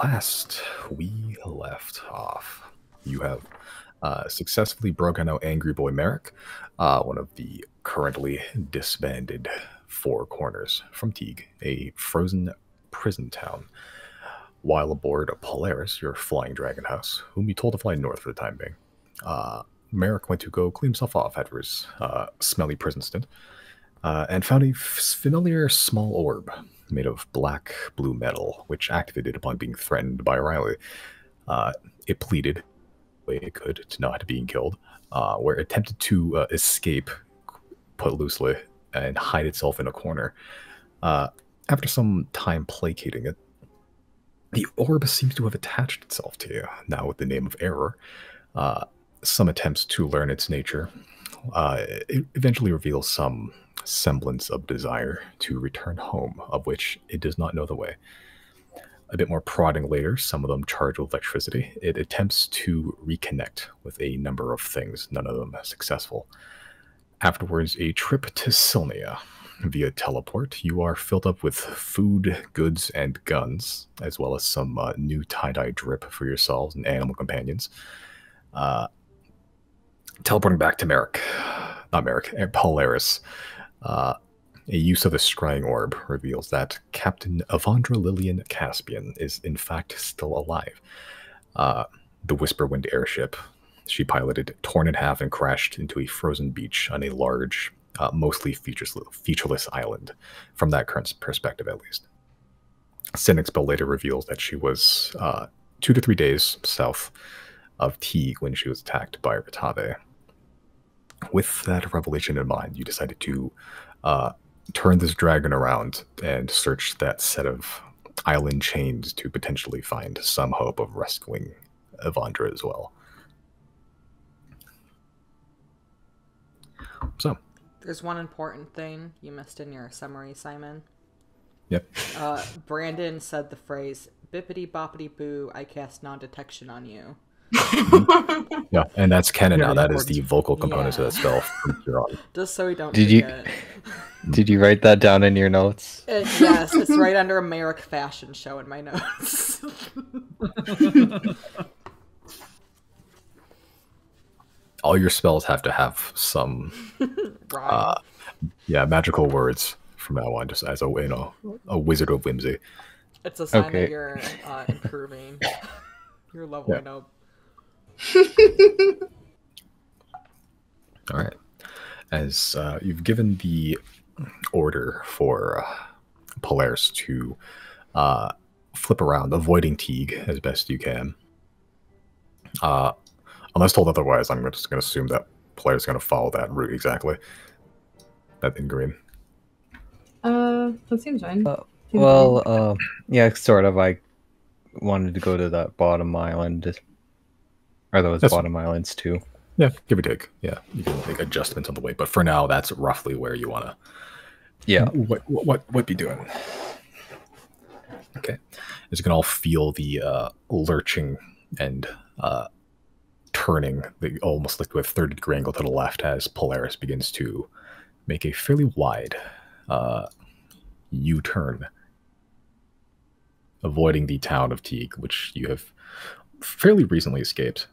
last we left off, you have successfully broken out Angry Boy Merrick, one of the currently disbanded Four Corners from Teague, a frozen prison town, while aboard Polaris, your flying dragon house, whom you told to fly north for the time being. Merrick went to go clean himself off after his smelly prison stint, and found a familiar small orb made of black blue metal, which activated upon being threatened by Riley. It pleaded the way it could to not being killed, where it attempted to escape, put loosely, and hide itself in a corner. After some time placating it, the orb seems to have attached itself to you, now with the name of Error. Some attempts to learn its nature. It eventually reveals some semblance of desire to return home, of which it does not know the way. A bit more prodding later, some of them charged with electricity. It attempts to reconnect with a number of things, none of them successful. Afterwards, a trip to Sylnia. Via teleport, you are filled up with food, goods, and guns, as well as some new tie-dye drip for yourselves and animal companions. Teleporting back to Polaris. A use of the scrying orb reveals that Captain Avandra Lillian Caspian is in fact still alive. The Whisperwind airship she piloted torn in half and crashed into a frozen beach on a large, mostly featureless island, from that current perspective at least. Cynicspell later reveals that she was 2 to 3 days south of Teague when she was attacked by Ratave. With that revelation in mind, you decided to turn this dragon around and search that set of island chains to potentially find some hope of rescuing Avandra as well. So, there's one important thing you missed in your summary, Simon. Yep. Brandon said the phrase, "Bippity boppity boo, I cast non-detection on you." Yeah, and that's canon now. That is the vocal component of that spell from here on. Just so we don't forget. Did you write that down in your notes? Yes, it's right under a Merrick fashion show in my notes. All your spells have to have some magical words from now on, just as a wizard of whimsy. It's a sign that you're improving. You're leveling up. All right. As you've given the order for Polaris to flip around, avoiding Teague as best you can. Unless told otherwise, I'm just going to assume that Polaris is going to follow that route exactly. That in green. That seems fine. Yeah, sort of. I wanted to go to that bottom island. Are those bottom islands too? Yeah, give or take. Yeah, you can make adjustments on the way, but for now, that's roughly where you want to. Yeah. What be doing? Okay, as you can all feel the lurching and turning, almost like with a 30-degree angle to the left, as Polaris begins to make a fairly wide U-turn, avoiding the town of Teague, which you have fairly recently escaped.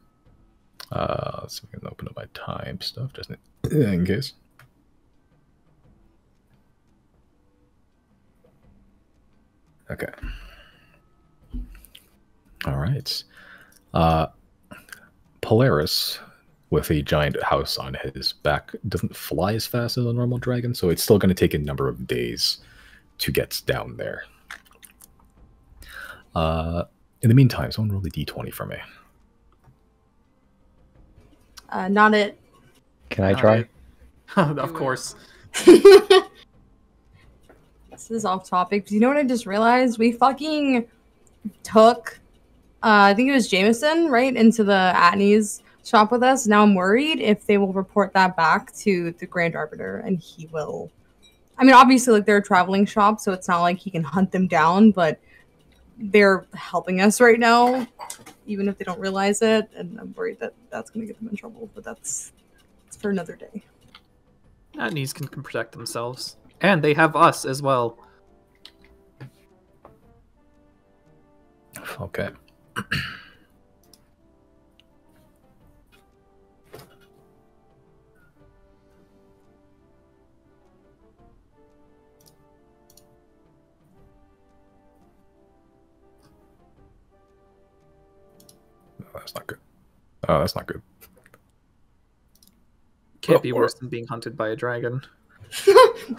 So we can open up my time stuff just in case. Okay. All right. Polaris, with a giant house on his back, doesn't fly as fast as a normal dragon, so it's still going to take a number of days to get down there. In the meantime, someone roll a d20 for me. Not it. Can I try? Of course. This is off topic, because you know what I just realized? We fucking took, I think it was Jameson, right, into the Atney's shop with us. Now I'm worried if they will report that back to the Grand Arbiter, and he will... I mean, obviously, like, they're a traveling shop, so it's not like he can hunt them down, but they're helping us right now, even if they don't realize it, and I'm worried that that's going to get them in trouble, but it's for another day. Atneys can protect themselves. And they have us as well. Okay. No, that's not good. Oh, that's not good. Can't be worse than being hunted by a dragon.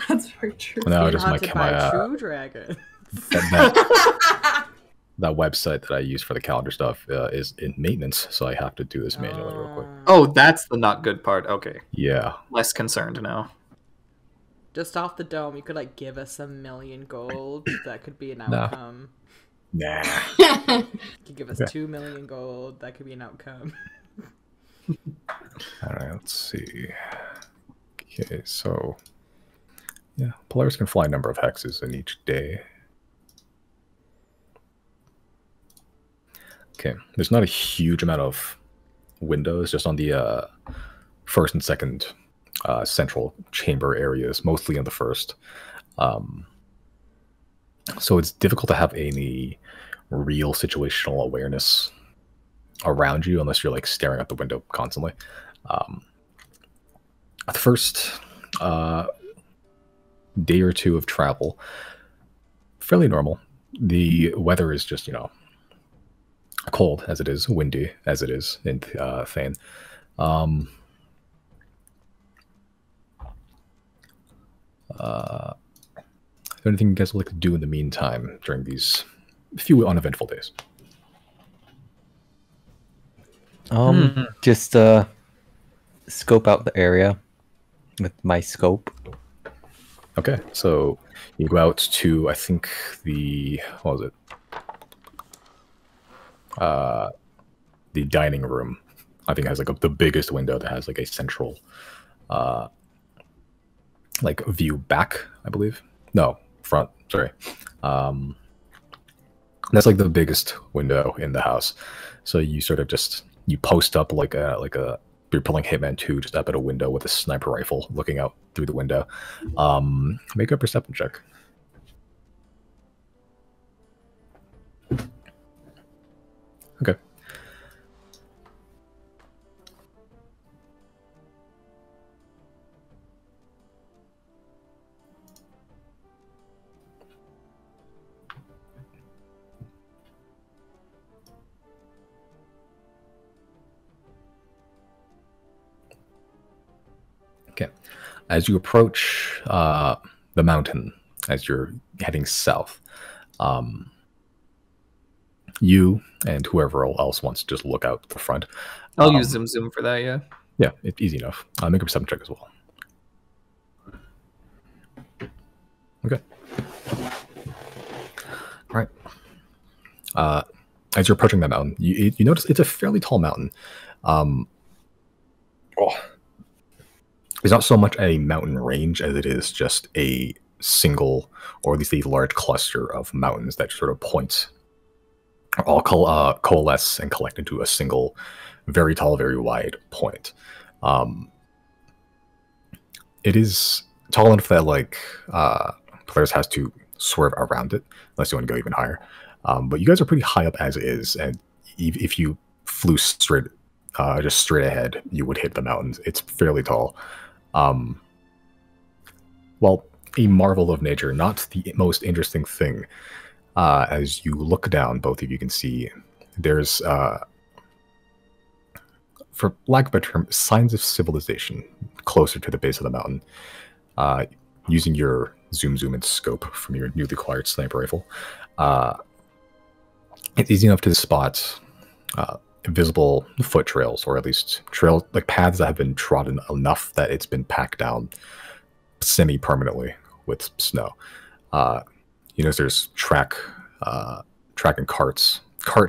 That's very true. No, Being just my hunted by a true dragon. that website that I use for the calendar stuff is in maintenance, so I have to do this manually real quick. Oh, that's the not good part. Okay. Yeah. Less concerned now. Just off the dome, you could like give us 1 million gold. That could be an outcome. Nah. You could give us 2 million gold. That could be an outcome. All right, let's see. Okay, so yeah, players can fly a number of hexes in each day. Okay, there's not a huge amount of windows, just on the first and second central chamber areas, mostly in the first. So it's difficult to have any real situational awareness around you unless you're like staring out the window constantly. The first day or two of travel, fairly normal. The weather is just, cold as it is, windy as it is in Thane. Is there anything you guys would like to do in the meantime during these few uneventful days? Just scope out the area with my scope. Okay, so you go out to, I think, what was it? The dining room. I think it has like the biggest window that has like a central like view back, I believe. No, front, sorry. That's like the biggest window in the house. So you sort of just, you post up like a you're pulling Hitman 2 just up at a window with a sniper rifle looking out through the window. Make a perception check. Okay. Okay. As you approach the mountain, as you're heading south, you and whoever else wants to just look out the front. I'll use Zoom for that, yeah. Yeah, it's easy enough. Make a perception check as well. Okay. All right. As you're approaching that mountain, you notice it's a fairly tall mountain. It's not so much a mountain range as it is just a single, or at least a large cluster of mountains that sort of point, all coalesce and collect into a single, very tall, very wide point. It is tall enough that like players has to swerve around it unless you want to go even higher. But you guys are pretty high up as is, and if you flew straight ahead, you would hit the mountains. It's fairly tall. Well, a marvel of nature, not the most interesting thing. As you look down, both of you can see there's, for lack of a term, signs of civilization closer to the base of the mountain. Using your zoom and scope from your newly acquired sniper rifle, it's easy enough to spot visible foot trails, or at least trails, like paths that have been trodden enough that it's been packed down semi-permanently with snow. You know, there's track and cart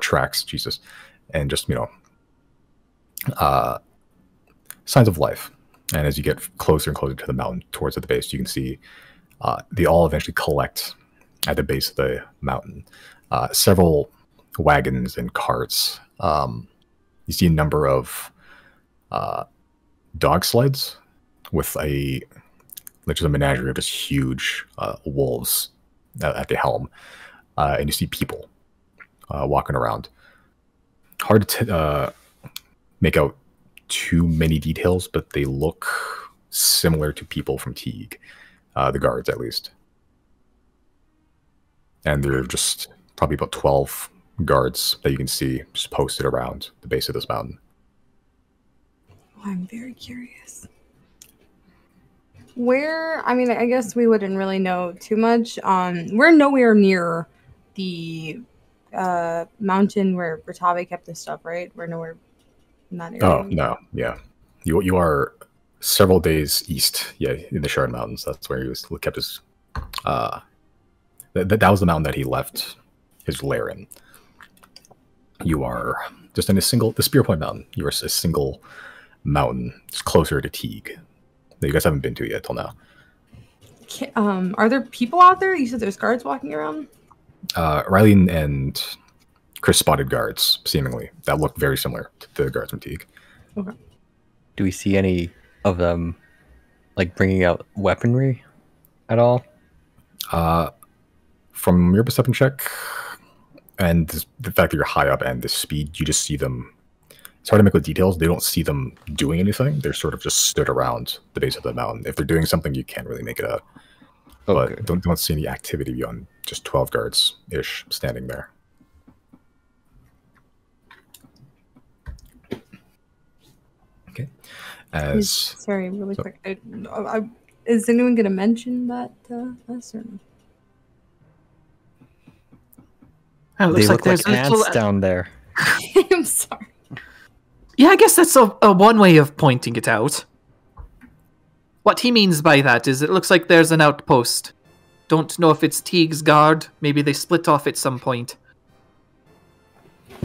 tracks, Jesus, and just, signs of life. And as you get closer and closer to the mountain towards the base, you can see they all eventually collect at the base of the mountain. Several wagons and carts. You see a number of dog sleds with a menagerie of just huge wolves at the helm. And you see people walking around. Hard to make out too many details, but they look similar to people from Teague, the guards at least. And there are just probably about 12 guards that you can see just posted around the base of this mountain. Oh, I'm very curious. Where, I mean, I guess we wouldn't really know too much. We're nowhere near the mountain where Bertave kept this stuff, right? We're nowhere in that area. Oh, no, yeah. You are several days east, yeah, in the Shard Mountains. That's where he kept his... that was the mountain that he left his lair in. You are just in the Spear Point Mountain. You are a single mountain, just closer to Teague, that you guys haven't been to yet till now. Are there people out there? You said there's guards walking around? Riley and Chris spotted guards, seemingly, that look very similar to the guards from Teague. Okay. Do we see any of them, like, bringing out weaponry at all? From your perception check, and the fact that you're high up and the speed, you just see them. It's hard to make with details. They don't see them doing anything. They're sort of just stood around the base of the mountain. If they're doing something, you can't really make it out. Okay. But don't see any activity beyond just 12 guards-ish standing there. Okay. Sorry, really quick. Is anyone going to mention that us or no? Oh, it They looks look there's like a little- ants down there. I'm sorry. Yeah, I guess that's a one way of pointing it out. What he means by that is it looks like there's an outpost. Don't know if it's Teague's guard. Maybe they split off at some point.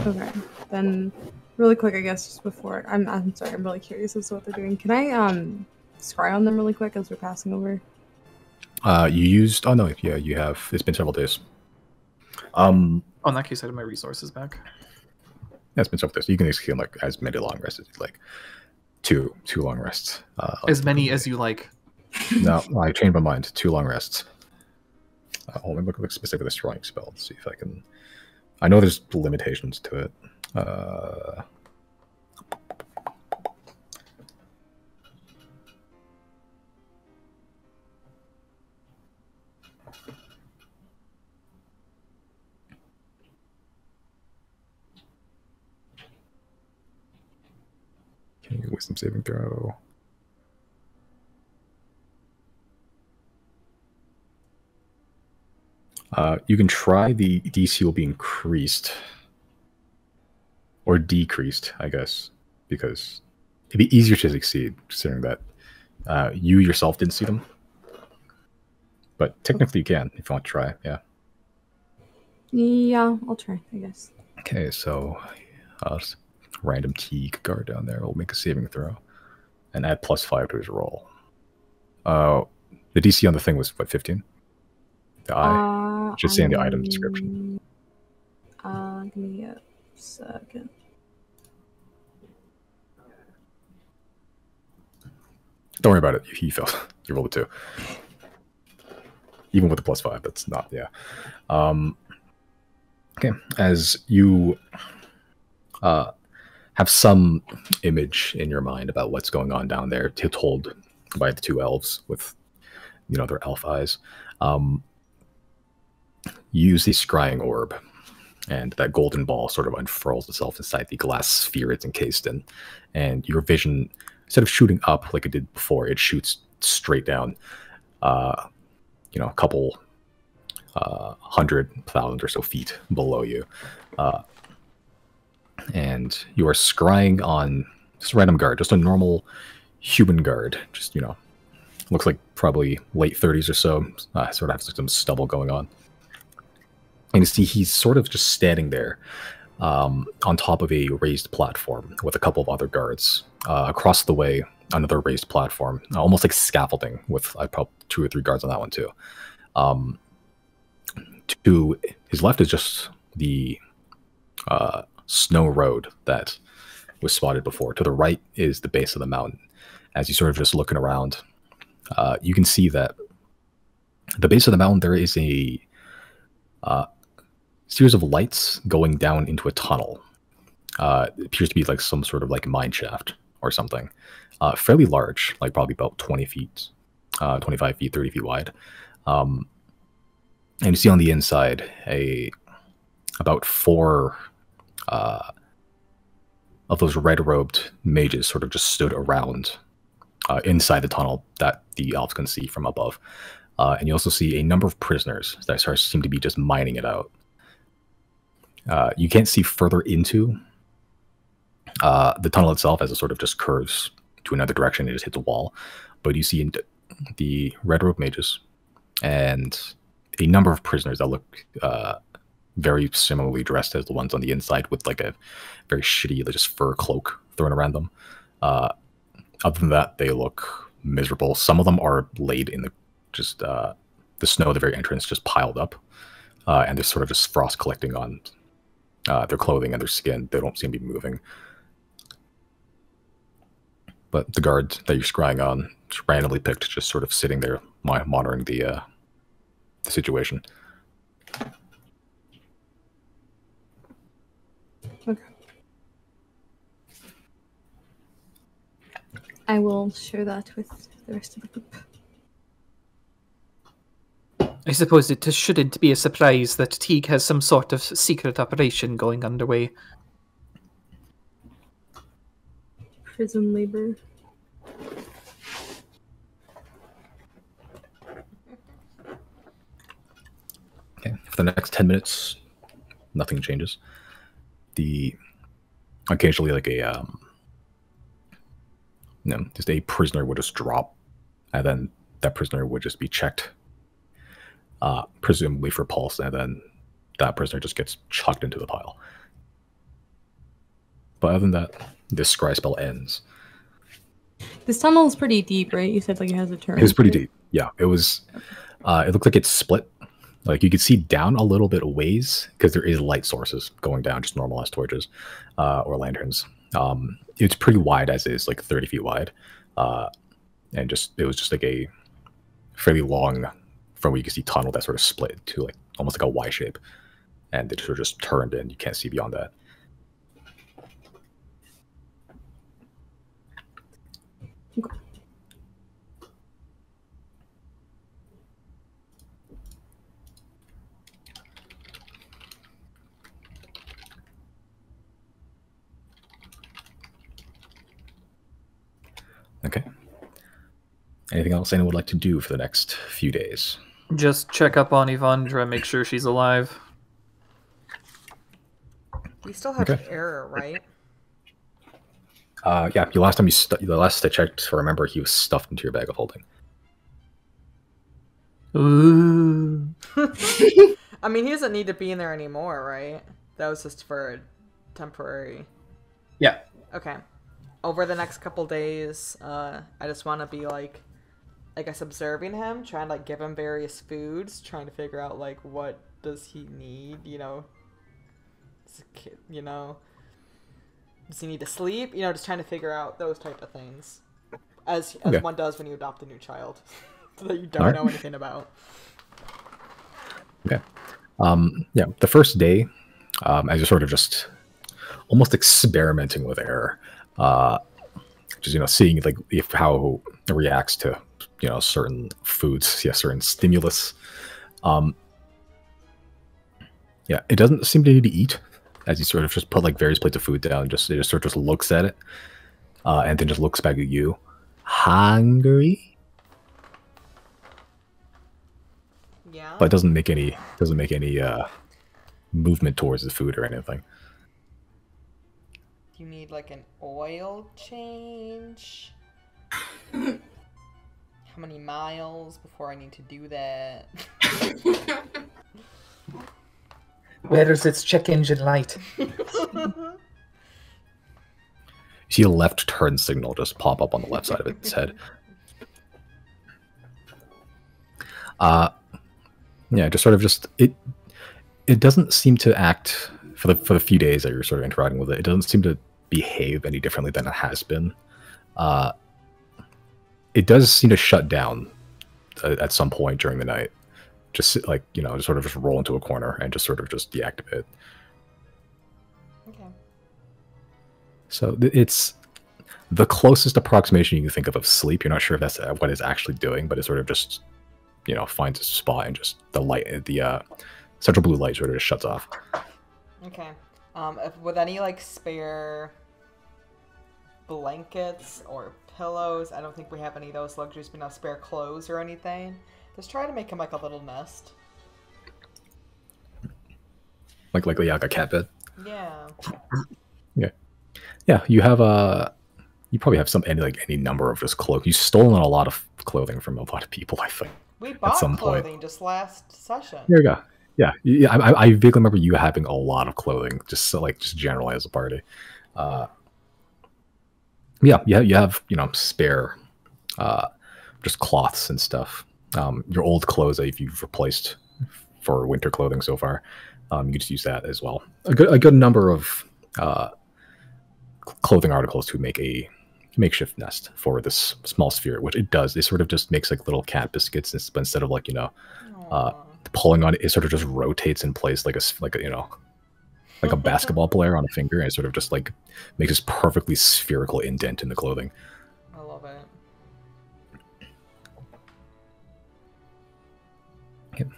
Okay, then really quick, I guess, just before I'm sorry, I'm really curious as to what they're doing. Can I scry on them really quick as we're passing over? You used... Oh, no, yeah, you have. It's been several days. Oh, in that case, I have my resources back. Yeah, it's been several days. You can execute like as many long rests as you'd like. Two long rests. As many as you like. No, I changed my mind. 2 long rests. Let me look specific with the destroying spell to see if I can... I know there's limitations to it. Okay, wisdom saving throw. You can try. The DC will be increased or decreased, I guess, because it'd be easier to succeed considering that you yourself didn't see them. But technically, you can if you want to try. Yeah. Yeah, I'll try, I guess. Okay, so just random Teague guard down there will make a saving throw and add +5 to his roll. The DC on the thing was what, 15? The eye. Should say in the item description. Give me a second. Don't worry about it. He failed. You rolled a 2. Even with the +5, that's not, yeah. Okay, as you have some image in your mind about what's going on down there, told by the 2 elves with, their elf eyes, you use the scrying orb, and that golden ball sort of unfurls itself inside the glass sphere it's encased in, and your vision, instead of shooting up like it did before, it shoots straight down, a couple 100,000 or so feet below you, and you are scrying on just a random guard, just a normal human guard, just looks like probably late 30s or so, sort of has some stubble going on. And you see he's sort of just standing there on top of a raised platform with a couple of other guards. Across the way, another raised platform, almost like scaffolding, with probably 2 or 3 guards on that one too. To his left is just the snow road that was spotted before. To the right is the base of the mountain. As you sort of just looking around, you can see that the base of the mountain there is a series of lights going down into a tunnel. It appears to be like some sort of like mine shaft or something. Fairly large, like probably about 20 feet, 25 feet, 30 feet wide. And you see on the inside about 4 of those red-robed mages sort of just stood around inside the tunnel that the elves can see from above. And you also see a number of prisoners that seem to be just mining it out. You can't see further into the tunnel itself as it sort of just curves to another direction. It just hits a wall. But you see the red-robed mages and a number of prisoners that look very similarly dressed as the ones on the inside, with like a very shitty just fur cloak thrown around them. Other than that, they look miserable. Some of them are laid in the snow at the very entrance, just piled up, and there's sort of just frost collecting on their clothing and their skin. They don't seem to be moving. But the guard that you're scrying on, just randomly picked, just sort of sitting there monitoring the situation. Okay. I will share that with the rest of the group. I suppose it shouldn't be a surprise that Teague has some sort of secret operation going underway. Prison labor. Okay, for the next 10 minutes, nothing changes. Occasionally, like just a prisoner would just drop, and then that prisoner would just be checked, presumably for pulse, and then that prisoner just gets chucked into the pile. But other than that, this scry spell ends. This tunnel is pretty deep, right? You said like it has a turn. It was pretty deep. Yeah, it was. It looked like it's split. Like you could see down a little bit of ways because there is light sources going down, just normal as torches or lanterns. It's pretty wide as is, like 30 feet wide, and it was just like a fairly long, from what you can see, tunnel that sort of split to like almost like a Y shape, and it sort of just turned in. You can't see beyond that. Okay. Okay. Anything else anyone would like to do for the next few days? Just check up on Evandra, make sure she's alive. We still have Okay. error, right? Yeah. The last I checked, I remember he was stuffed into your bag of holding. Ooh. I mean, he doesn't need to be in there anymore, right? That was just for a temporary. Yeah. Okay. Over the next couple days, I just want to be like, I guess, observing him, trying to like give him various foods, trying to figure out like what does he need, as a kid, does he need to sleep, just trying to figure out those type of things, as Okay. one does when you adopt a new child that you don't know anything about. Okay. Yeah. The first day, as you're sort of just almost experimenting with air, just seeing like how it reacts to certain foods, certain stimulus. Yeah, it doesn't seem to need to eat, as you sort of just put like various plates of food down. It just sort of just looks at it, and then just looks back at you. Hungry? Yeah. But it doesn't make any movement towards the food or anything. Do you need like an oil change? How many miles before I need to do that? Where is its check engine light? You see a left turn signal just pop up on the left side of its head. Yeah, just sort of it doesn't seem to act for the few days that you're sort of interacting with it. It doesn't seem to behave any differently than it has been. It does seem to shut down at some point during the night, just like, you know, just sort of just roll into a corner and just sort of just deactivate it. Okay. So it's the closest approximation you can think of sleep. You're not sure if that's what it's actually doing, but it sort of just, you know, finds a spot and just the light, the central blue light sort of just shuts off. Okay. With any like spare blankets or pillows, I don't think we have any of those luxuries, but no spare clothes or anything. Just try to make him like a little nest. Like a cat bed. Yeah. Yeah, you have you probably have any number of just clothes. You've stolen a lot of clothing from a lot of people, I think. We bought some clothing point. just last session. There you go. Yeah. I vaguely remember you having a lot of clothing, just generally as a party. Yeah, you have, you know, spare just cloths and stuff. Your old clothes that you've replaced for winter clothing so far, you can just use that as well. A good number of clothing articles to make a makeshift nest for this small sphere, which it does. It sort of just makes like little cat biscuits, but instead of like, you know, pulling on it, it sort of just rotates in place like a you know, like a basketball player on a finger, and it sort of just like makes this perfectly spherical indent in the clothing. I love it.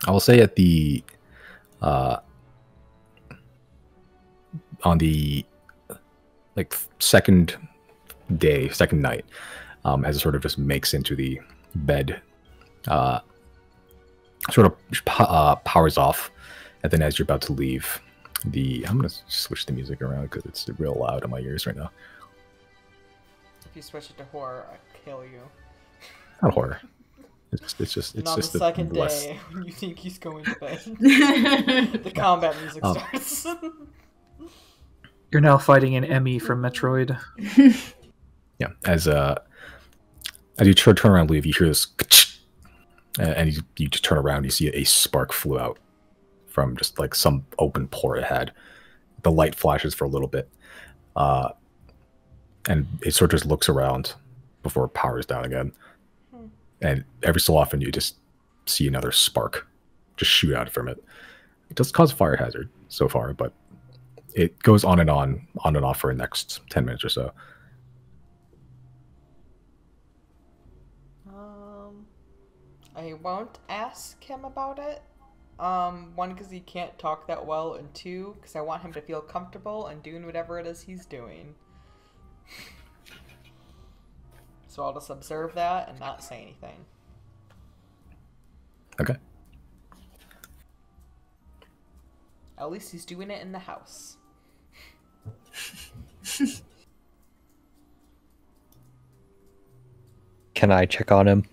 I will say at the on the like second night, as it sort of just makes into the bed, sort of powers off, and then as you're about to leave, I'm gonna switch the music around because it's real loud in my ears right now. If you switch it to horror, I'd kill you. Not horror. It's just And on the second day, when you think he's going to bed, the combat music starts. You're now fighting an Emmy from Metroid. Yeah, as you turn around and leave, you hear this, and you just turn around, you see a spark flew out from just like some open pore it had. The light flashes for a little bit, and it sort of just looks around before it powers down again. And every so often, you just see another spark just shoot out from it. It doesn't cause a fire hazard so far, but it goes on and off for the next 10 minutes or so. I won't ask him about it. One, because he can't talk that well, and two, because I want him to feel comfortable and doing whatever it is he's doing. So I'll just observe that and not say anything. Okay. At least he's doing it in the house. Can I check on him?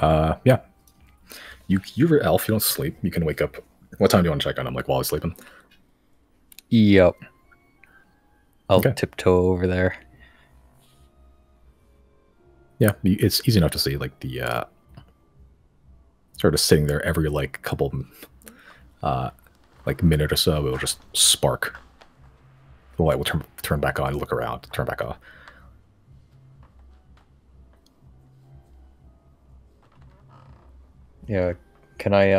Yeah. You're elf. You don't sleep. You can wake up. What time do you want to check on him? Like while he's sleeping? Yep. I'll Okay. tiptoe over there. Yeah, it's easy enough to see. Like the sort of sitting there every like couple like minute or so, it will just spark. The light will turn back on. Look around. Turn back off. Yeah. Can I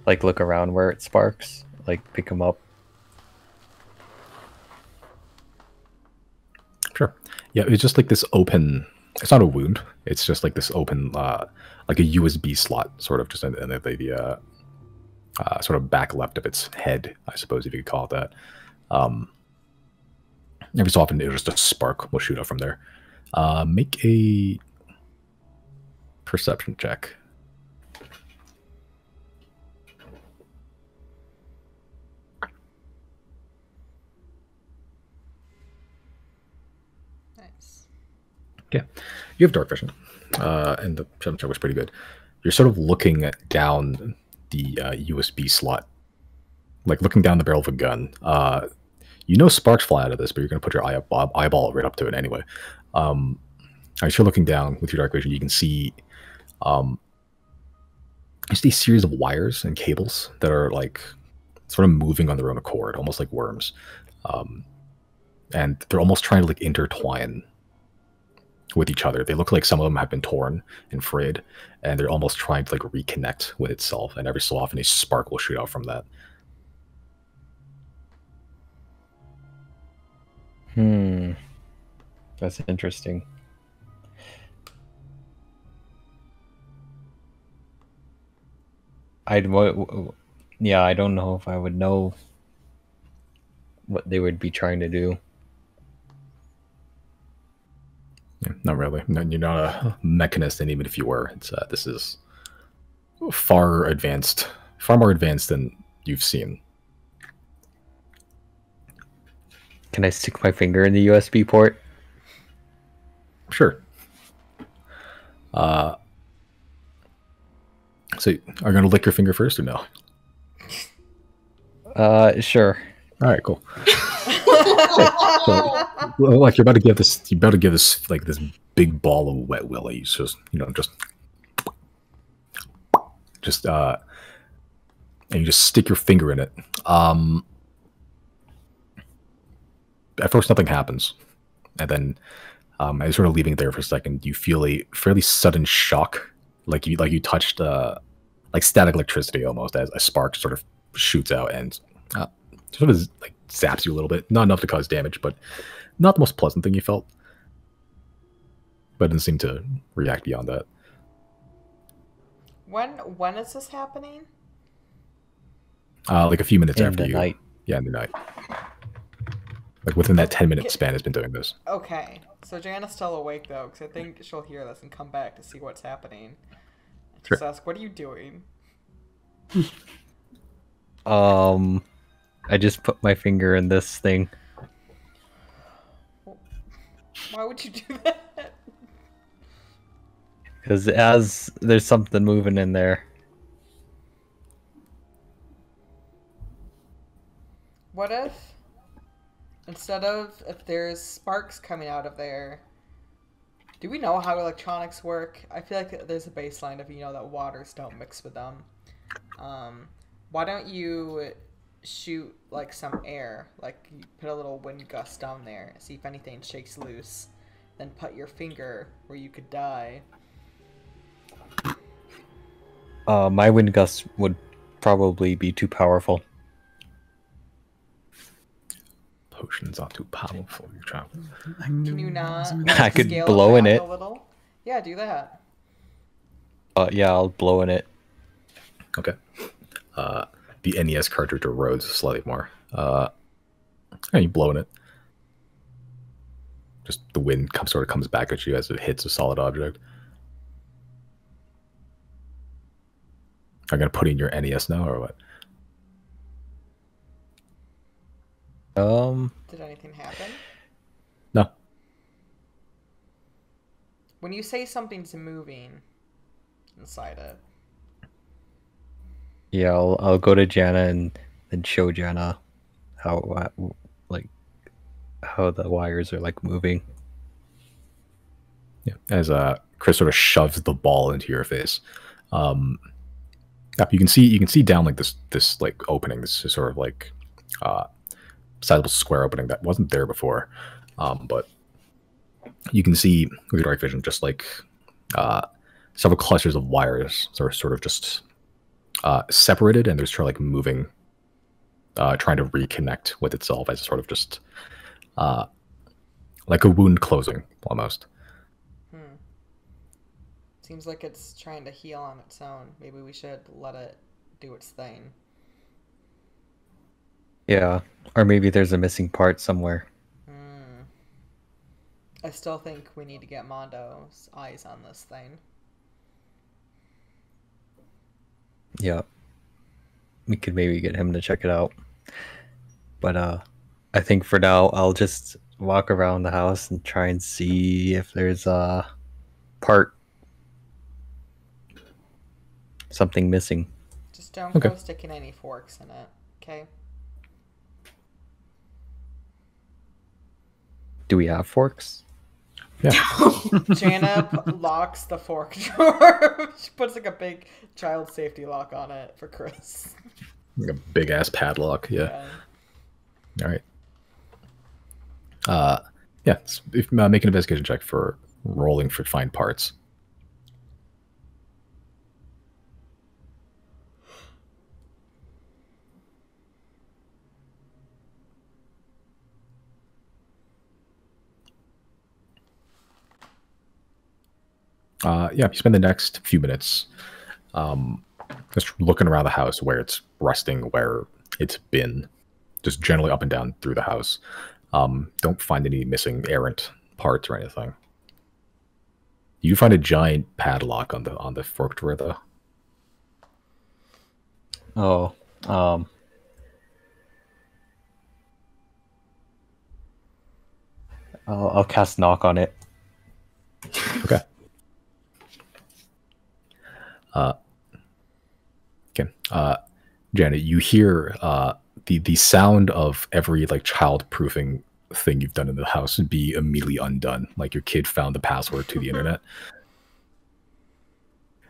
like look around where it sparks? Like pick him up? Sure. Yeah, it's just like this open. It's not a wound. It's just like this open, like a USB slot, sort of just in the sort of back left of its head, I suppose, if you could call it that. Every so often, just a spark will shoot out from there. Make a perception check. Nice. Okay, you have dark vision, and the perception check was pretty good. You're sort of looking down the USB slot, like looking down the barrel of a gun. You know sparks fly out of this, but you're going to put your eyeball right up to it anyway. As you're looking down with your dark vision, you can see just a series of wires and cables that are like sort of moving on their own accord, almost like worms. And they're almost trying to like intertwine with each other. They look like some of them have been torn and frayed, and they're almost trying to like reconnect with itself. And every so often, a spark will shoot out from that. That's interesting. Yeah, I don't know if I would know what they would be trying to do. Yeah, not really. No, you're not a mechanist, and even if you were, it's this is far advanced, far more advanced than you've seen. Can I stick my finger in the USB port? Sure. So, are you gonna lick your finger first or no? Sure. All right, cool. So, like you're about to give this like this big ball of wet willy. Just and you just stick your finger in it. At first, nothing happens, and then as you're sort of leaving it there for a second, you feel a fairly sudden shock, like you touched like static electricity almost, as a spark sort of shoots out and sort of like zaps you a little bit. Not enough to cause damage, but not the most pleasant thing you felt. But it didn't seem to react beyond that. When is this happening? Like a few minutes In after the you. night. Yeah, in the night. Like within that 10-minute span, has been doing this. Okay, so Jana's still awake though, because I think she'll hear this and come back to see what's happening. Just ask, what are you doing? I just put my finger in this thing. Why would you do that? Because as there's something moving in there. What if, instead of, if there's sparks coming out of there, do we know how electronics work? I feel like there's a baseline of, that waters don't mix with them. Why don't you shoot, like, some air? Like, you put a little wind gust down there, see if anything shakes loose. Then put your finger where you could die. My wind gust would probably be too powerful. Potion's not too powerful. You're trying. Can you not? I could scale blow in back it. a little? Yeah, do that. Yeah, I'll blow in it. Okay. The NES cartridge erodes slightly more. And you blow in it. Just the wind sort of comes back at you as it hits a solid object. I'm gonna put in your NES now, or what? Did anything happen? No. When you say something's moving inside it. Yeah, I'll go to Jana and show Jana how the wires are like moving. Yeah. As Chris sort of shoves the ball into your face. You can see down like this like opening, this sort of like sizable square opening that wasn't there before. But you can see with your dark vision just like several clusters of wires sort of just separated, and there's like moving, trying to reconnect with itself as sort of just like a wound closing almost. Seems like it's trying to heal on its own. Maybe we should let it do its thing. Yeah, or maybe there's a missing part somewhere. I still think we need to get Mondo's eyes on this thing. Yeah. We could maybe get him to check it out. But I think for now I'll just walk around the house and try and see if there's a part, something missing. Just don't go sticking any forks in it, okay? Do we have forks? Yeah. Jana locks the fork drawer. She puts like a big child safety lock on it for Chris. Like a big ass padlock. Yeah. All right. Yeah. If make an investigation check for rolling for find parts. Yeah, you spend the next few minutes just looking around the house where it's rusting, where it's been, just generally up and down through the house. Don't find any missing errant parts or anything. You find a giant padlock on the fork drawer, though. Oh, I'll cast knock on it. Okay. Okay. Janet, you hear the sound of every like child-proofing thing you've done in the house be immediately undone. Like your kid found the password to the internet.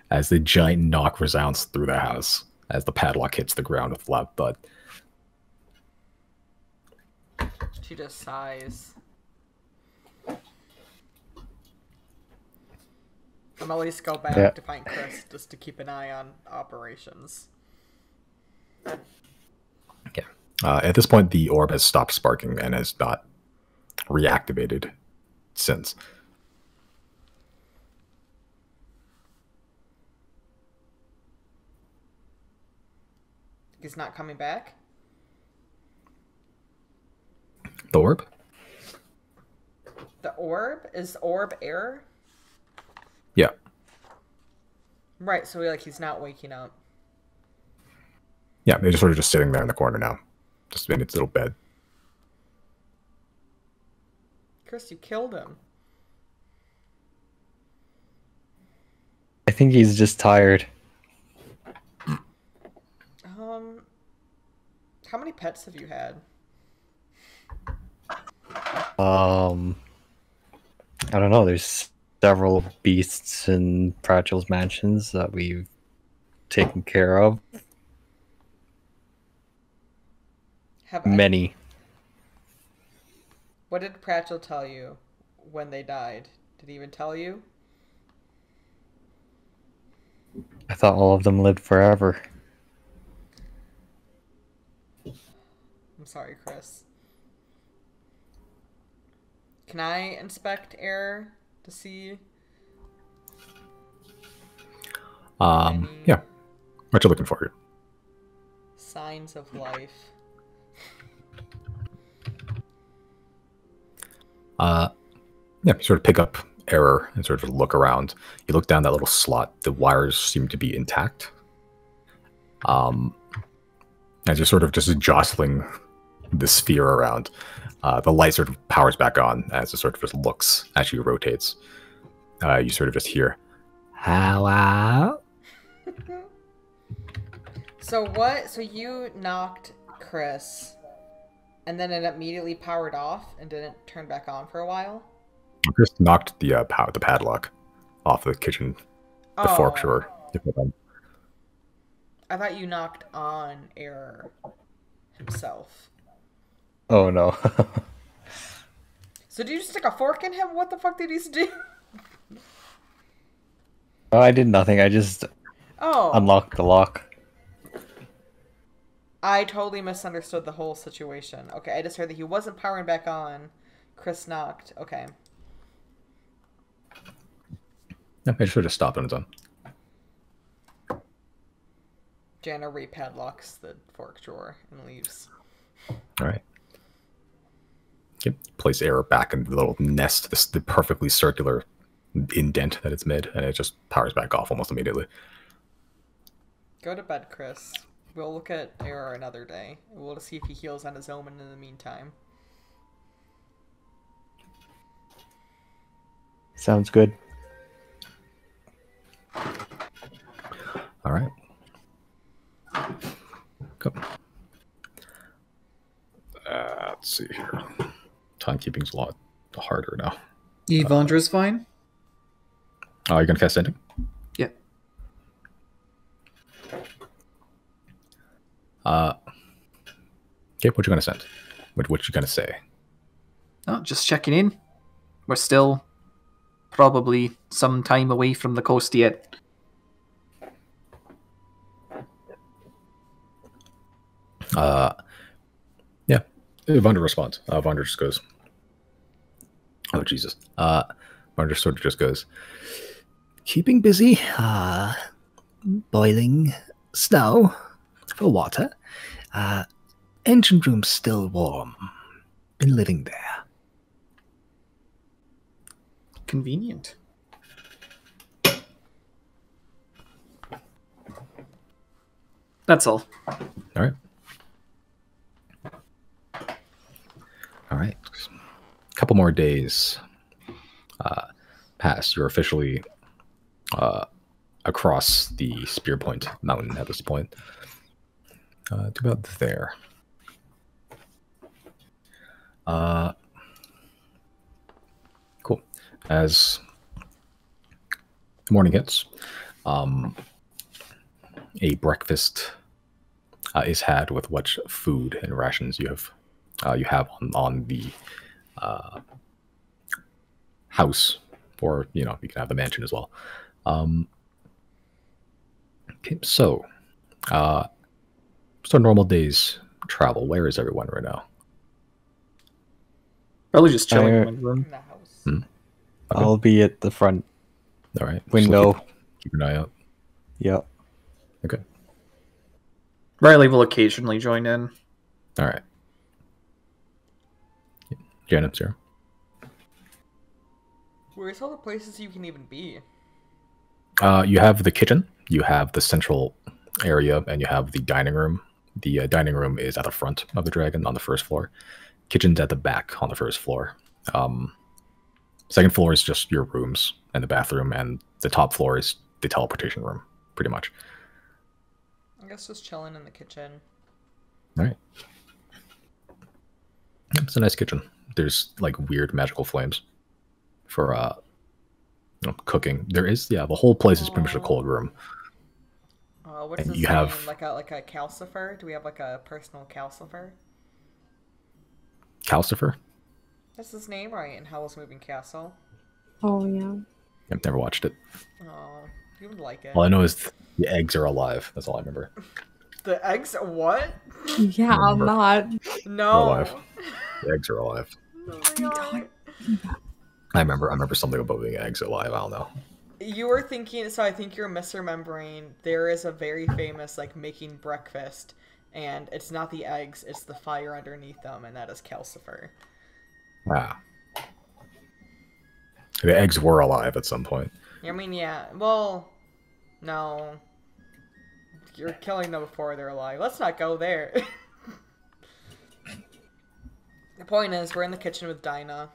As the giant knock resounds through the house, as the padlock hits the ground with a loud thud. She just sighs. I'm at least go back to find Chris just to keep an eye on operations. Okay. At this point, the orb has stopped sparking and has not reactivated since. He's not coming back? The orb? The orb? Is orb error? Yeah. Right, so he's not waking up. Yeah, they're just sort of just sitting there in the corner now. Just in its little bed. Chris, you killed him. I think he's just tired. How many pets have you had? I don't know. There's several beasts in Pratchell's mansions that we've taken care of. Many. What did Pratchell tell you when they died? Did he even tell you? I thought all of them lived forever. I'm sorry, Chris. Can I inspect error to see? Yeah. What you looking for? Signs of life. Yeah, you sort of pick up error and sort of look around. You look down that little slot. The wires seem to be intact. As you're sort of just jostling the sphere around, the light sort of powers back on as it sort of just looks as you rotates. You sort of just hear, hello? So what? So you knocked Chris, and then it immediately powered off and didn't turn back on for a while? Chris knocked the padlock off the kitchen, the fork drawer. I thought you knocked on error himself. Oh no. So did you stick a fork in him? What the fuck did he do? Oh, I did nothing. I just unlocked the lock. I totally misunderstood the whole situation. Okay, I just heard that he wasn't powering back on. Chris knocked. Okay. Yeah, it should have stopped on its own. Jana repadlocks the fork drawer and leaves. All right. Okay. Place error back in the little nest, the perfectly circular indent that it's made, and it just powers back off almost immediately. Go to bed, Chris. We'll look at error another day. We'll see if he heals on his own in the meantime. Sounds good. All right. Go. Let's see here. Timekeeping's a lot harder now. Yvandra's fine. Oh, you're gonna cast sending? Yeah. Okay, what you gonna send? What you gonna say? Oh, just checking in. We're still probably some time away from the coast yet. Yeah. Vunder responds. Vunder just goes, oh, Jesus. Vunder sort of just goes, keeping busy, boiling snow for water. Engine room's still warm. Been living there. Convenient. That's all. All right. All right. A couple more days pass. You're officially across the Spear Point Mountain at this point. To about there. Cool. As the morning hits, a breakfast is had with what food and rations you have on the house, or you can have the mansion as well. Okay, so normal days travel. Where is everyone right now? Probably just chilling I- in my room. In the house. Okay. I'll be at the front All right. Just window. keep an eye out. Yep. Okay. Riley will occasionally join in. All right. Janet's here. Where's all the places you can even be? You have the kitchen, you have the central area, and you have the dining room. The dining room is at the front of the dragon on the first floor. Kitchen's at the back on the first floor. Second floor is just your rooms and the bathroom, and the top floor is the teleportation room, pretty much. I guess just chilling in the kitchen. All right. Yep, it's a nice kitchen. There's like weird magical flames for cooking. There is, the whole place is pretty much a cold room. What's And his you name? have- Like a calcifer? Do we have like a personal calcifer? Calcifer? That's his name, right? In Howl's Moving Castle. Oh yeah. I've never watched it. Oh, you would like it. All I know is the eggs are alive. That's all I remember. The eggs? What? Yeah, I'm not. No. alive. The eggs are alive. No, they aren't. I remember something about being eggs alive. I don't know. You were thinking, so I think you're misremembering. There is a very famous, like, making breakfast, and it's not the eggs, it's the fire underneath them, and that is calcifer. Ah. The eggs were alive at some point. I mean, yeah, well, no. You're killing them before they're alive. Let's not go there. The point is, we're in the kitchen with Dinah.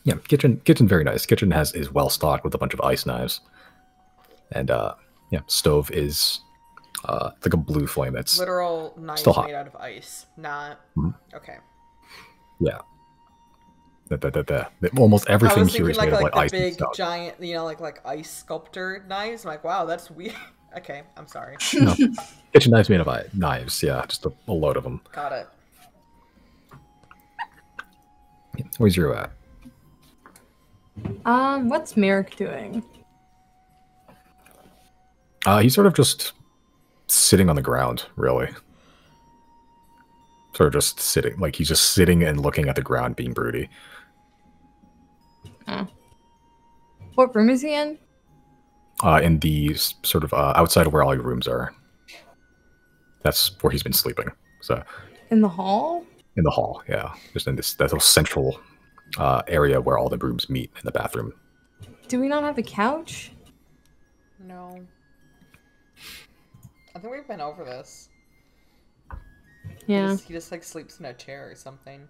Yeah, kitchen very nice. Kitchen is well stocked with a bunch of ice knives. And stove is it's like a blue flame that's Literal knives still hot. made out of ice. Not... Mhm. Okay. yeah. Almost I everything was here thinking is made of like the ice and big, stuff. giant, like ice sculptor knives. I'm like, wow, that's weird. Okay, I'm sorry. No. Kitchen knives made of knives, yeah, just a load of them. Got it. Where's your at? What's Merrick doing? He's sort of just sitting on the ground, really. Sort of just sitting, like he's just sitting and looking at the ground, being broody. What room is he in? In the sort of outside of where all your rooms are. That's where he's been sleeping. So In the hall? in the hall, yeah, just in that little central area where all the rooms meet in the bathroom. Do we not have a couch? No. I think we've been over this. Yeah. He just like sleeps in a chair or something.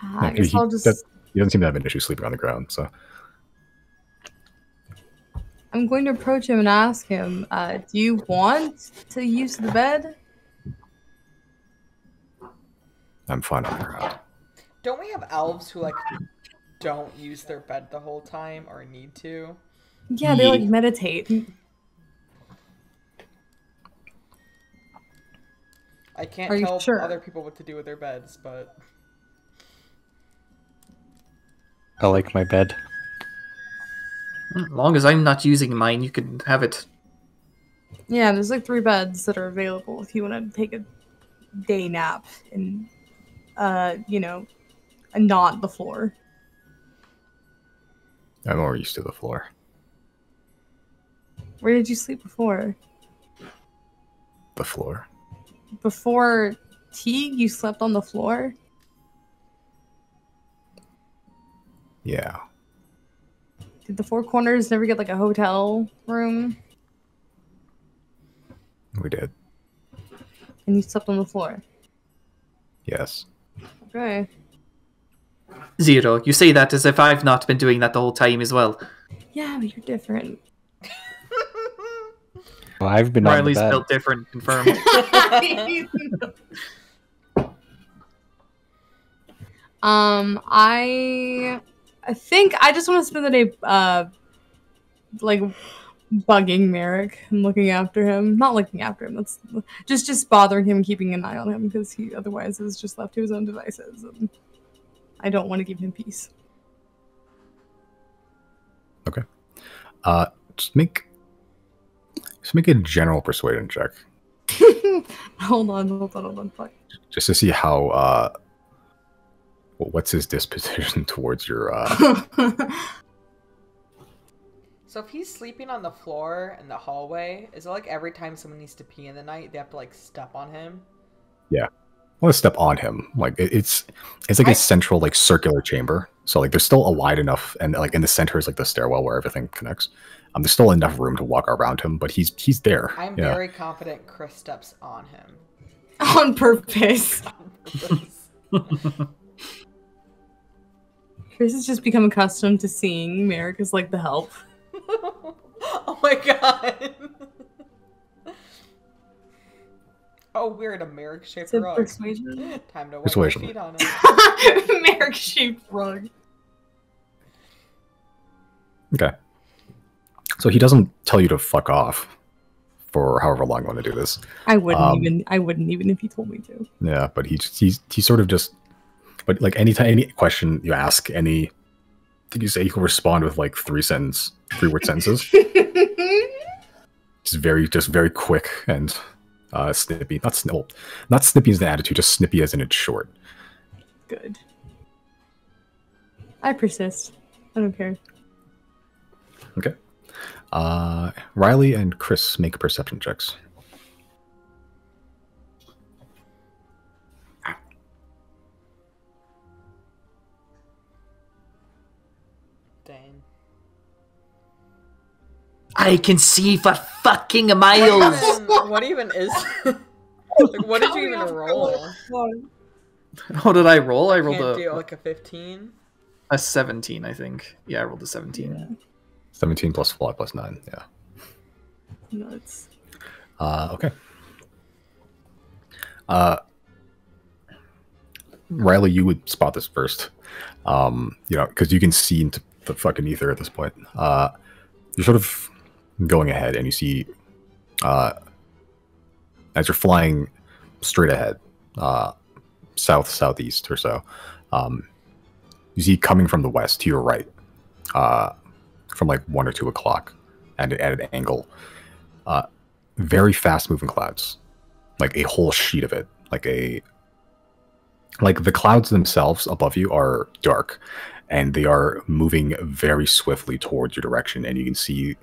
I guess I'll just. He doesn't seem to have an issue sleeping on the ground. So I'm going to approach him and ask him, do you want to use the bed? I'm fine on the ground. Don't we have elves who like don't use their bed the whole time or need to? Yeah, they like meditate. I can't Are you tell sure? other people what to do with their beds, but I like my bed. As long as I'm not using mine, you can have it. Yeah, there's like 3 beds that are available if you want to take a day nap and, you know, and not the floor. I'm more used to the floor. Where did you sleep before? The floor. Before Teague, you slept on the floor? Yeah. Did the Four Corners never get like a hotel room? We did. And you slept on the floor? Yes. Okay. Zero. You say that as if I've not been doing that the whole time as well. Yeah, but you're different. Well, I've been on the Riley's bed. built different, confirmed. I think I just want to spend the day, like bugging Merrick and looking after him. Not looking after him. That's just bothering him, keeping an eye on him because he otherwise is just left to his own devices. And I don't want to give him peace. Okay. Just make a general persuasion check, Hold on. Fuck. just to see how what's his disposition towards your So if he's sleeping on the floor in the hallway, is it like every time someone needs to pee in the night, they have to like step on him? I want to step on him. Like it's like a central like circular chamber. So like there's still a wide enough, and like in the center is like the stairwell where everything connects. There's still enough room to walk around him, but he's there. I'm very confident Chris steps on him. On purpose. Chris has just become accustomed to seeing Merrick as like the help. Oh my god. Oh, weird, a Merrick-shaped It's a rug. persuasion. Time to wipe my Persuasion. feet on it. Merrick-shaped rug. Okay. So he doesn't tell you to fuck off for however long you want to do this. I wouldn't even if he told me to. Yeah, but he sort of just, but like any question you ask, anything you say, he can respond with like 3-word sentences. just very quick and snippy. Not snippy as the attitude, just snippy as in it's short. Good. I persist. I don't care. Okay. Riley and Chris make perception checks. Dang. I can see for fucking miles. What even is... like, what did you even roll? What did I roll? I rolled Can't do like a 15? a 17, I think. Yeah, I rolled a 17. Yeah. 17 plus 5 plus 9. Yeah. Nuts. Okay. Riley, you would spot this first. Because you can see into the fucking ether at this point. You're sort of going ahead, and you see, as you're flying straight ahead, southeast or so, you see coming from the west to your right, from like 1 or 2 o'clock, and at an angle, very fast moving clouds, like a whole sheet of it, like the clouds themselves above you are dark, and they are moving very swiftly towards your direction, and you can see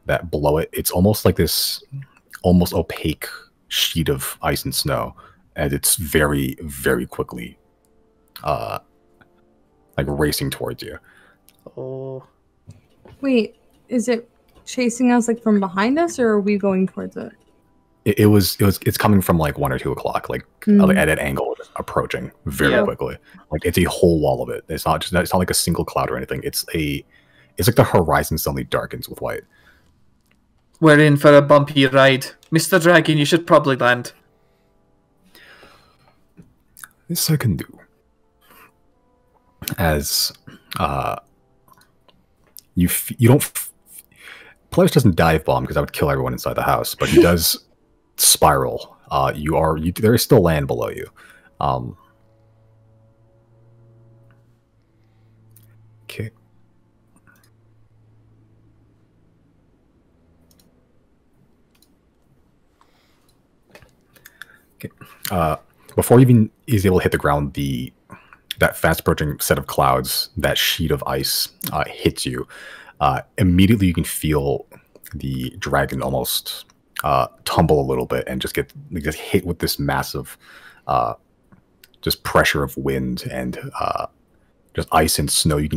that below it, it's almost like this almost opaque sheet of ice and snow, and it's very, very quickly like racing towards you. Oh. Wait, is it chasing us like from behind us, or are we going towards it? It's coming from like 1 or 2 o'clock, like at an angle, just approaching very quickly. Like it's a whole wall of it. It's not like a single cloud or anything. It's like the horizon suddenly darkens with white. We're in for a bumpy ride. Mr. Dragon, you should probably land. This I can do. As you don't. Polaris doesn't dive bomb because that would kill everyone inside the house, but he does spiral. There is still land below you. Okay. before even he's able to hit the ground, that fast approaching set of clouds, that sheet of ice hits you. Immediately, you can feel the dragon almost tumble a little bit and just get hit with this massive just pressure of wind and just ice and snow. You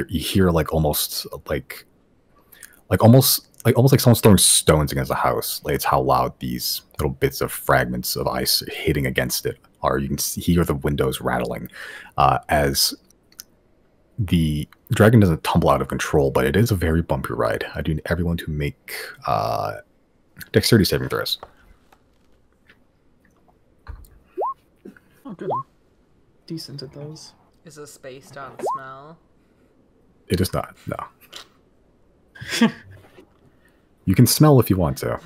hear like almost like someone's throwing stones against a house. Like, it's how loud these little bits of fragments of ice hitting against it are. You can hear the windows rattling as the dragon doesn't tumble out of control, but it is a very bumpy ride. I do need everyone to make dexterity saving throws. Oh, good. Decent at those. Is this based on smell? It is not. No. You can smell if you want to.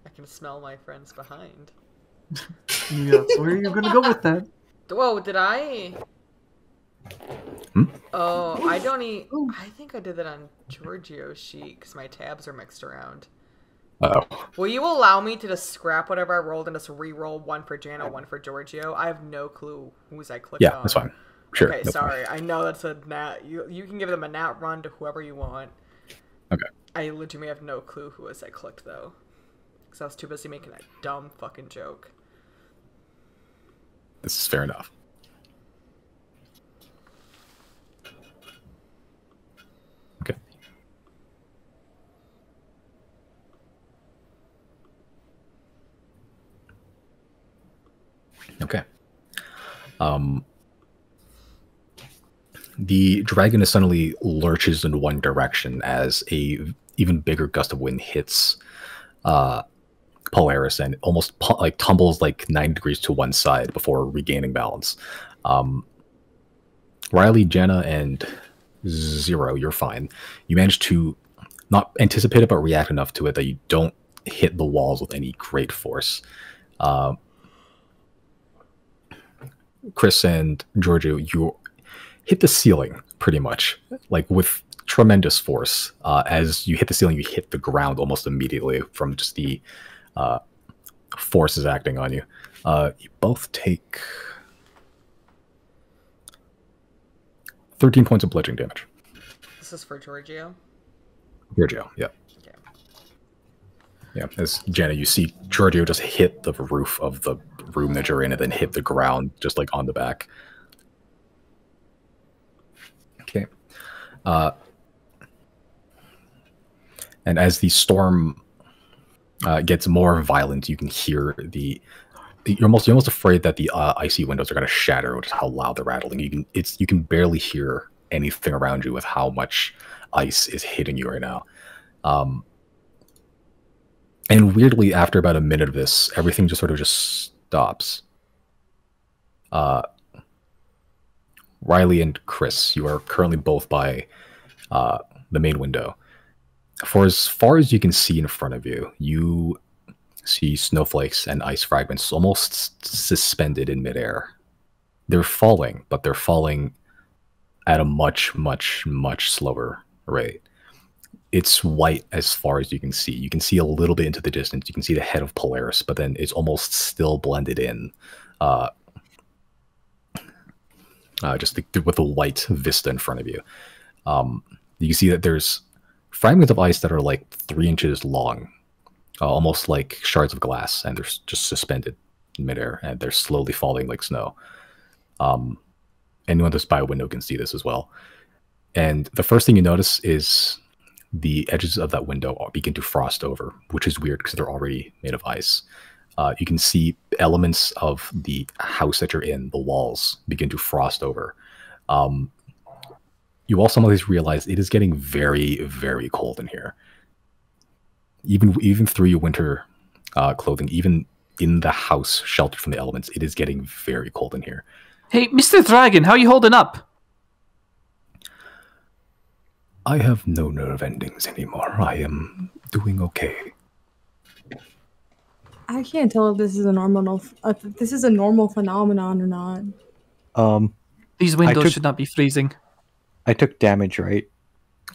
I can smell my friends behind. Yeah, so where are you gonna go with that? Whoa, did I? Hmm? Oh, I don't eat. I think I did that on Giorgio's sheet because my tabs are mixed around. Uh-oh. Will you allow me to just scrap whatever I rolled and just re-roll one for Jana, one for Giorgio? I have no clue whose I clicked on. Yeah, that's fine. Sure. Okay, that's sorry. fine. I know that's a nat. You can give them a nat run to whoever you want. Okay. I legitimately have no clue who was I clicked though, because I was too busy making that dumb fucking joke. This is fair enough. Okay. Okay. The dragon suddenly lurches in one direction as a even bigger gust of wind hits Polaris and almost tumbles like 9 degrees to one side before regaining balance. Riley, Jenna, and Zero, you're fine. You manage to not anticipate it, but react enough to it that you don't hit the walls with any great force. Chris and Giorgio, you hit the ceiling pretty much, like with tremendous force. As you hit the ceiling, you hit the ground almost immediately from just the forces acting on you. You both take 13 points of bludgeoning damage. This is for Giorgio. Giorgio, yeah. Okay. Yeah, as Jenna, you see Giorgio just hit the roof of the room that you're in and then hit the ground just like on the back. Okay. And as the storm gets more violent, you can hear you're almost afraid that the icy windows are going to shatter with how loud they're rattling. You can barely hear anything around you with how much ice is hitting you right now. And weirdly, after about a minute of this, everything just sort of stops. Riley and Chris, you are currently both by the main window. For as far as you can see in front of you, you see snowflakes and ice fragments almost suspended in midair. They're falling, but they're falling at a much, much, much slower rate. It's white as far as you can see. You can see a little bit into the distance. You can see the head of Polaris, but then it's almost still blended in. Just with the white vista in front of you. You can see that there's fragments of ice that are like 3 inches long, almost like shards of glass, and they're just suspended in midair, and they're slowly falling like snow. Anyone that's by a window can see this as well. And the first thing you notice is the edges of that window begin to frost over, which is weird because they're already made of ice. You can see elements of the house that you're in, the walls, begin to frost over. You also always realize it is getting very, very cold in here. Even through your winter clothing, even in the house sheltered from the elements, it is getting very cold in here. Hey, Mr. Dragon, how you holding up? I have no nerve endings anymore. I am doing okay. I can't tell if this is a normal phenomenon or not. These windows should not be freezing. I took damage, right?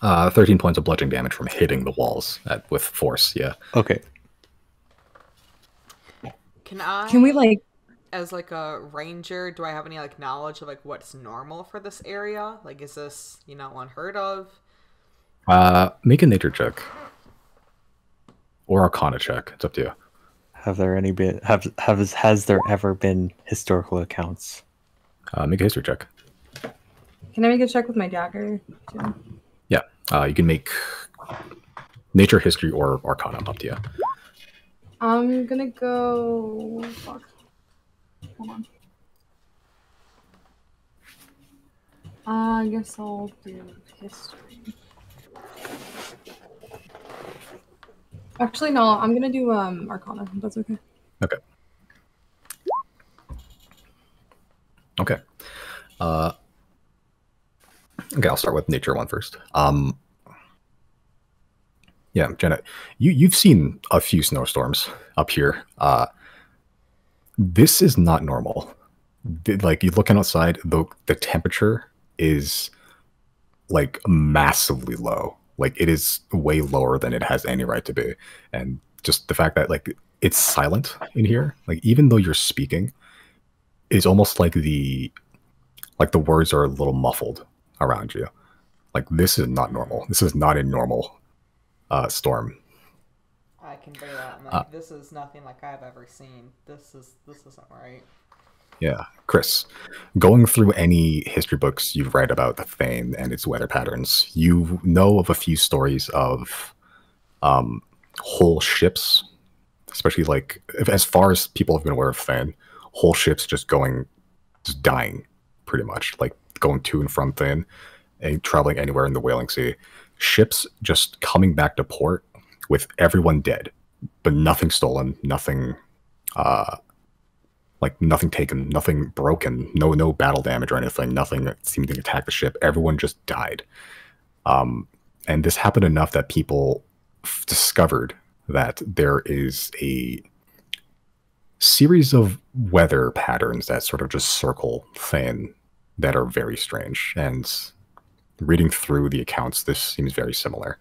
13 points of bludgeoning damage from hitting the walls with force, yeah. Okay. Can I? Can we as like a ranger, do I have any like knowledge of like what's normal for this area? Like, is this, you know, unheard of? Make a nature check or Arcana check. It's up to you. Have there any been has there ever been historical accounts? Make a history check. Can I make a check with my dagger? Too? Yeah, you can make nature, history, or Arcana. Up to you. I'm gonna go. Fuck. Hold on. I guess I'll do history. Actually, no. I'm gonna do Arcana. If that's okay. Okay. Okay. Okay, I'll start with nature one first. Yeah, Jenna, you've seen a few snowstorms up here. This is not normal. Like, you're looking outside, the temperature is like massively low. Like, it is way lower than it has any right to be. And just the fact that like it's silent in here, like even though you're speaking, it's almost like the words are a little muffled around you. Like, this is not normal. This is not a normal storm. I can bear that. I'm like, this is nothing like I've ever seen. This isn't right. Yeah, Chris, going through any history books you've read about the Thane and its weather patterns, you know of a few stories of whole ships, especially like as far as people have been aware of Thane, whole ships just dying, pretty much, like going to and from Thane and traveling anywhere in the Whaling Sea. Ships just coming back to port with everyone dead, but nothing stolen, nothing nothing taken, nothing broken, no battle damage or anything, nothing that seemed to attack the ship. Everyone just died. And this happened enough that people discovered that there is a series of weather patterns that sort of just circle Thane that are very strange. And reading through the accounts, this seems very similar,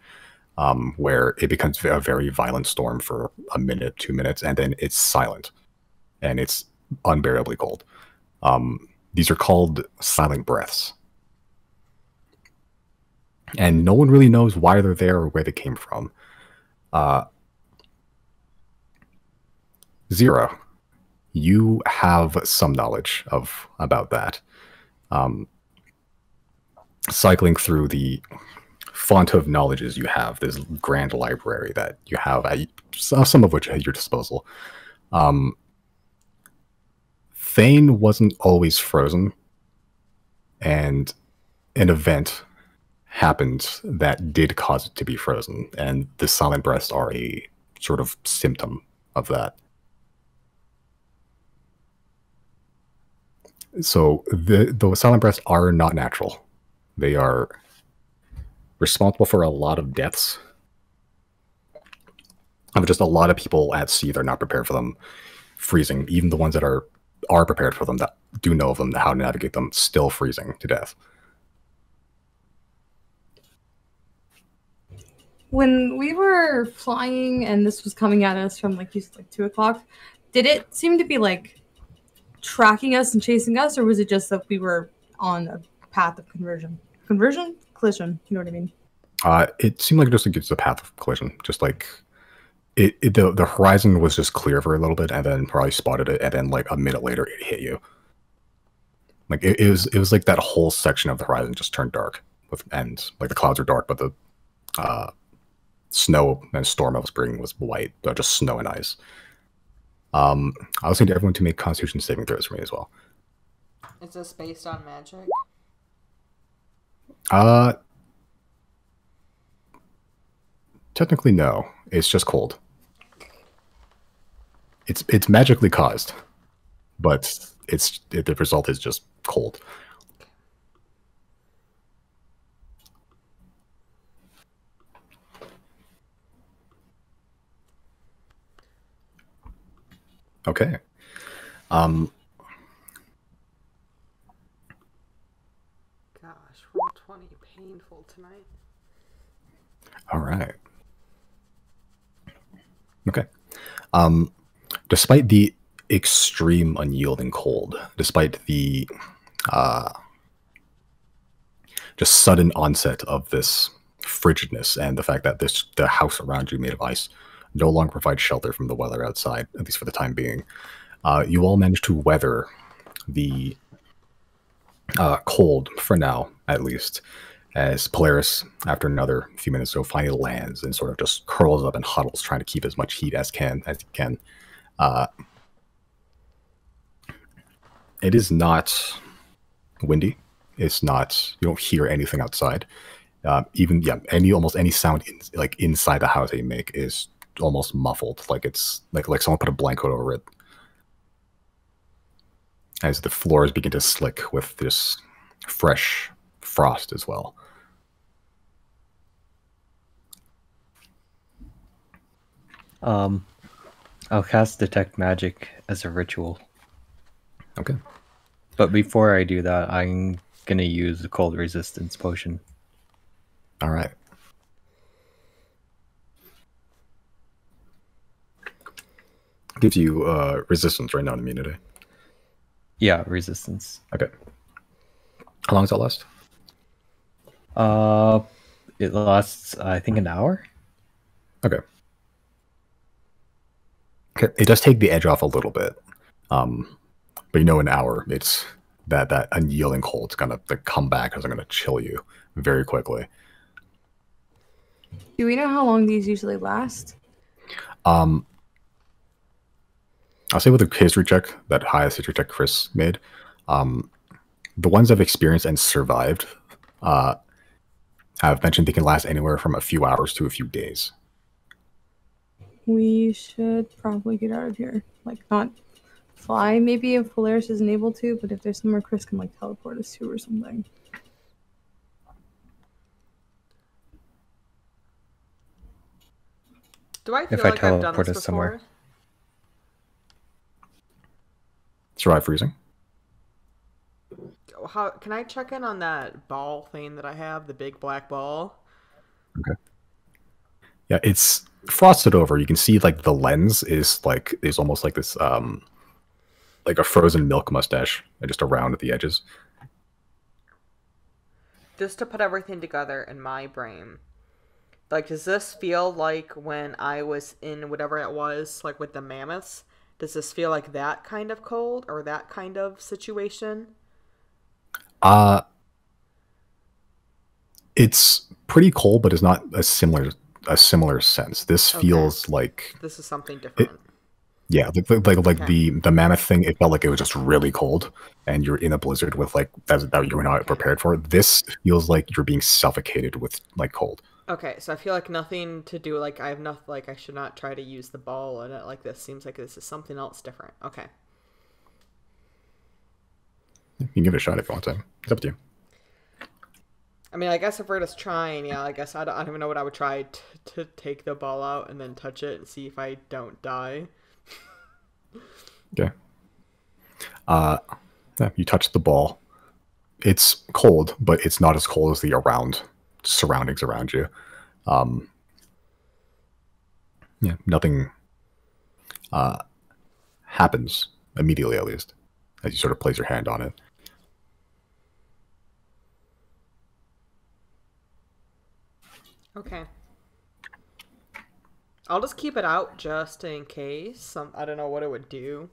where it becomes a very violent storm for a minute, 2 minutes, and then it's silent. And it's unbearably cold. These are called silent breaths. And no one really knows why they're there or where they came from. Zero, you have some knowledge about that. Cycling through the font of knowledges you have, this grand library that you have, some of which at your disposal. Thane wasn't always frozen, and an event happened that did cause it to be frozen, and the silent breaths are a sort of symptom of that. So the silent breaths are not natural. They are responsible for a lot of deaths. Just a lot of people at sea, they're not prepared for them freezing. Even the ones that are prepared for them, that do know of them, how to navigate them, still freezing to death. When we were flying and this was coming at us from like 2 o'clock, did it seem to be like tracking us and chasing us, or was it just that we were on a path of collision? You know what I mean? It seemed like just a path of collision, just like the horizon was just clear for a little bit, and then probably spotted it, and then like a minute later it hit you. Like it was like that whole section of the horizon just turned dark, and like the clouds are dark, but the snow and storm I was bringing was white, just snow and ice. I was need everyone to make Constitution saving throws for me as well. Is this based on magic? Technically no. It's just cold. It's magically caused, but the result is just cold. Okay. Gosh, roll 20 painful tonight. All right. Okay. Despite the extreme unyielding cold, despite the just sudden onset of this frigidness and the fact that the house around you made of ice no longer provides shelter from the weather outside, at least for the time being. You all managed to weather the cold, for now at least, as Polaris, after another few minutes or so, finally lands and sort of just curls up and huddles, trying to keep as much heat as he can. It is not windy. It's not. You don't hear anything outside. Almost any sound inside the house that you make is almost muffled, like it's like someone put a blanket over it. As the floors begin to slick with this fresh frost as well. I'll cast Detect Magic as a ritual. Okay. But before I do that, I'm gonna use the cold resistance potion. All right. Gives you resistance, right? Not immunity. Yeah, resistance. Okay. How long does that last? It lasts, I think, an hour. Okay. Okay. It does take the edge off a little bit, but an hour, it's that unyielding cold's gonna come back because I'm gonna chill you very quickly. Do we know how long these usually last? I'll say with the history check, that highest history check Chris made, the ones that have experienced and survived have mentioned they can last anywhere from a few hours to a few days. We should probably get out of here. Like, not fly, maybe, if Polaris isn't able to, but if there's somewhere Chris can, like, teleport us to or something. Do I feel If I like I've done teleport this us before? somewhere. Survive freezing? How can I check in on that ball thing that I have, the big black ball? Okay. Yeah, it's frosted over. You can see like the lens is almost like this like a frozen milk mustache just around at the edges. Just to put everything together in my brain. Like, does this feel like when I was in whatever it was, like with the mammoths? Does this feel like that kind of cold or that kind of situation? It's pretty cold, but it's not a similar sense. This feels like this is something different. The mammoth thing. It felt like it was just really cold, and you're in a blizzard with that you were not prepared for. This feels like you're being suffocated with cold. Okay, so I feel like nothing to do. Like I have nothing. Like I should not try to use the ball in it. Like this seems like this is something else different. Okay. You can give it a shot if you want to. It's up to you. I mean, I guess if we're just trying, yeah, I guess I don't even know what I would try to take the ball out and then touch it and see if I don't die. Okay. You touch the ball. It's cold, but it's not as cold as the surroundings around you. Nothing happens immediately, at least, as you sort of place your hand on it. Okay. I'll just keep it out just in case. I don't know what it would do.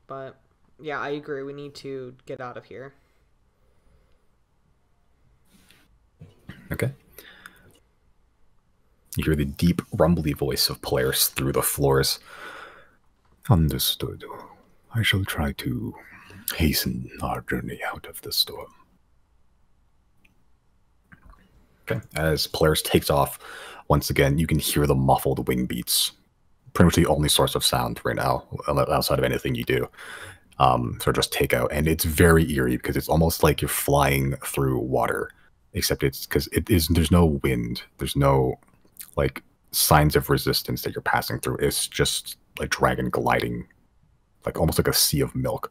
But, yeah, I agree. We need to get out of here. Okay. You hear the deep, rumbly voice of Polaris through the floors. Understood. I shall try to hasten our journey out of the storm. Okay. As Polaris takes off, once again, you can hear the muffled wing beats. Pretty much the only source of sound right now, outside of anything you do. So just take out. And it's very eerie because it's almost like you're flying through water. Except it's because there's no wind. There's no signs of resistance that you're passing through. It's just like dragon gliding, like almost like a sea of milk.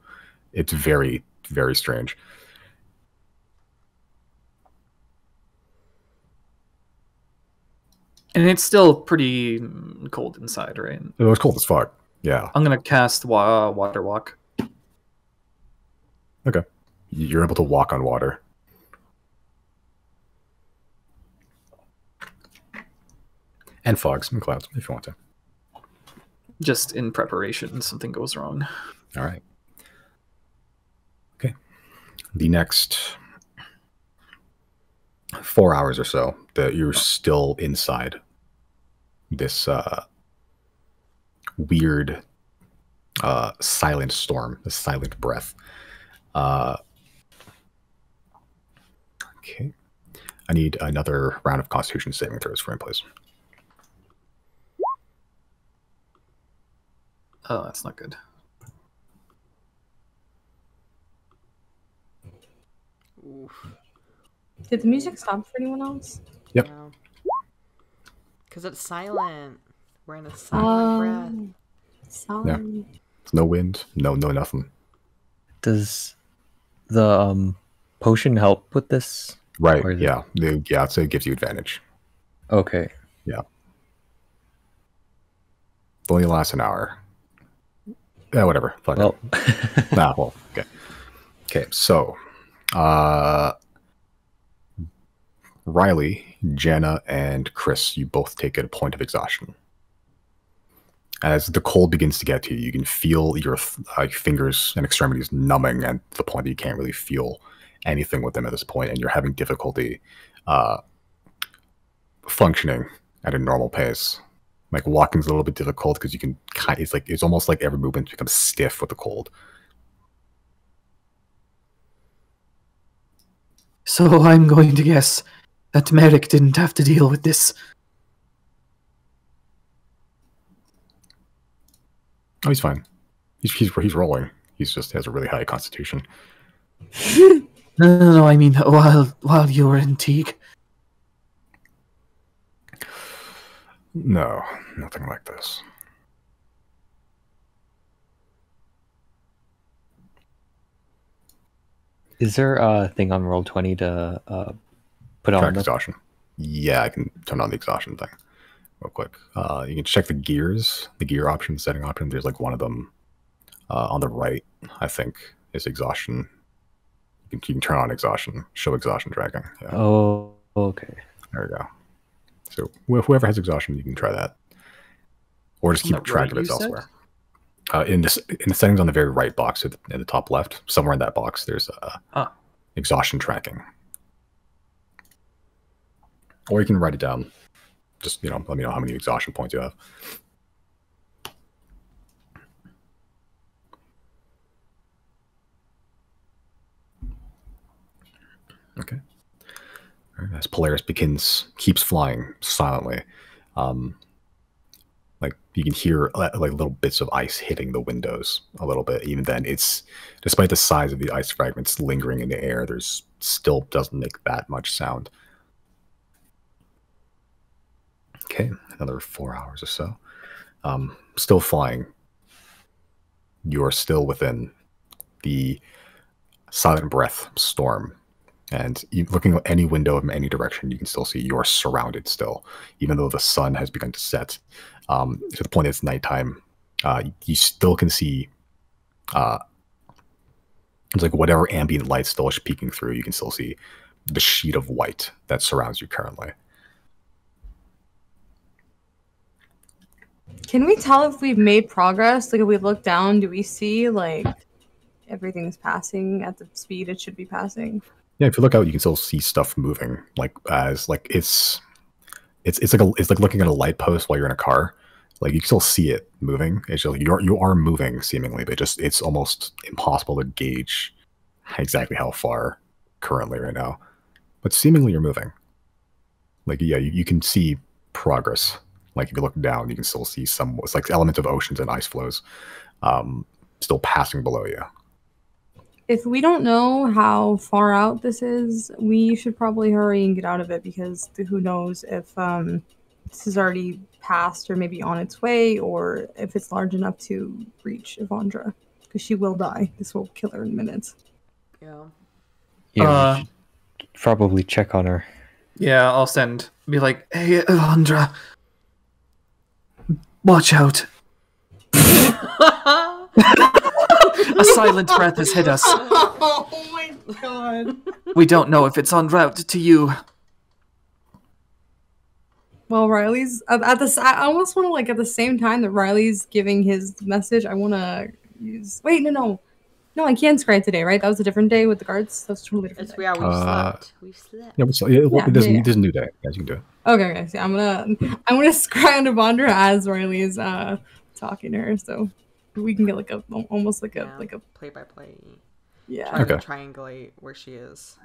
It's very, very strange. And it's still pretty cold inside, right? It was cold as fuck. Yeah. I'm gonna cast Water Walk. Okay. You're able to walk on water. And fogs and clouds, if you want to. Just in preparation, something goes wrong. All right. Okay. The next 4 hours or so, that you're still inside this weird silent storm, this silent breath. Okay. I need another round of Constitution saving throws for him, please. Oh, that's not good. Oof. Did the music stop for anyone else? Yep. Because it's silent. We're in a silent breath. Sorry. There's no wind, no nothing. Does the potion help with this? Right. Or is Yeah. Yeah. I'd say it gives you advantage. Okay. Yeah. It only lasts an hour. Yeah, whatever. Fuck Well, it. Nah, well, okay. Okay, so Riley, Jenna, and Chris, you both take a point of exhaustion. As the cold begins to get to you, you can feel your fingers and extremities numbing at the point that you can't really feel anything with them at this point, and you're having difficulty functioning at a normal pace. Like walking's a little bit difficult because you can it's almost like every movement becomes stiff with the cold. So I'm going to guess that Merrick didn't have to deal with this. Oh, he's fine. He's rolling. He's just has a really high constitution. No, I mean while you were in Teague. No, nothing like this. is there a thing on Roll20 to put on Track the... exhaustion. Yeah, I can turn on the exhaustion thing real quick. You can check the gears, the gear option, setting option. There's like one of them on the right, I think, is exhaustion. You can turn on exhaustion, show exhaustion tracking. Yeah. Oh, okay. There we go. So whoever has exhaustion, you can try that. Or just keep track of it elsewhere. In the settings on the very right box in the top left, somewhere in that box, there's exhaustion tracking. Or you can write it down. Just let me know how many exhaustion points you have. Okay. All right, as Polaris keeps flying silently, like you can hear like little bits of ice hitting the windows a little bit. Even then, despite the size of the ice fragments lingering in the air, there's still doesn't make that much sound. Okay, another 4 hours or so. Still flying. You're still within the silent breath storm. And looking at any window in any direction, you can still see you're surrounded still. Even though the sun has begun to set, to the point that it's nighttime, you still can see it's like whatever ambient light still is peeking through, you can still see the sheet of white that surrounds you currently. Can we tell if we've made progress? Like, if we look down, do we see like everything's passing at the speed it should be passing? Yeah, if you look out, you can still see stuff moving. It's like looking at a light post while you're in a car. Like you can still see it moving. It's just you are moving seemingly, but it's almost impossible to gauge exactly how far currently right now. But seemingly you're moving. Like yeah, you can see progress. Like if you look down, you can still see it's like elements of oceans and ice flows still passing below you. If we don't know how far out this is, we should probably hurry and get out of it, because who knows if this is already passed or maybe on its way, or if it's large enough to reach Evandra, because she will die. This will kill her in minutes. Yeah. Yeah, we should probably check on her. Yeah, I'll be like, hey, Evandra, watch out. A silent breath has hit us. Oh my god. We don't know if it's en route to you. Well, Riley's at the. I almost want to like at the same time that Riley's giving his message. I want to use. Wait, no. I can't scry today, right? That was a different day with the guards. That's totally different. It's, yeah, we've slept. We've slept. Yeah, it doesn't new day. Guys, you can do it. Okay, so I'm gonna scry on Devondra as Riley's talking to her, so we can get like a almost like a play by play. Yeah. Trying to triangulate where she is.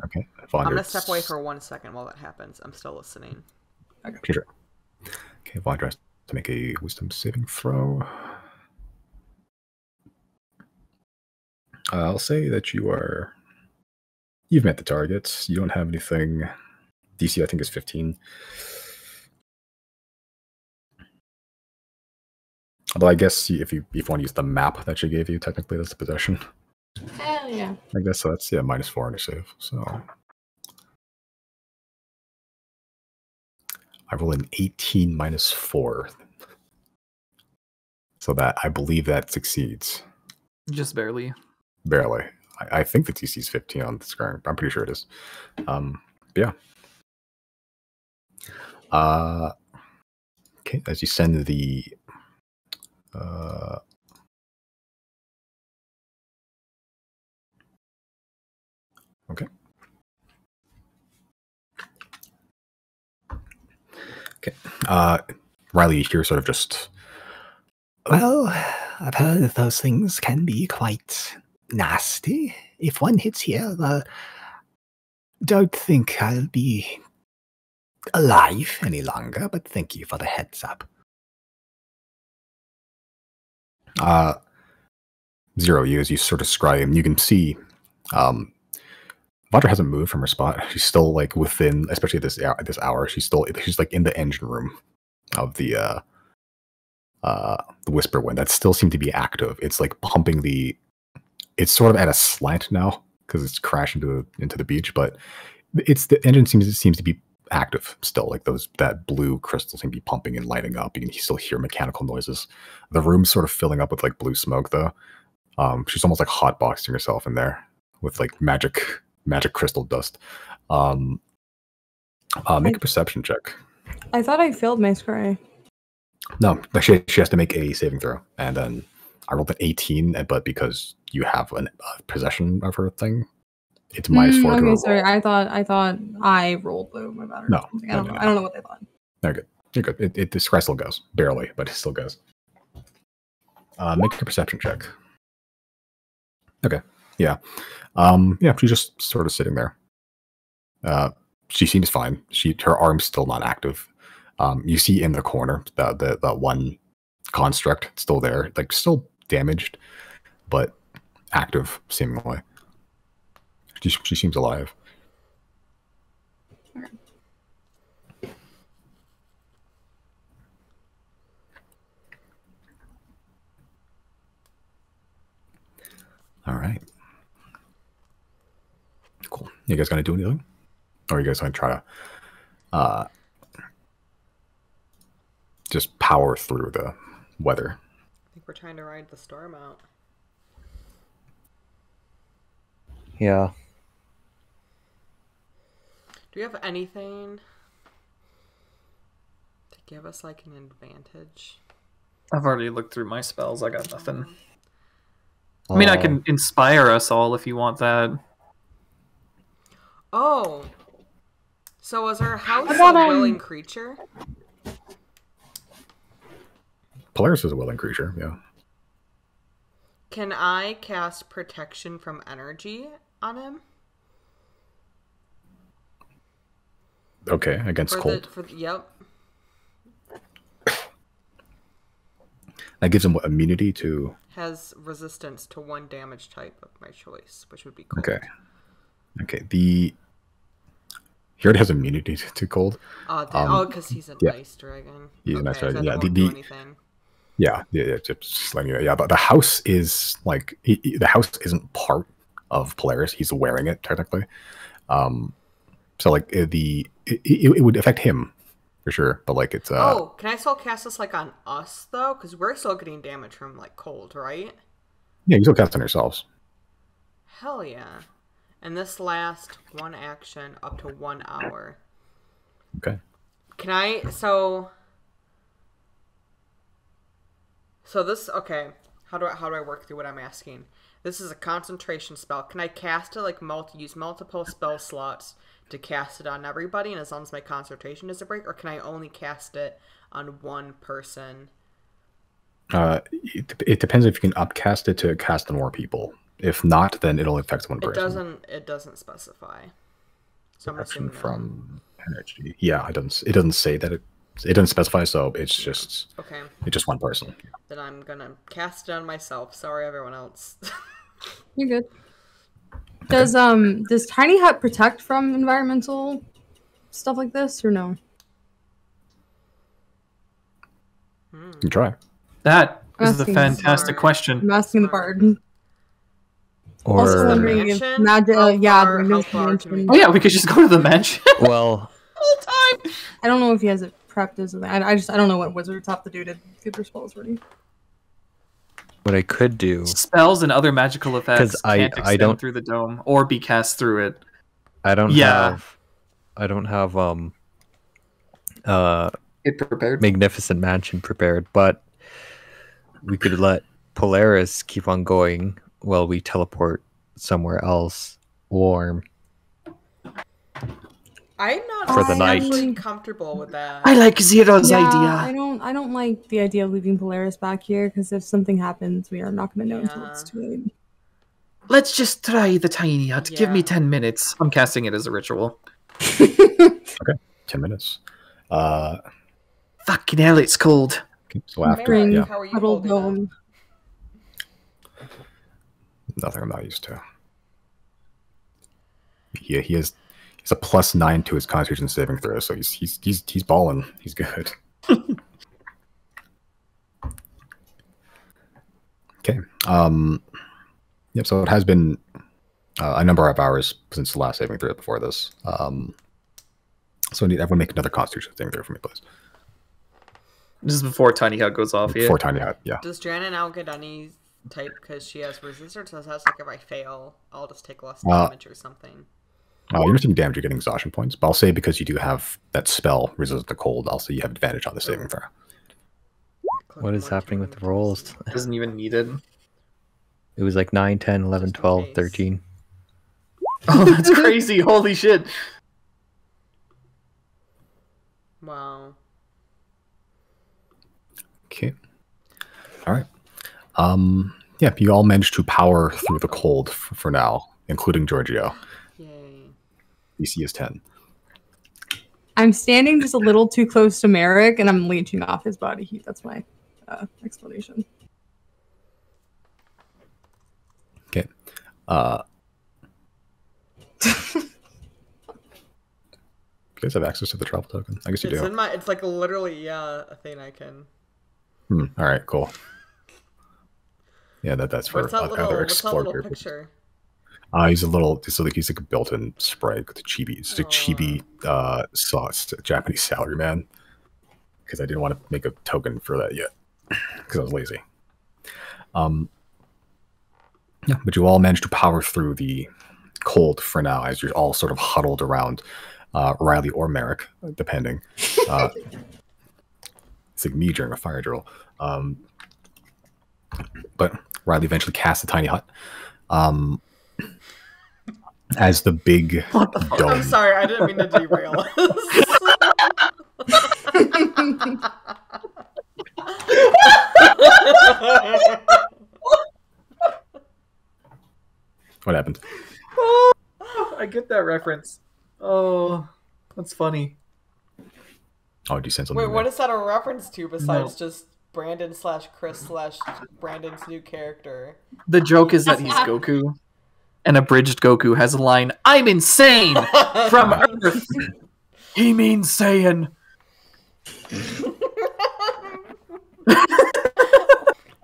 Okay. I'm gonna step away for 1 second while that happens. I'm still listening. Okay. Sure. Okay, Vondra has to make a wisdom saving throw. I'll say that you've met the targets. You don't have anything. DC, I think, is 15. Although I guess if you want to use the map that she gave you, technically that's a possession. Hell yeah. I guess so that's -4 initiative. So I roll an 18 -4. So that I believe that succeeds. Just barely. Barely. I think the DC is 15 on the screen. I'm pretty sure it is. Yeah. Okay, as you send the okay. Riley here sort of just, well, I've heard that those things can be quite nasty. If one hits here, well, don't think I'll be alive any longer, but thank you for the heads up. Zero, as you sort of scry, you can see Vondra hasn't moved from her spot. She's still like within, especially this hour, she's like in the engine room of the Whisper Wind. That still seemed to be active. It's like pumping it's sort of at a slant now because it's crashed into the beach, but the engine seems to be active still. Like that blue crystal seem to be pumping and lighting up. You can still hear mechanical noises. The room's sort of filling up with like blue smoke though. She's almost like hotboxing herself in there with like magic crystal dust. Make a perception check. I thought I failed my scry. No, she has to make a saving throw, and then I rolled an 18, but because you have a possession of her thing, it's -4 to okay, her sorry. roll. I thought I rolled though. My bad. No, I don't know what they thought. They're good. You're good. The scry still goes barely, but it still goes. Make a perception check. Okay. Yeah. Yeah. She's just sort of sitting there. She seems fine. Her arm's still not active. You see in the corner that one construct still there, like still damaged, but active seemingly. She seems alive. All right. Cool. You guys gonna do anything? Or are you guys gonna try to just power through the weather? I think we're trying to ride the storm out. Yeah. Do you have anything to give us like an advantage? I've already looked through my spells. I got nothing. I mean, I can inspire us all if you want that. Oh. So is our house I thought, a willing creature? Polaris is a willing creature, yeah. Can I cast protection from energy on him? Okay, against cold. Yep. That gives him what, immunity to... Has resistance to 1 damage type of my choice, which would be cold. Okay. Okay, he already has immunity to cold. Because he's an ice dragon. He's an ice dragon, so yeah. Do anything. Yeah, just letting you know. Yeah, but the house is like the house isn't part of Polaris. He's wearing it technically. So like it would affect him for sure. But like it's Oh, can I still cast this like on us though? Because we're still getting damage from like cold, right? yeah, you still cast on yourselves. Hell yeah. And this lasts 1 action up to 1 hour. Okay. Can I so this okay. How do I work through what I'm asking? This is a concentration spell. Can I cast it like use multiple spell slots to cast it on everybody, and as long as my concentration doesn't break, or can I only cast it on one person? It depends if you can upcast it to cast on more people. If not, then it'll affect one person. It doesn't specify. So I'm Action assuming from energy. Yeah, it doesn't say that it doesn't specify, so it's just okay. it's just one person. Then I'm gonna cast it on myself. Sorry, everyone else. You're good. Does Tiny Hut protect from environmental stuff like this or no? You can try. That is a Asking fantastic smart. question. I'm asking the bard. Or Also wondering if mansion? magic. How Yeah, far- the how far can we mansion. Oh yeah, we could just go to the mansion well, whole time. I don't know if he has it prepped as something. I don't know what wizards have to do to get their spells ready. what I could do, Spells and other magical effects 'Cause I can't don't- extend through the dome or be cast through it. I don't Yeah. have Get prepared. Magnificent Mansion prepared, but we could let Polaris keep on going while we teleport somewhere else warm. I'm not For the night. actually comfortable with that. I like Zero's idea. I don't like the idea of leaving Polaris back here because if something happens, we are not going to know until it's too late. Let's just try the tiny hut. Give me Yeah. 10 minutes. I'm casting it as a ritual. 10 minutes. Fucking hell, it's cold. Okay, so after Bring yeah, How are you Huddle holding that? Dome. nothing I'm not used to. Yeah, he's a +9 to his Constitution saving throw, so he's balling. He's good. Okay. Yep. So it has been a number of hours since the last saving throw before this. So I need everyone make another Constitution saving throw for me, please. This is before tiny hut goes off. Yeah. Before Tiny Hut, yeah. Does Joanna now get any type because she has resistance? Or does like if I fail, I'll just take less damage or something? You're not taking damage, you're getting exhaustion points. But I'll say because you do have that spell, resist the cold, I'll say you have advantage on the saving throw. What is happening with the rolls? Doesn't even need it. It was like 9, 10, 11, Just in 12, case. 13. Oh, that's crazy. Holy shit. Wow. Okay. All right. Yeah, you all managed to power through the cold for now, including Giorgio. Yay. DC is 10. I'm standing just a little too close to Merrick, and I'm leeching off his body heat. That's my explanation. Okay. You guys have access to the travel token? I guess you It's do. in my. It's like literally a thing I can. All right, cool. Yeah, that's for What's that other little explore characters. picture? He's like a built-in sprite with a chibi. It's a chibi sauce Japanese salary man. Because I didn't want to make a token for that yet. Because I was lazy. Yeah, but you all managed to power through the cold for now, as you're all sort of huddled around Riley or Merrick, depending. It's like me during a fire drill. But Riley eventually casts a tiny hut. As the big dome. I'm sorry, I didn't mean to derail What happened? Oh, I get that reference. Oh, that's funny. Oh, do you send something? Wait, what is that a reference to besides No. just Brandon/Chris/Brandon's new character? The joke is that he's Goku. And abridged Goku has a line, "I'm insane!" from Earth. He means Saiyan.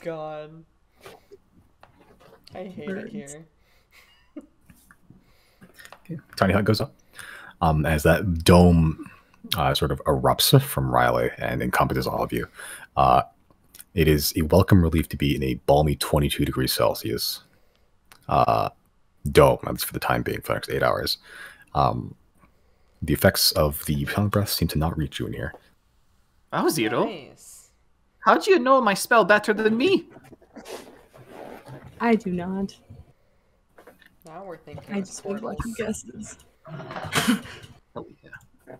God. I hate it here. Tiny hut goes up. As that dome sort of erupts from Riley and encompasses all of you. It is a welcome relief to be in a balmy 22 degrees Celsius dome, at least for the time being, for the next 8 hours. The effects of the tongue breath seem to not reach you in here. Wow, Zero. Nice. How'd you know my spell better than me? I do not. Now we're thinking. I just make lucky guesses. Oh, yeah.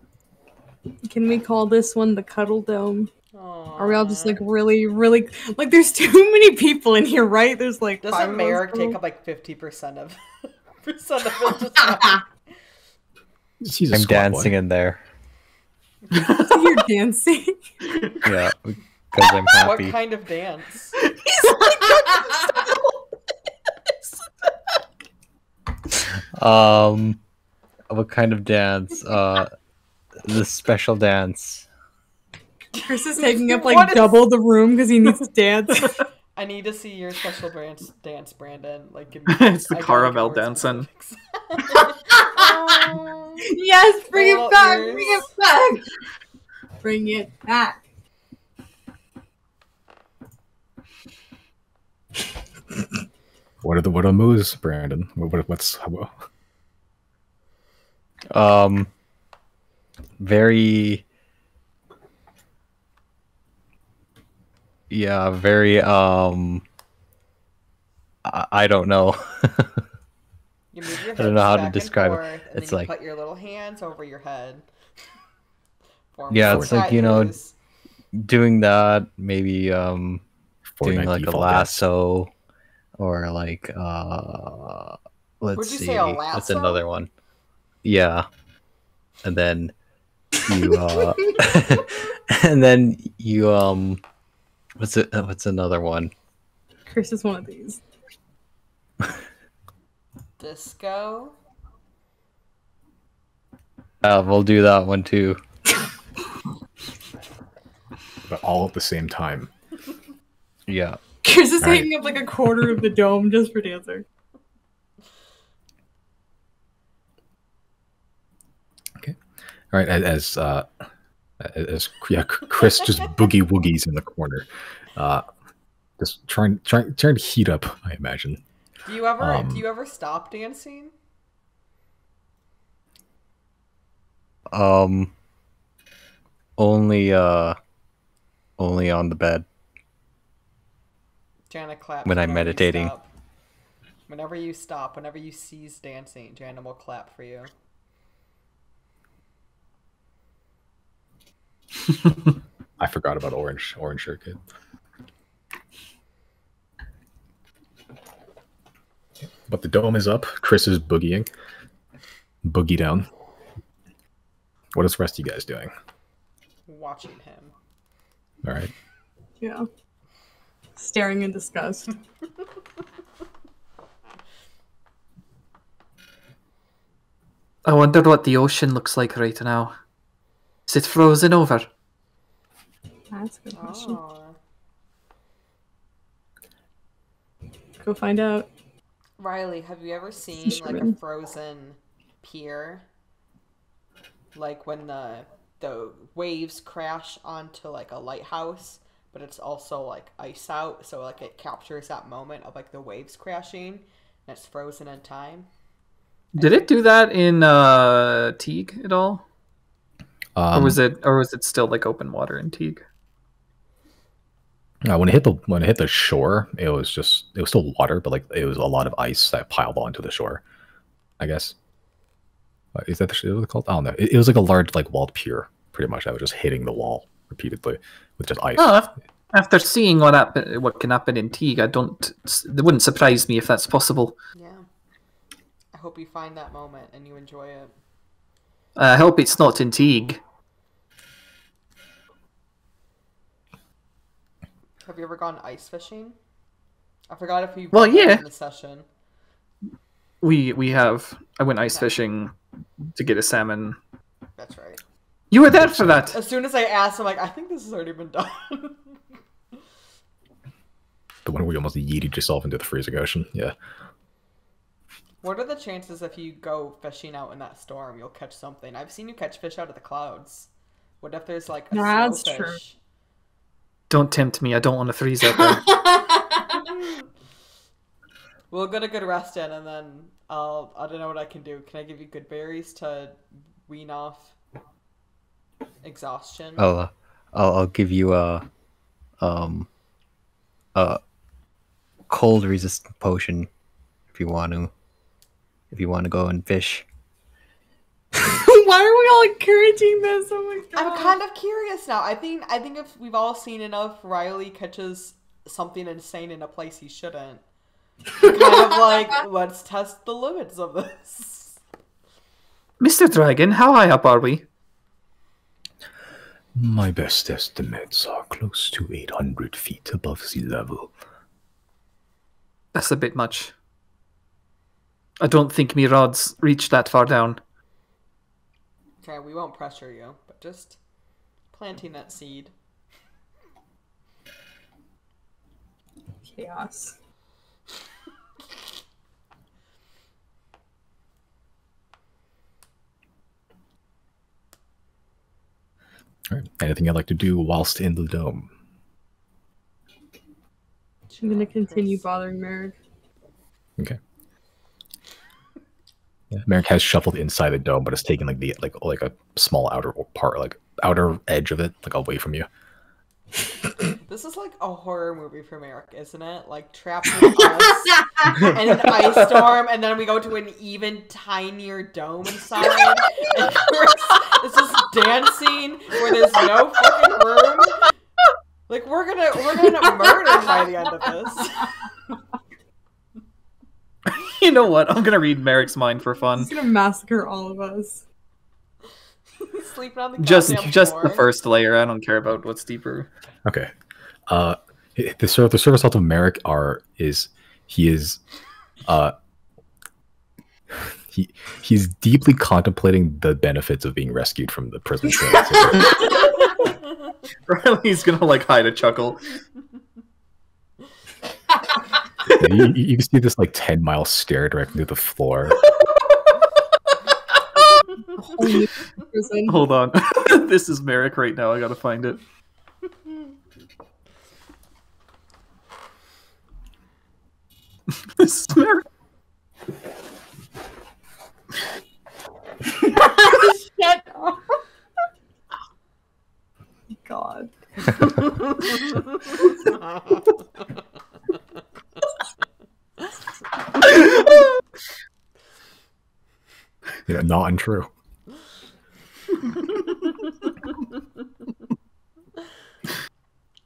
Can we call this one the Cuddle Dome? Aww. Are we all just like really, really like? There's too many people in here, right? There's like. Doesn't Merrick take up like 50% of it? Just He's a I'm squat dancing boy. in there. So you're dancing. Yeah, because I'm what happy. kind of dance? What kind of dance? The special dance. Chris is taking up What like is- double the room because he needs to dance. I need to see your special dance, Brandon. Like, give It's the I gotta get caramel more dancing. specifics. Oh. Yes, bring Little it back. ears. Bring it back. Bring it back. What are the moves, Brandon? What's Very. Yeah, very. I don't know. You move your I don't know hips how to back and describe it. forth, and It's then you like- put your little hands over your head. Form Yeah, some it's like, you know, tattoos. Doing that, maybe doing Fortnite like a default dance? lasso, or like let's Would you see, say a what's lasso? another one? Yeah, and then you and then you what's another one? Chris is one of these. Disco. We'll do that one too. but all at the same time? Yeah. Chris is Right. taking up like a quarter of the dome just for dancing. Okay. All right. As Chris just boogie woogies in the corner, just trying to heat up. I imagine. Do you ever stop dancing? Only on the bed. Jana claps When I'm whenever you meditating. stop. Whenever you stop, whenever you cease dancing, Jana will clap for you. I forgot about orange shirt kid. But the dome is up. Chris is boogieing. Boogie down. What is the rest of you guys doing? Watching him. All right. Yeah. Staring in disgust. I wonder what the ocean looks like right now. Is it frozen over? That's a good question. Oh. Go find out. Riley, have you ever seen like a Fisherman. frozen pier? Like when the waves crash onto like a lighthouse, but it's also like ice out, so like it captures that moment of like the waves crashing and it's frozen in time. Did it do that in Teague at all? Or was it still like open water in Teague? When it hit the shore, it was still water, but like it was a lot of ice that piled onto the shore. I guess. Is that what it's called? I don't know. It was like a large like walled pier, pretty much. That was just hitting the wall repeatedly with just ice. Oh, after seeing what can happen in Teague, it wouldn't surprise me if that's possible. Yeah. I hope you find that moment and you enjoy it. I hope it's not in Teague. Have you ever gone ice fishing? I forgot if you Well, brought that yeah. in the session. We have. I went ice fishing to get a salmon. That's right. You were there for that. As soon as I asked, I'm like, I think this has already been done. The one where you almost yeeted yourself into the freezing ocean. Yeah. What are the chances if you go fishing out in that storm, you'll catch something? I've seen you catch fish out of the clouds. What if there's like a That's true. snowfish? Don't tempt me. I don't want to freeze out there. We'll get a good rest in, and then I don't know what I can do. Can I give you good berries to wean off exhaustion? I'll give you a cold resistant potion if you want to go and fish. Why are we all encouraging this? Oh my god! I'm kind of curious now. I think if we've all seen enough, Riley catches something insane in a place he shouldn't. Kind of like, let's test the limits of this. Mr. Dragon, how high up are we? My best estimates are close to 800 feet above sea level. That's a bit much. I don't think me rods reach that far down. Okay, we won't pressure you, but just planting that seed. Chaos. All right. Anything I'd like to do whilst in the dome? I'm gonna continue bothering Merrick. Okay. Yeah, Merrick has shuffled inside the dome, but it's taken like a small outer part, like outer edge of it, like away from you. This is like a horror movie for Merrick, isn't it? Like trapped with us and an ice storm, and then we go to an even tinier dome inside. And it's this dancing where there's no fucking room. Like we're gonna murder by the end of this. You know what? I'm gonna read Merrick's mind for fun. He's gonna massacre all of us. Sleeping on the Just floor. the first layer. I don't care about what's deeper. Okay. The service out of Merrick he's deeply contemplating the benefits of being rescued from the prison. Riley's gonna like hide a chuckle. You can see this like 10-mile stare directly to the floor. Hold on. This is Merrick right now. I gotta find it. This is Merrick. Shut up. God. Yeah, not untrue.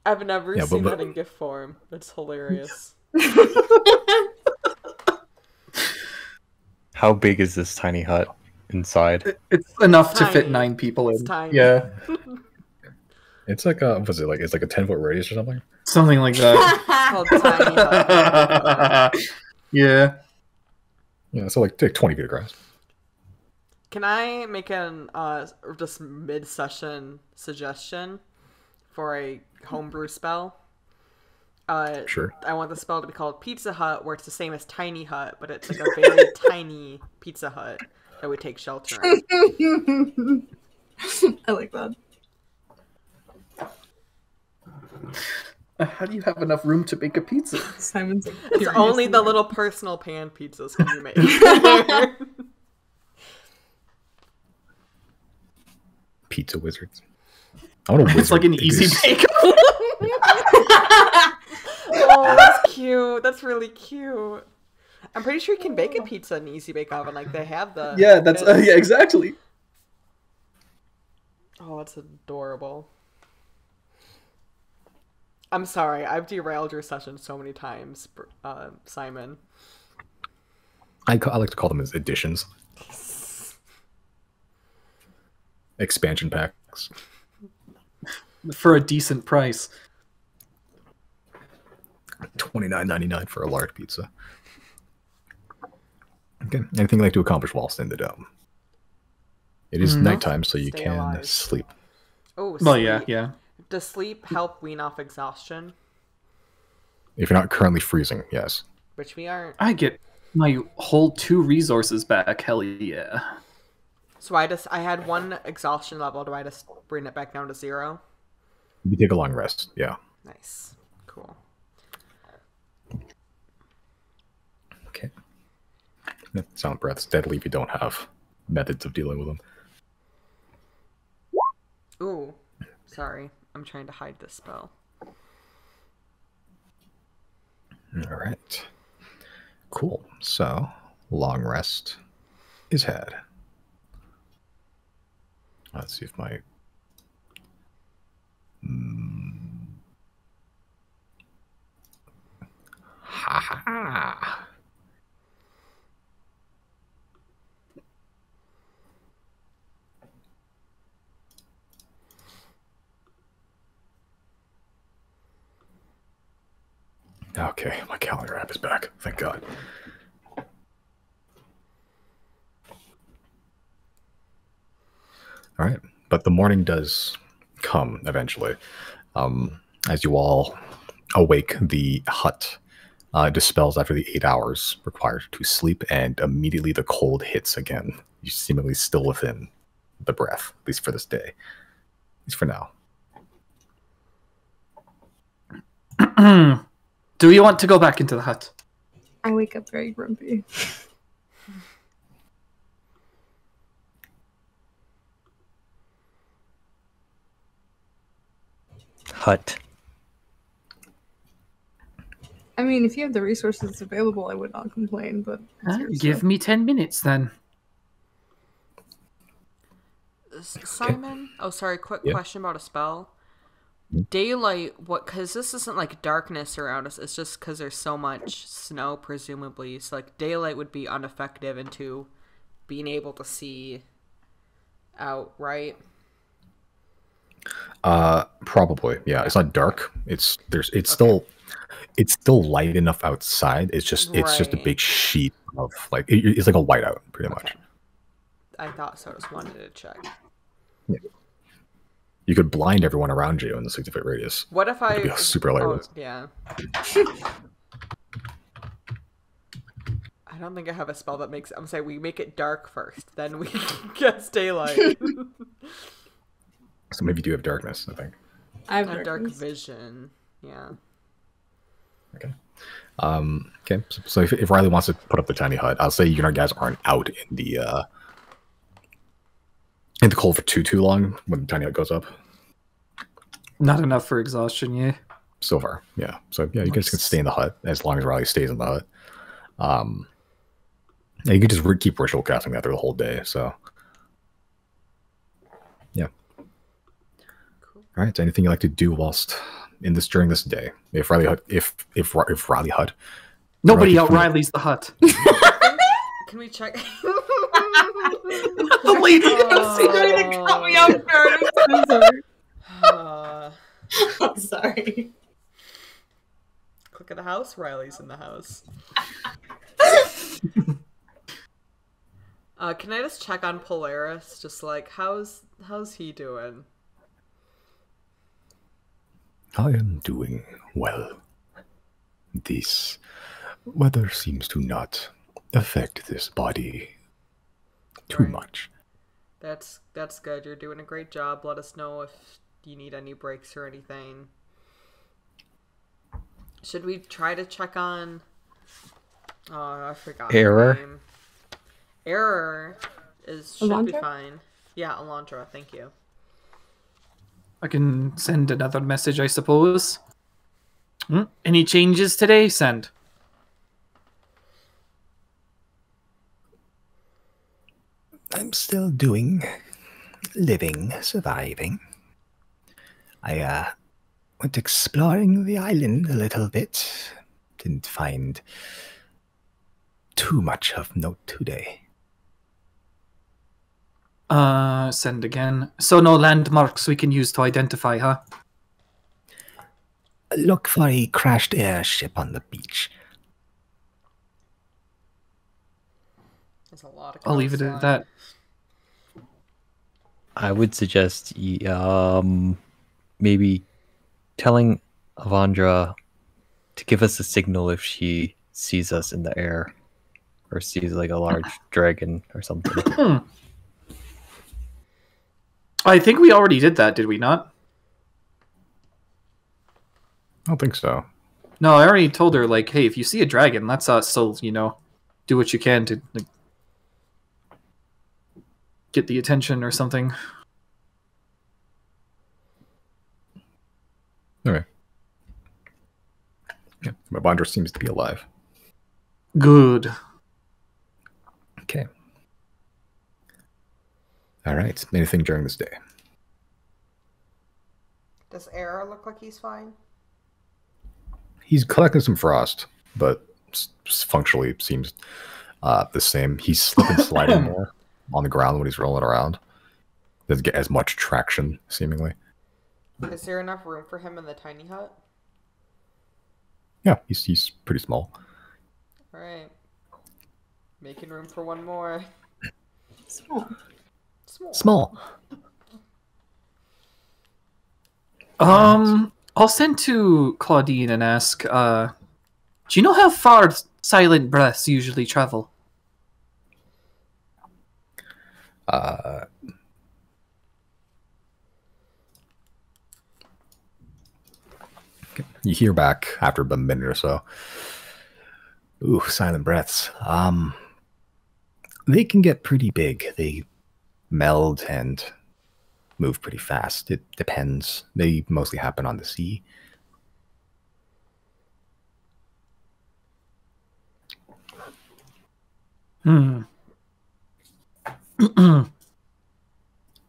I've never seen but- that in GIF form. That's hilarious. How big is this tiny hut inside? It's enough to Tiny. fit 9 people in. It's tiny. Yeah, It's like it's like a 10-foot radius or something. something like that. It's called Tiny Hut. Yeah. Yeah, so like take 20 feet across. Can I make an just mid-session suggestion for a homebrew spell? Sure. I want the spell to be called Pizza Hut, where it's the same as Tiny Hut, but it's like a very tiny Pizza Hut that we take shelter in. I like that. How do you have enough room to make a pizza? Simon's like, It's furious. only the little personal pan pizzas can be made. Pizza wizards. I want a It's like an wizard. easy bake. Oh, that's cute. That's really cute. I'm pretty sure you can bake a pizza in an easy bake oven. Like they have the. Yeah, that's yeah, exactly. Oh, that's adorable. I'm sorry, I've derailed your session so many times, Simon. I like to call them as additions. Expansion packs. For a decent price. $29.99 for a large pizza. Okay. Anything you'd like to accomplish whilst in the dome? It is nighttime, so you Stay can alive. sleep. Oh, Well, sleep. yeah. Does sleep help wean off exhaustion? If you're not currently freezing, yes. Which we aren't. I get my whole 2 resources back. Hell yeah. So I had 1 exhaustion level. Do I just bring it back down to 0? You take a long rest. Yeah. Nice. Cool. Okay. Silent breath's deadly if you don't have methods of dealing with them. Ooh. Sorry. I'm trying to hide this spell. All right. Cool. So, long rest is had. Let's see if my... Ha ha! Okay, my calendar app is back. Thank God. All right, but the morning does come eventually. As you all awake, the hut dispels after the 8 hours required to sleep, and immediately the cold hits again. You're seemingly still within the breath, at least for this day. At least for now. Do you want to go back into the hut? I wake up very grumpy. Hut. I mean, if you have the resources available, I would not complain, but Give me 10 minutes then. Simon? Oh, sorry. Quick Yeah. question about a spell. Daylight, what? Because this isn't like darkness around us. It's just because there's so much snow, presumably. So, like, daylight would be ineffective into being able to see out, right? Probably. Yeah, it's not dark. It's still light enough outside. It's just a Right. big sheet of like it's like a whiteout, pretty much. I thought so. Just wanted to check. Yeah. You could blind everyone around you in the 60-foot radius. What if I? It'd be super hilarious. Oh, yeah. I don't think I have a spell that makes. I'm saying we make it dark first, then we get daylight. So maybe you do have darkness, I think. I have A dark darkness. vision. Yeah. Okay. Okay. So if Riley wants to put up the tiny hut, I'll say you guys aren't out in the cold for too long when the tiny hut goes up. Not enough for exhaustion, yeah. So far, yeah. So yeah, you guys can stay in the hut as long as Riley stays in the hut. Yeah, you can just keep ritual casting that through the whole day. So yeah. Cool. All right. Anything you like to do whilst during this day? If Riley hut, if Riley hut, Nobody Riley- out-Rileys the hut. Can we check? The lady Cut me off guard. I'm so sorry. I'm sorry. Click at the house. Riley's in the house. Can I just check on Polaris? Just like how's he doing? I am doing well. This weather seems to not affect this body too Right. much. That's good. You're doing a great job. Let us know if you need any breaks or anything. Should we try to check on? Oh, I forgot. her Error? name. Error should be Alondra? fine. Yeah, Alondra. Thank you. I can send another message, I suppose. Any changes today? Send. I'm still living, surviving. I went exploring the island a little bit. Didn't find too much of note today. Send again. So no landmarks we can use to identify, huh? Look for a crashed airship on the beach. There's a lot of. I'll leave it at that. I would suggest maybe telling Avandra to give us a signal if she sees us in the air or sees like a large dragon or something. I think we already did that, did we not? I don't think so. No, I already told her, like, hey, if you see a dragon, let's still, you know, do what you can to like, get the attention or something. Okay. Yeah, my bonder seems to be alive. Good. Okay. All right. Anything during this day? Does Era look like he's fine? He's collecting some frost, but functionally seems the same. He's slipping, sliding more on the ground when he's rolling around. Doesn't get as much traction, seemingly. Is there enough room for him in the tiny hut? Yeah, he's pretty small. Alright. Making room for one more. Small. Small. I'll send to Claudine and ask, do you know how far silent breaths usually travel? You hear back after a minute or so. Ooh, silent breaths. They can get pretty big. They meld and move pretty fast. It depends. They mostly happen on the sea. Well,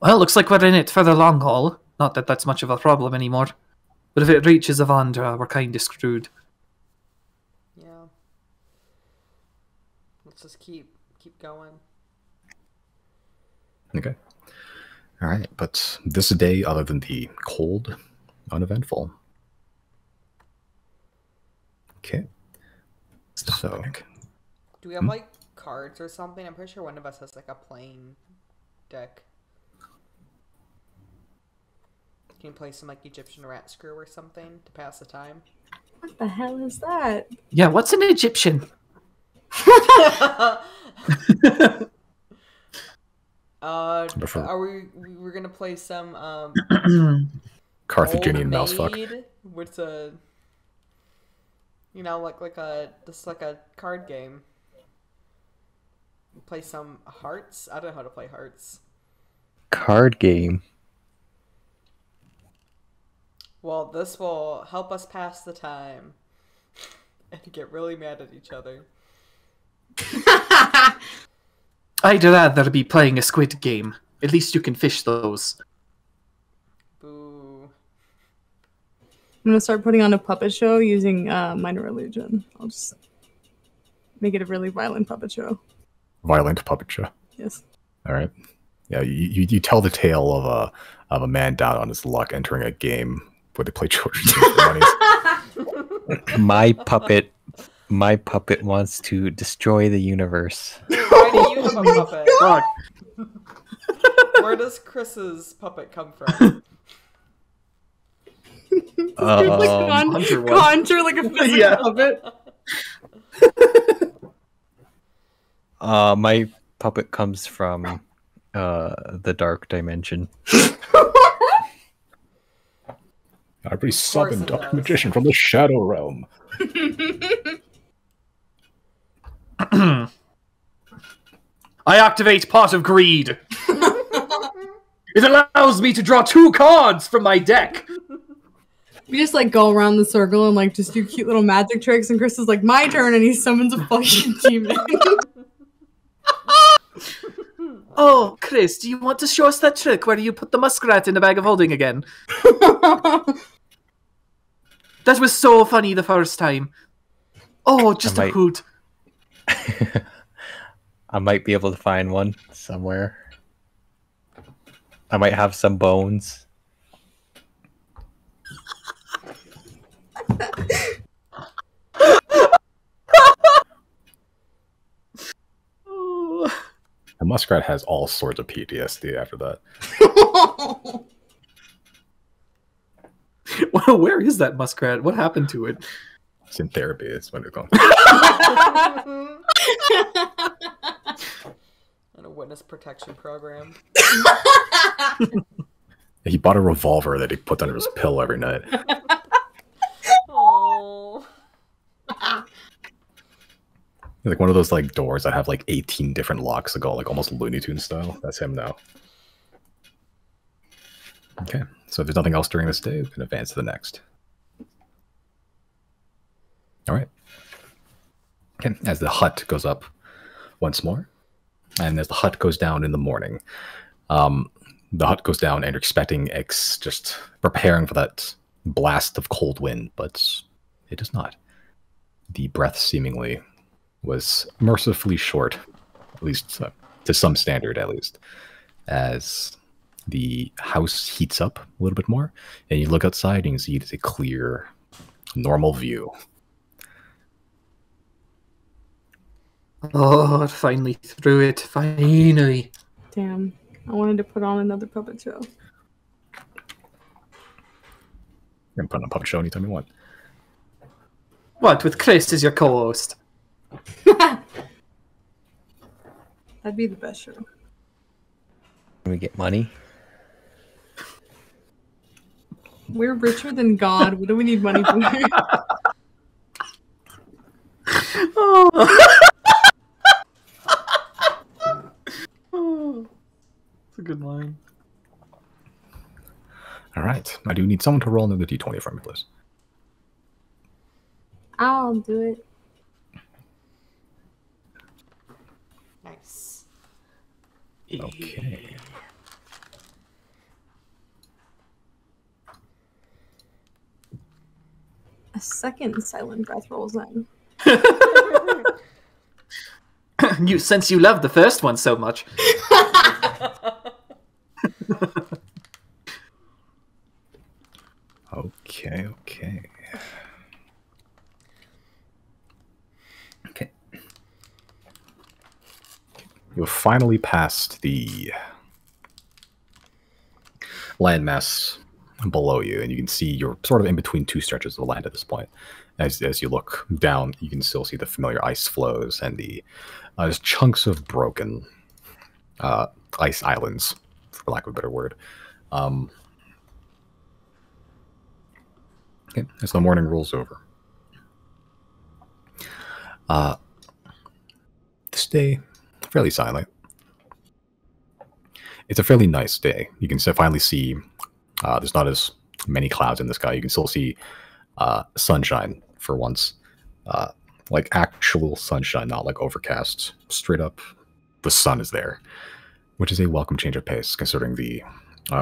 looks like we're in it for the long haul. Not that that's much of a problem anymore. But if it reaches Avandra, we're kind of screwed. Yeah. Let's just keep going. Okay. All right, but this day, other than the cold, uneventful. Okay. So, Do we have like cards or something? I'm pretty sure one of us has like a plain deck. Can you play some like Egyptian rat screw or something to pass the time? What the hell is that? Yeah, what's an Egyptian? Are we're gonna play some Carthaginian Old mousefuck. Maid, with a like a card game. Play some hearts. I don't know how to play hearts. Card game. Well, this will help us pass the time and get really mad at each other. I'd rather be playing a squid game. At least you can fish those. Boo. I'm gonna start putting on a puppet show using minor illusion. I'll just make it a really violent puppet show. Violent puppet show. Yes. All right. Yeah, you tell the tale of a man down on his luck entering a game where they play children's games for money. My puppet wants to destroy the universe. Why do you have a puppet? Fuck. Where does Chris's puppet come from? Conjure like a physical Yeah. puppet. My puppet comes from the dark dimension. Every summoned it dark does. magician from the shadow realm. I activate Pot of Greed. It allows me to draw 2 cards from my deck. We just like go around the circle and like just do cute little magic tricks, and Chris is like, "My turn," and he summons a fucking demon. Oh, Chris, do you want to show us that trick where you put the muskrat in the bag of holding again? That was so funny the first time. Oh, just a hoot. I might be able to find one somewhere. I might have some bones. The muskrat has all sorts of PTSD after that. Well, where is that muskrat? What happened to it? It's in therapy. It's when it's going. And a witness protection program. He bought a revolver that he puts under his pillow every night. Oh. Like one of those like doors that have like 18 different locks that go like almost Looney Tunes style. That's him now. Okay, so if there's nothing else during this day, we can advance to the next. All right. Okay, as the hut goes up once more, and as the hut goes down in the morning, the hut goes down and you're expecting just preparing for that blast of cold wind, but it does not. The breath seemingly was mercifully short, at least to some standard, at least, as the house heats up a little bit more, and you look outside and you can see it's a clear, normal view. Oh, finally through it. Finally. Damn. I wanted to put on another puppet show. You're gonna put on a puppet show anytime you want. What, with Chris as your co-host? That'd be the best show. Can we get money? We're richer than God. What do we need money for? Oh. Oh. That's a good line. All right, I do need someone to roll another d20 for me, please. I'll do it. Nice. Okay. A second silent breath rolls in. Since you love the first one so much. Okay. You've finally passed the landmass below you, and you can see you're sort of in between two stretches of land at this point. As you look down, you can still see the familiar ice flows and the there's chunks of broken ice islands, for lack of a better word. Okay, as the morning rolls over. This day, fairly silent. It's a fairly nice day. You can finally see there's not as many clouds in the sky. You can still see sunshine for once. Like actual sunshine, not like overcast. Straight up, the sun is there, which is a welcome change of pace considering the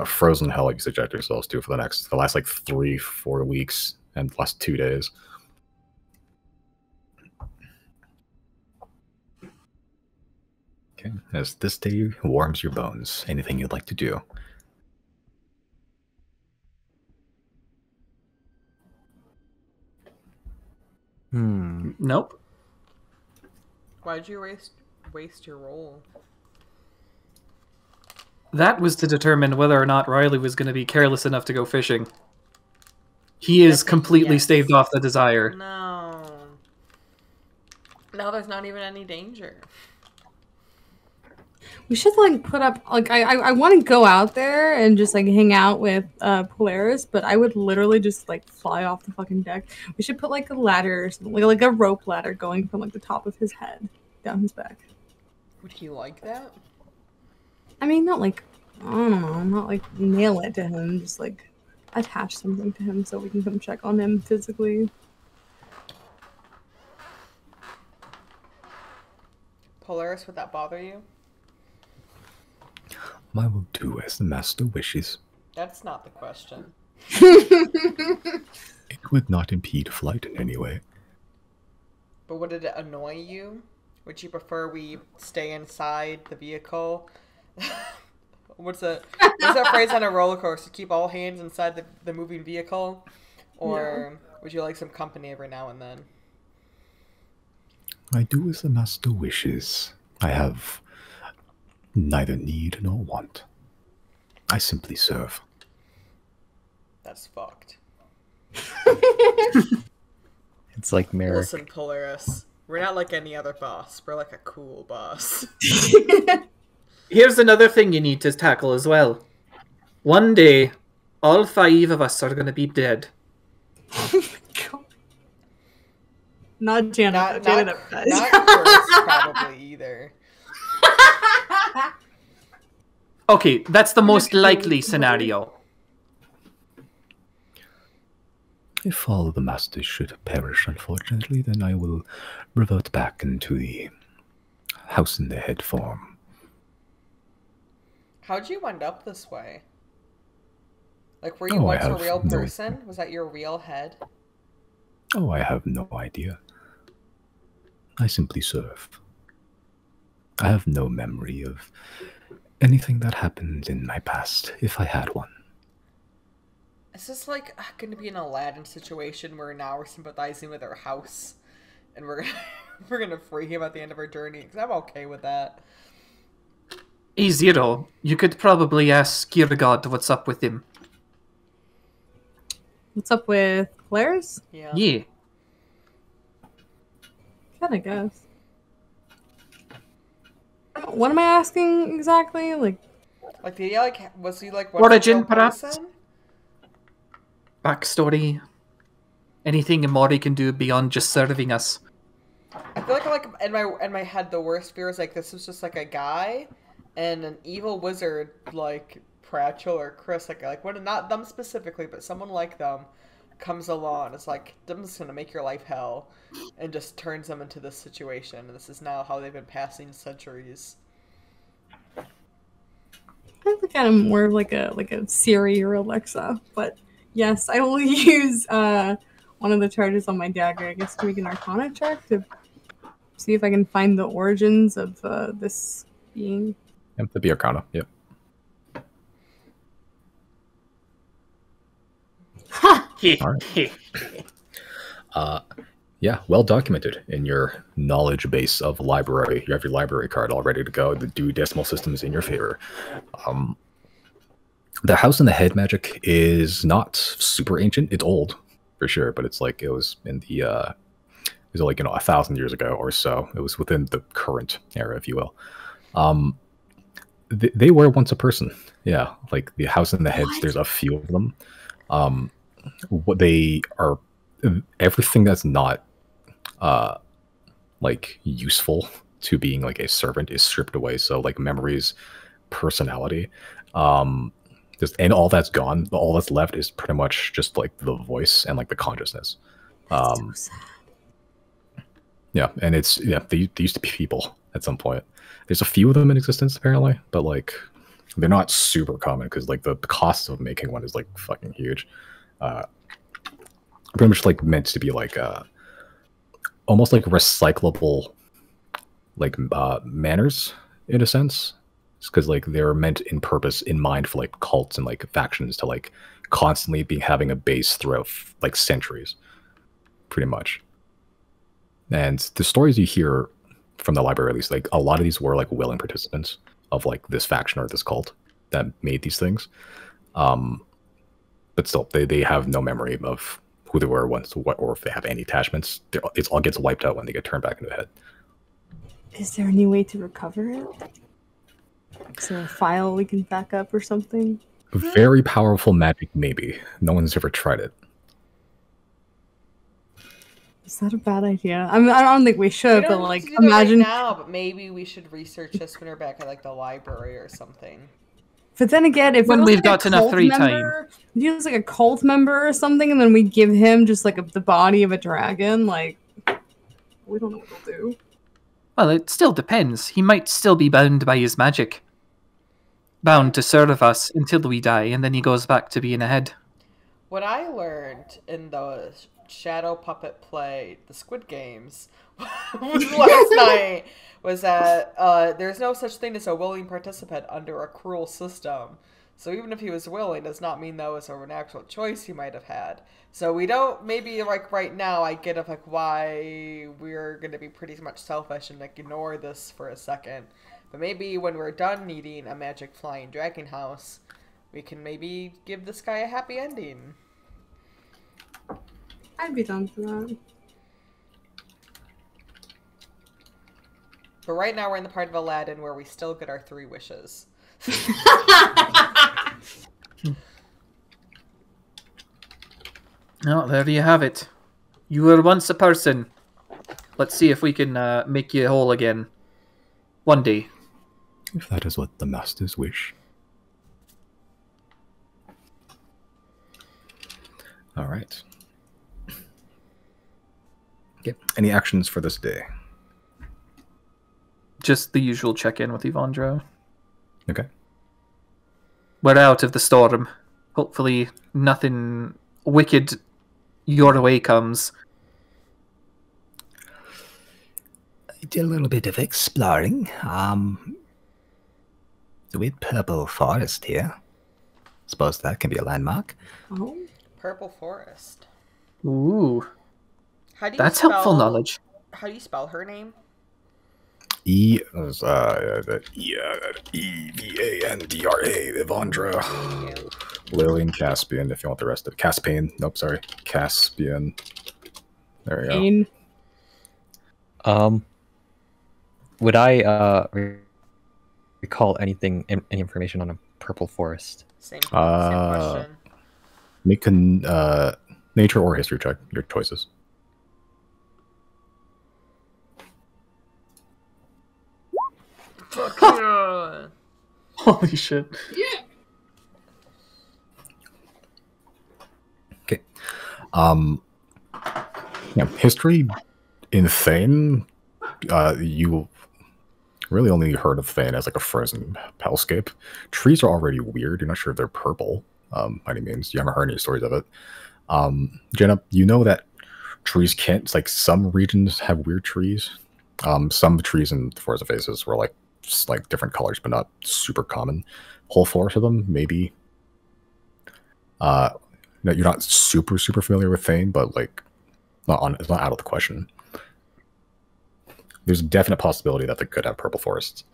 frozen hell you subject yourselves to for the last like 3-4 weeks and the last 2 days. Okay, as this day warms your bones, anything you'd like to do? Nope. Why'd you waste your roll? That was to determine whether or not Riley was going to be careless enough to go fishing. He is completely staved off the desire. No. Now there's not even any danger. We should like put up like I want to go out there and just like hang out with Polaris, but I would literally just like fly off the fucking deck. We should put like a ladder or something, like a rope ladder going from like the top of his head down his back. Would he like that? I mean, not like I don't know, not like nail it to him, just like attach something to him so we can come check on him physically. Polaris, would that bother you? I will do as the master wishes. That's not the question. It would not impede flight in any way. But would it annoy you? Would you prefer we stay inside the vehicle? What's that phrase on a roller coaster? Keep all hands inside the moving vehicle? Or would you like some company every now and then? I do as the master wishes. I have neither need nor want. I simply serve. That's fucked. It's like Merrick. Listen, Polaris. We're not like any other boss. We're like a cool boss. Here's another thing you need to tackle as well. One day, all 5 of us are going to be dead. Not Janet. Janet does. Not Chris, probably either. Okay, that's the most likely scenario. If all the masters should perish, unfortunately, then I will revert back into the house in the head form. How'd you end up this way? Like, were you Oh, once I a have real no- person? Was that your real head? Oh, I have no idea. I simply serve. I have no memory of anything that happened in my past, if I had one. Is this like going to be an Aladdin situation where now we're sympathizing with our house, and we're we're gonna free him at the end of our journey? Because I'm okay with that. Hey, Zero, you could probably ask Kierkegaard what's up with him. What's up with Claire's? Yeah. Yeah. Kinda guess. What am I asking exactly? Like, Did he was he like Origin, a real perhaps? person? Backstory. Anything Amori can do beyond just serving us. I feel like in my head the worst fear is like this was just like a guy and an evil wizard like Pratchell or Chris like what, not them specifically but someone like them comes along. It's like I'm just gonna make your life hell and just turns them into this situation. And this is now how they've been passing centuries. I think I'm more of like a Siri or Alexa, but yes, I will use one of the charges on my dagger, I guess, to make an Arcana check to see if I can find the origins of this being. Yep, the Arcana, yep. Alright. Yeah, well documented in your knowledge base of library. You have your library card all ready to go. The Dewey Decimal System is in your favor. The House in the Head magic is not super ancient. It's old, for sure, but it's like it was in the it was like 1,000 years ago or so. It was within the current era, if you will. They were once a person. Yeah, like the House in the Heads. What? There's a few of them. What they are, everything that's not like useful to being like a servant is stripped away. So like memories, personality, and all that's gone. All that's left is pretty much just like the voice and like the consciousness. So sad. Yeah, and they used to be people at some point. There's a few of them in existence apparently, but like they're not super common because like the cost of making one is like fucking huge. Pretty much like meant to be like almost like recyclable like manners in a sense, because like they're meant in purpose in mind for like cults and like factions to like constantly be having a base throughout like centuries, pretty much. And the stories you hear from the library, at least, like a lot of these were like willing participants of like this faction or this cult that made these things. But still, they have no memory of who they were once, or if they have any attachments. It all gets wiped out when they get turned back into the head. Is there any way to recover it? Is there a file we can back up or something? Very powerful magic, maybe. No one's ever tried it. Is that a bad idea? I mean, I don't think we should, We but don't like, need to do that imagine. right now, but maybe we should research this when we're back at like the library or something. But then again, if When it was we've like gotten a a cult free member, if he was like a cult member or something, and then we give him just like the body of a dragon, like we don't know what we'll do. Well, it still depends. He might still be bound by his magic. Bound to serve us until we die, and then he goes back to being a head. What I learned in the shadow puppet play, the Squid Games, last night was that there's no such thing as a willing participant under a cruel system. So even if he was willing, does not mean that was an actual choice he might have had. So we don't, maybe like right now, I get of like why we're going to be pretty much selfish and like ignore this for a second. But maybe when we're done needing a magic flying dragon house, we can maybe give this guy a happy ending. I'd be down for that. But right now we're in the part of Aladdin where we still get our 3 wishes. Oh, there you have it. You were once a person. Let's see if we can make you whole again. One day. If that is what the masters wish. All right. Okay. Any actions for this day? Just the usual check-in with Yvondra. Okay. We're out of the storm. Hopefully nothing wicked your way comes. I did a little bit of exploring. The weird purple forest here. Suppose that can be a landmark. Oh. Purple forest. Ooh, How do you that's spell, helpful knowledge. How do you spell her name? Evandra. Evandra. Lillian Caspian, if you want the rest of it. Caspian. Nope, sorry. Caspian. There we go. Pain. Would I recall any information on a purple forest? Same question. Make a nature or history check. Your choices. Fuck yeah. Holy shit. Okay. Yeah, history in Thane, you really only heard of Thane as like a frozen hellscape. Trees are already weird. You're not sure if they're purple by any means. You haven't heard any stories of it. Jenna, you know that trees can't, it's like some regions have weird trees. Some trees in the Forest of Faces were like different colors, but not super common. Whole forest of them, maybe. No, you're not super familiar with Thane, but like, it's not out of the question. There's a definite possibility that they could have purple forests.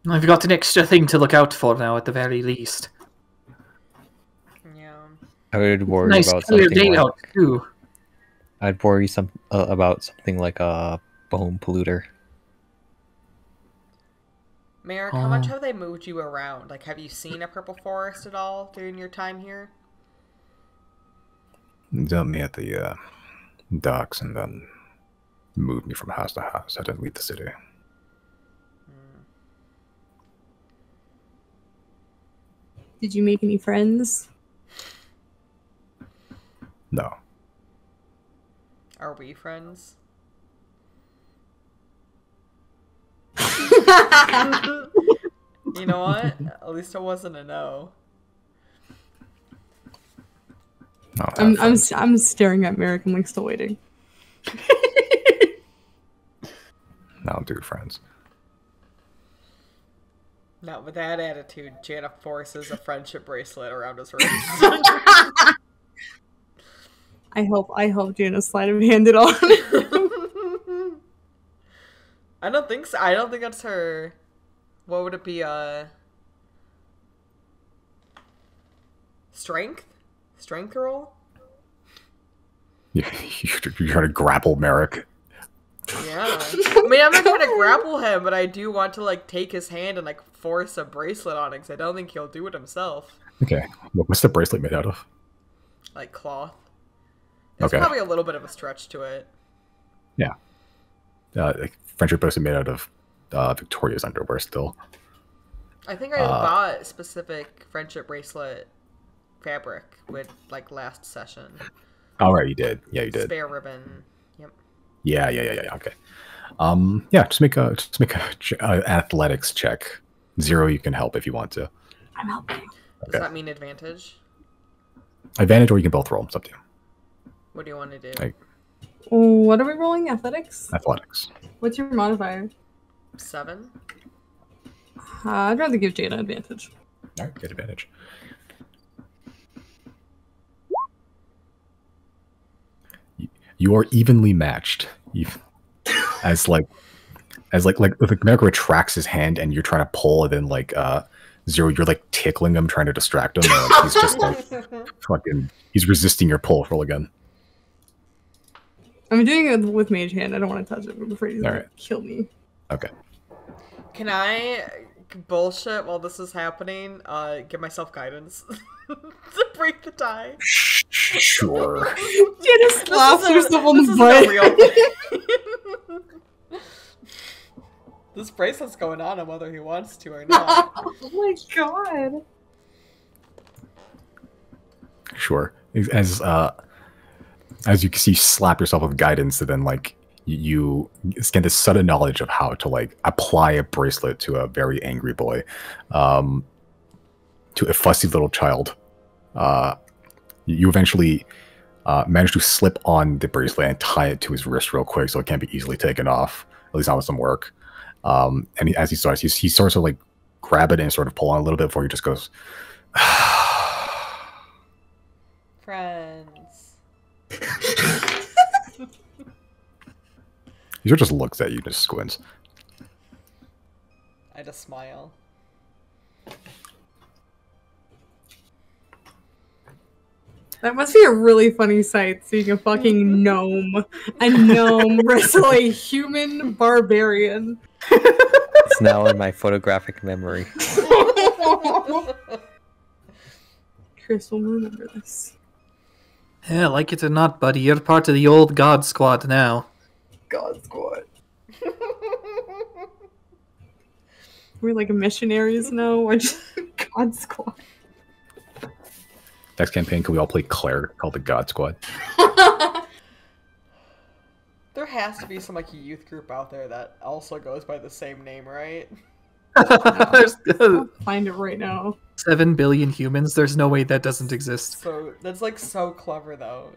I've got an extra thing to look out for now, at the very least. Yeah. I would worry Nice about clear something day like, out too. I'd worry about something like a bone polluter. Merrick, how much have they moved you around? Like, have you seen a purple forest at all during your time here? Dumped me at the docks and then moved me from house to house. I didn't leave the city. Did you make any friends? No. Are we friends? You know what? At least it wasn't a no. No, I'm staring at Merrick. I'm like still waiting. I'll do friends. Not with that attitude, Jana forces a friendship bracelet around his wrist. I hope Jana's sleight of hand it on. I don't think so. I don't think that's her. What would it be? Strength? Strength roll? You're trying to grapple Merrick. Yeah. I mean, I'm not trying to grapple him, but I do want to, like, take his hand and, like, force a bracelet on him, because I don't think he'll do it himself. Okay. What's the bracelet made out of? Like, cloth. There's Okay. probably a little bit of a stretch to it. Yeah. Like friendship bracelet made out of Victoria's underwear still. I think I bought specific friendship bracelet fabric with, like, last session. All right, you did. Yeah, you did. Spare ribbon. Yep. Yeah. Okay. Yeah. Just make a athletics check. 0, you can help if you want to. I'm helping. Okay. Does that mean advantage? Advantage, or you can both roll. It's up to you. What do you want to do? Like, What are we rolling? Athletics? athletics. What's your modifier? 7? I'd rather give Jana advantage. All right, get advantage. You are evenly matched. As America retracts his hand and you're trying to pull, and then like 0, you're like tickling him, trying to distract him. And, like, he's just like he's resisting your pull. Roll again. I'm doing it with Mage Hand. I don't want to touch it. I'm afraid he's All gonna right. kill me. Okay. Can I bullshit while this is happening. Give myself guidance to break the tie. Sure. You just slapped yourself on this the isn't a butt. real thing. This bracelet's going on him whether he wants to or not. Oh my god. Sure. As you can see, slap yourself with guidance, and then like you get this sudden knowledge of how to like apply a bracelet to a very angry boy, to a fussy little child. You eventually manage to slip on the bracelet and tie it to his wrist real quick, so it can't be easily taken off. At least not with some work. And as he starts, he starts to like grab it and sort of pull on a little bit before he just goes. Friends. He just looks at you, just squints. I just smile. That must be a really funny sight, seeing a fucking gnome. A gnome wrestle a human barbarian. It's now in my photographic memory. Chris will remember this. Yeah, like it or not, buddy, you're part of the old God Squad now. God Squad. We're like missionaries now, or just God Squad. Next campaign, can we all play Claire, called the God Squad? There has to be some like youth group out there that also goes by the same name, right? There's I'll find it right now. 7 billion humans. There's no way that doesn't exist. So that's like so clever though.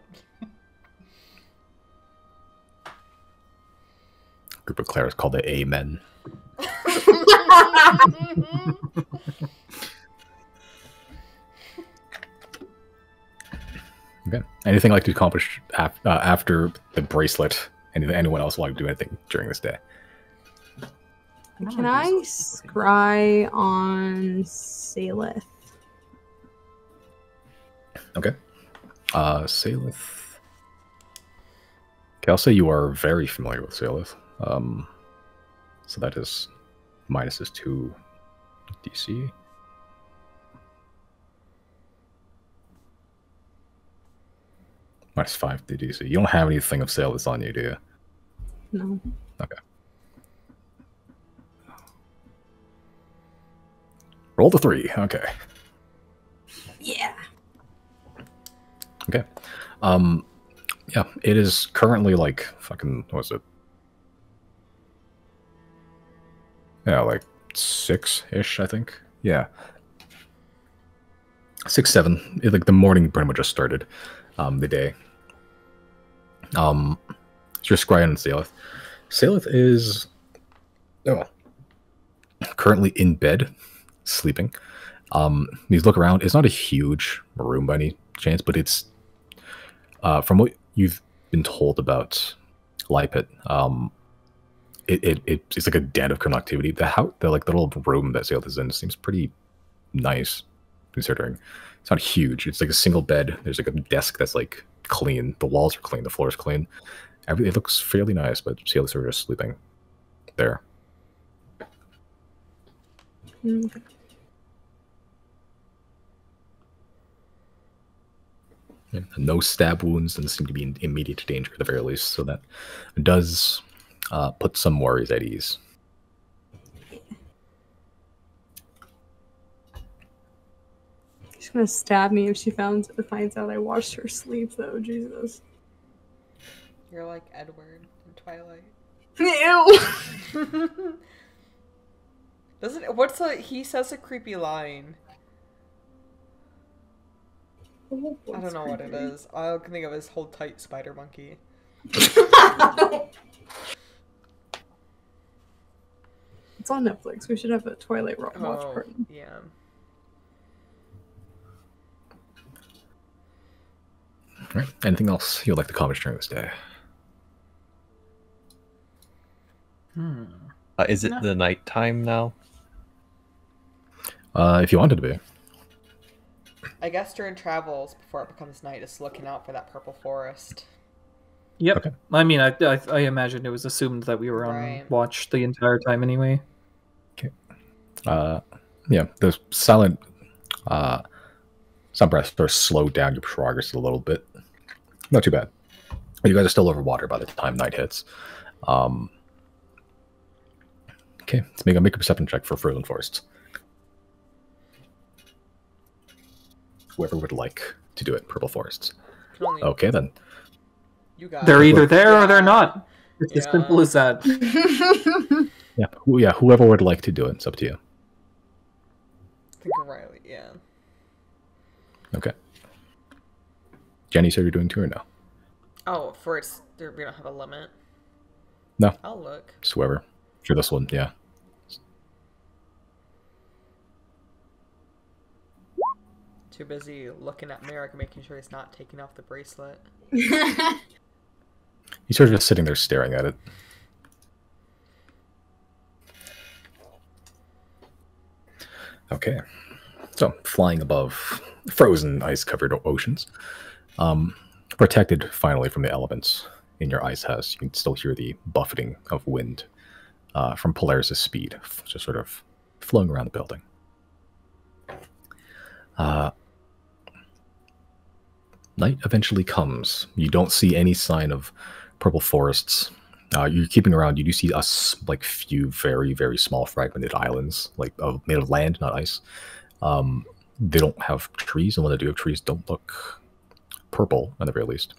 Group of Claire is called the Amen. Okay. Anything like to accomplish after the bracelet? Anyone else like to do anything during this day? Can I scry on Salith? Okay. Salith. Okay, I'll say you are very familiar with Salith. So that is minus his 2 DC. Minus 5 to DC. You don't have anything of Salith on you, do you? No. Okay. Roll the 3. Okay. Yeah. Okay. Yeah, it is currently like fucking, what was it? Yeah, like 6-ish, I think. Yeah. 6, 7. Like the morning pretty much just started. The day. So you're scrying on Salith. Salith is currently in bed, sleeping. You look around, it's not a huge room by any chance, but it's from what you've been told about Lipit, it's like a den of criminal activity. The little room that Salith is in seems pretty nice, considering it's not huge. It's like a single bed. There's like a desk that's like clean. The walls are clean. The floor is clean. Everything, it looks fairly nice, but Salith are just sleeping there. Okay. No stab wounds and seem to be in immediate danger at the very least, so that does put some worries at ease. She's gonna stab me if she finds out I watched her sleep, though. Jesus. You're like Edward in Twilight. Ew. He says a creepy line. I don't know what it is. All I can think of is hold tight, spider monkey. It's on Netflix. We should have a Twilight watch party. Yeah. All right. Anything else you'd like to comment during this day? Is it the nighttime now? If you wanted to be. I guess during travels, before it becomes night, is looking out for that purple forest. Yep. Okay. I mean, I imagine it was assumed that we were on Right. watch the entire time anyway. Okay. Yeah, the silent breath sort of slowed down your progress a little bit. Not too bad. But you guys are still over water by the time night hits. Okay, let's make a perception check for frozen forests. Whoever would like to do it, purple forests. Okay, then. You got They're it. either there or they're Yeah. not. It's as Yeah. simple as that. Yeah, whoever would like to do it, it's up to you. I think Riley, yeah. Okay. Jenny, so you're doing 2 or no? Oh, for it's we don't have a limit. No. I'll look. Just whoever. For this one, yeah. Too busy looking at Merrick, making sure he's not taking off the bracelet. He's sort of just sitting there staring at it. Okay. So, flying above frozen, ice-covered oceans. Protected, finally, from the elements in your ice house. You can still hear the buffeting of wind from Polaris' speed, just sort of flowing around the building. Night eventually comes. You don't see any sign of purple forests. You're keeping around. You do see few very, very small fragmented islands, made of land, not ice. They don't have trees, and when they do have trees, don't look purple at the very least.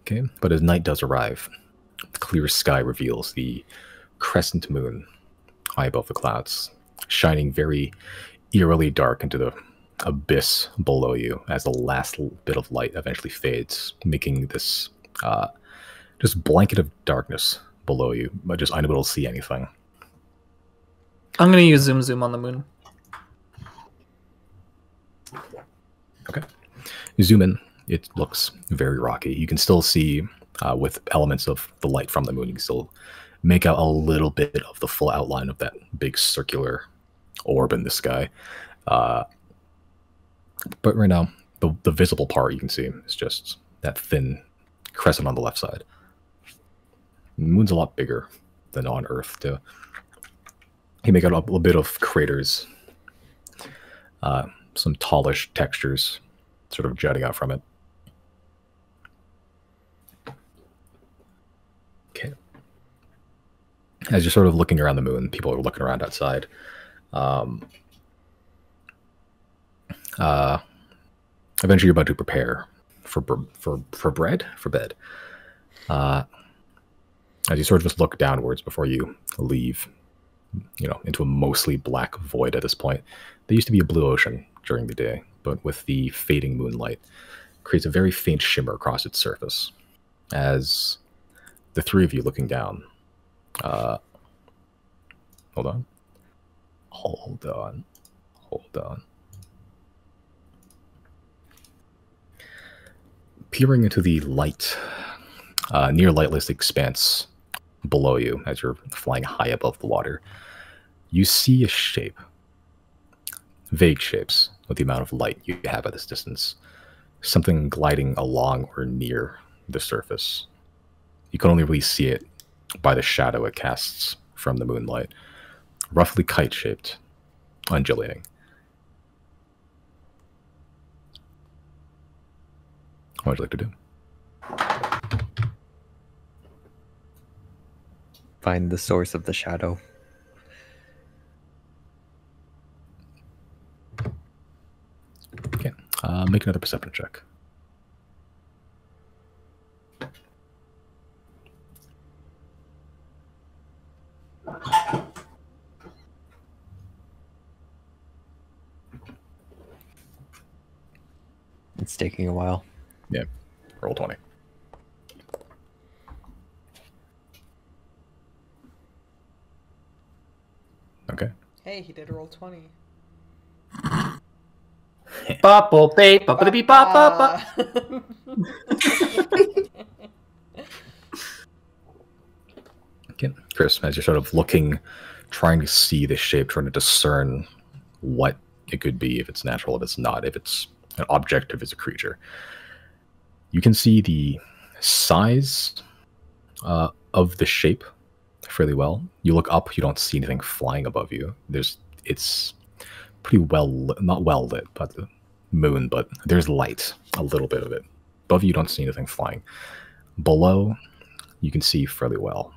Okay, but as night does arrive, the clear sky reveals the crescent moon high above the clouds, shining very eerily dark into the abyss below you as the last bit of light eventually fades, making this just blanket of darkness below you, but just unable to see anything. I'm going to use zoom on the moon. Okay. You zoom in. It looks very rocky. You can still see, with elements of the light from the moon, you can still make out a little bit of the full outline of that big circular orb in the sky. But right now, the visible part you can see is just that thin crescent on the left side. The moon's a lot bigger than on Earth, too. You make out a little bit of craters, some tallish textures sort of jutting out from it. Okay. As you're sort of looking around the moon, people are looking around outside. Eventually you're about to prepare for bed. As you sort of just look downwards before you leave, into a mostly black void at this point. There used to be a blue ocean during the day, but with the fading moonlight, creates a very faint shimmer across its surface. As the three of you looking down, hold on. Peering into the light, near lightless expanse below you as you're flying high above the water, you see a shape. Vague shapes with the amount of light you have at this distance. Something gliding along or near the surface. You can only really see it by the shadow it casts from the moonlight. Roughly kite-shaped, undulating. What would you like to do? Find the source of the shadow. Okay. Make another perception check. It's taking a while. Yeah. Roll 20. Okay. Hey, he did roll 20. Bopple, babe, boppity beep, bop, bop, bop. Okay. Chris, as you're sort of looking, trying to see the shape, trying to discern what it could be, if it's natural, if it's not, if it's an object, if it's a creature. You can see the size of the shape fairly well. You look up, you don't see anything flying above you. It's pretty not well lit by the moon, but there's light, a little bit of it. Above you, you don't see anything flying. Below, you can see fairly well.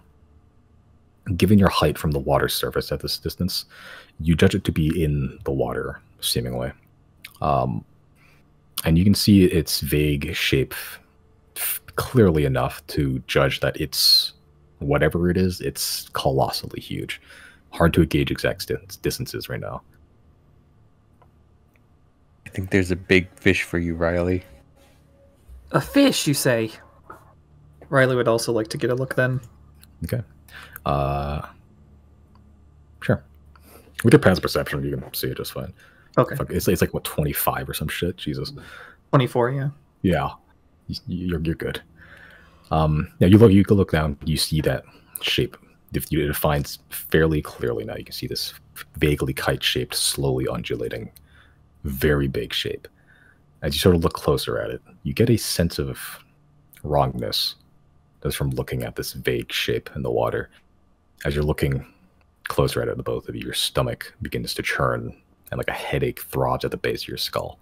Given your height from the water surface at this distance, you judge it to be in the water, seemingly. And you can see its vague shape clearly enough to judge that it's, whatever it is, it's colossally huge. Hard to gauge exact distances right now. I think there's a big fish for you, Riley. A fish, you say? Riley would also like to get a look then. Okay. Sure. With your passive perception, you can see it just fine. Okay. It's like what, 25 or some shit? Jesus. 24, yeah. Yeah. You're good. Yeah, you can look down, you see that shape. It defines fairly clearly now. You can see this vaguely kite-shaped, slowly undulating, very big shape. As you sort of look closer at it, you get a sense of wrongness just from looking at this vague shape in the water. As you're looking closer at it, the both of you, your stomach begins to churn and like a headache throbs at the base of your skull.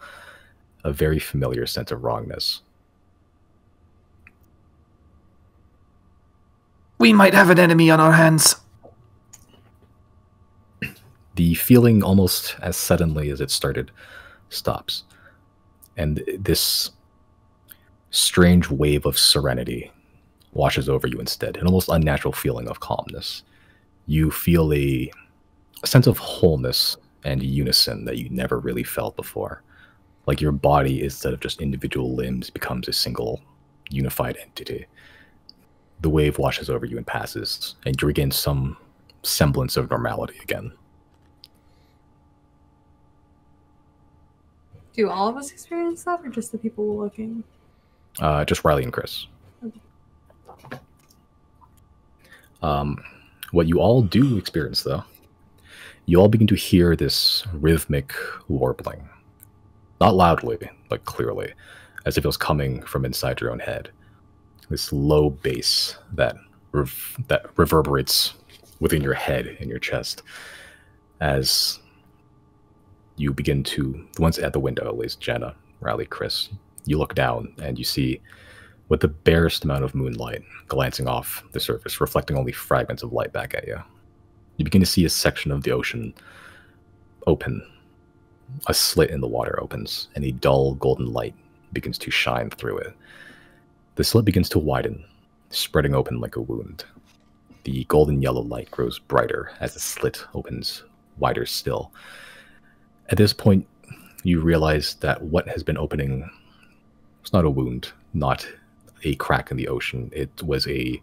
A very familiar sense of wrongness. We might have an enemy on our hands. The feeling, almost as suddenly as it started, stops. And this strange wave of serenity washes over you instead, an almost unnatural feeling of calmness. You feel a sense of wholeness and unison that you never really felt before. Like your body, instead of just individual limbs, becomes a single unified entity. The wave washes over you and passes, and you regain some semblance of normality again. Do all of us experience that, or just the people looking? Just Riley and Chris. What you all do experience, though, you all begin to hear this rhythmic warbling. Not loudly, but clearly, as if it was coming from inside your own head. This low bass that reverberates within your head and your chest as you begin to, the ones at the window, at least Jenna, Riley, Chris, you look down and you see, with the barest amount of moonlight glancing off the surface, reflecting only fragments of light back at you, you begin to see a section of the ocean open. A slit in the water opens, and a dull golden light begins to shine through it. The slit begins to widen, spreading open like a wound. The golden yellow light grows brighter as the slit opens wider still. At this point, you realize that what has been opening was not a wound, not a crack in the ocean. It was a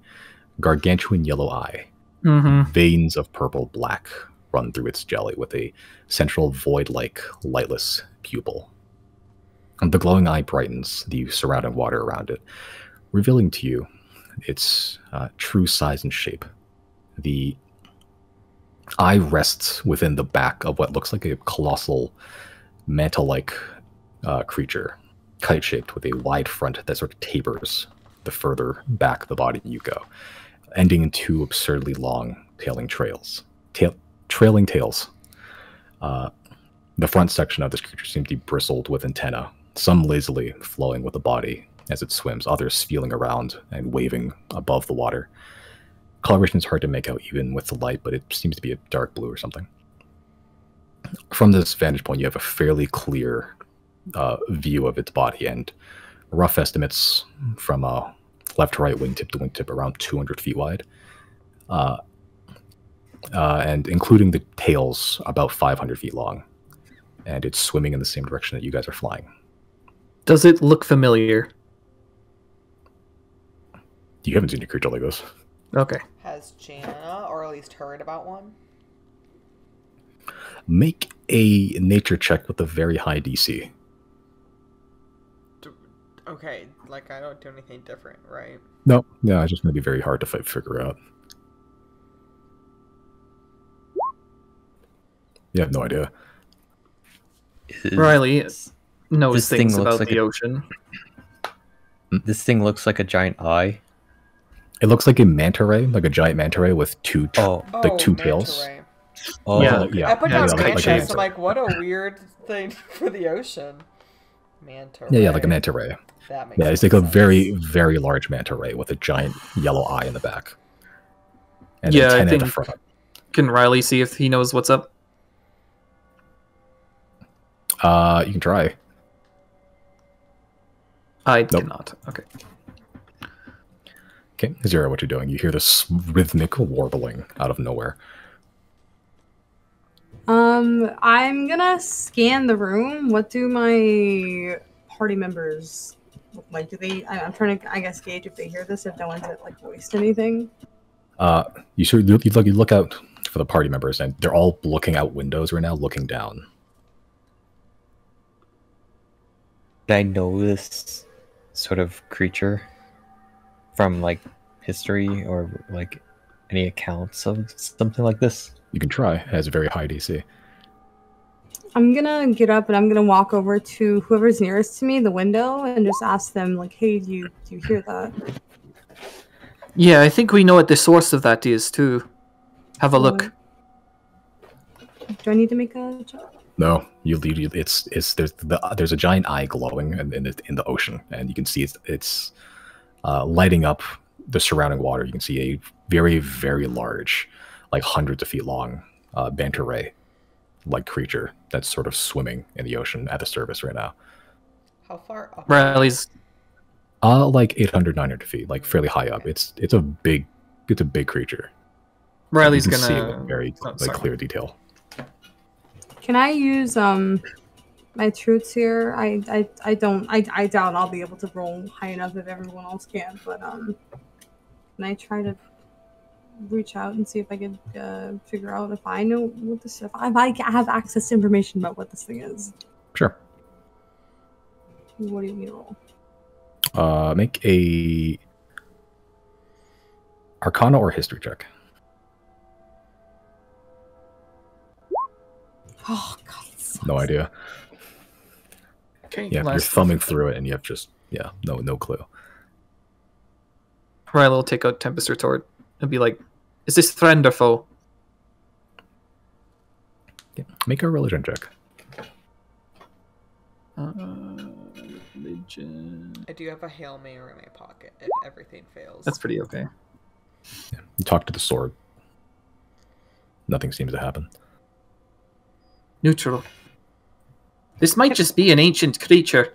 gargantuan yellow eye. Mm-hmm. Veins of purple black run through its jelly with a central void-like, lightless pupil. And the glowing eye brightens the surrounding water around it, revealing to you its true size and shape. The eye rests within the back of what looks like a colossal mantle-like creature, kite-shaped with a wide front that sort of tapers the further back the body you go, ending in two absurdly long trailing tails. The front section of this creature seems to be bristled with antennae, some lazily flowing with the body as it swims, others feeling around and waving above the water. Coloration is hard to make out even with the light, but it seems to be a dark blue or something. From this vantage point, you have a fairly clear view of its body, and rough estimates from left to right, wingtip to wingtip, around 200 feet wide. And including the tails, about 500 feet long. And it's swimming in the same direction that you guys are flying. Does it look familiar? You haven't seen a creature like this. Okay. Has Jana, or at least heard about one? Make a nature check with a very high DC. Okay, like I don't do anything different, right? No, it's just going to be very hard to figure out. You have no idea. Riley knows This thing things looks about like the a- ocean. This thing looks like a giant eye. It looks like a manta ray, like a giant manta ray with two Oh, like two manta tails. ray. oh, Yeah. Yeah, I put Yeah, down it's like, kite like a mantis. shaped. I'm like, what a weird thing for the ocean. Manta yeah, ray. like a manta ray. That makes Yeah, it's more like a sense. very, very large manta ray with a giant yellow eye in the back. And Yeah, I antenna at the think- front. Can Riley see if he knows what's up? You can try. I Nope. cannot. Okay. Okay, Zero, what you're doing? You hear this rhythmic warbling out of nowhere. I'm gonna scan the room. What do my party members look like? Do they? I'm trying to, I guess, gauge if they hear this. If no one's like voiced anything. You look out for the party members, and they're all looking out windows right now, looking down. did I know this sort of creature from like history or like any accounts of something like this? You can try. It has a very high DC. I'm gonna get up and I'm gonna walk over to whoever's nearest to me, the window, and just ask them like, "Hey, do you hear that?" Yeah, I think we know what the source of that is too. Have a look. Do I need to make a check? No, there's a giant eye glowing in the ocean, and you can see it's lighting up the surrounding water. You can see a very, very large, like hundreds of feet long, manta ray like creature that's sort of swimming in the ocean at the surface right now. How far up? Riley's Like 800, 900 feet, like fairly high up. It's a big creature. Riley's You can see it gonna with very sorry. clear detail. Can I use my truths here? I doubt I'll be able to roll high enough if everyone else can, but can I try to reach out and see if I can figure out if I know what this if I have access to information about what this thing is? Sure. What do you need to roll? Make a Arcana or History check. Oh god, it sucks. No idea. Okay, Yeah, you're last thumbing through it, and you have just no clue. Riley will take out Tempest Retort and be like, "Is this friend or foe?" Yeah. Make a religion check. Religion. I do have a Hail Mary in my pocket if everything fails. That's pretty okay. Yeah. You talk to the sword. Nothing seems to happen. Neutral. This might just be an ancient creature.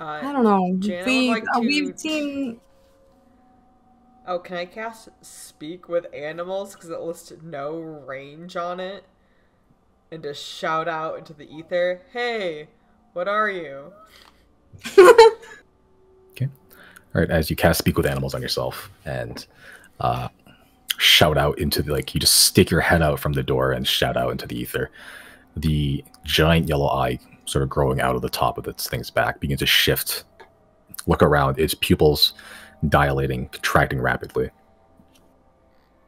I don't know. Janet would like to- We've seen. Oh, can I cast Speak with Animals because it lists no range on it? And just shout out into the ether, "Hey, what are you?" Okay. All right. As you cast Speak with Animals on yourself and shout out into the you just stick your head out from the door and shout out into the ether. The giant yellow eye, sort of growing out of the top of its thing's back, begins to shift. Look around. Its pupils dilating, contracting rapidly.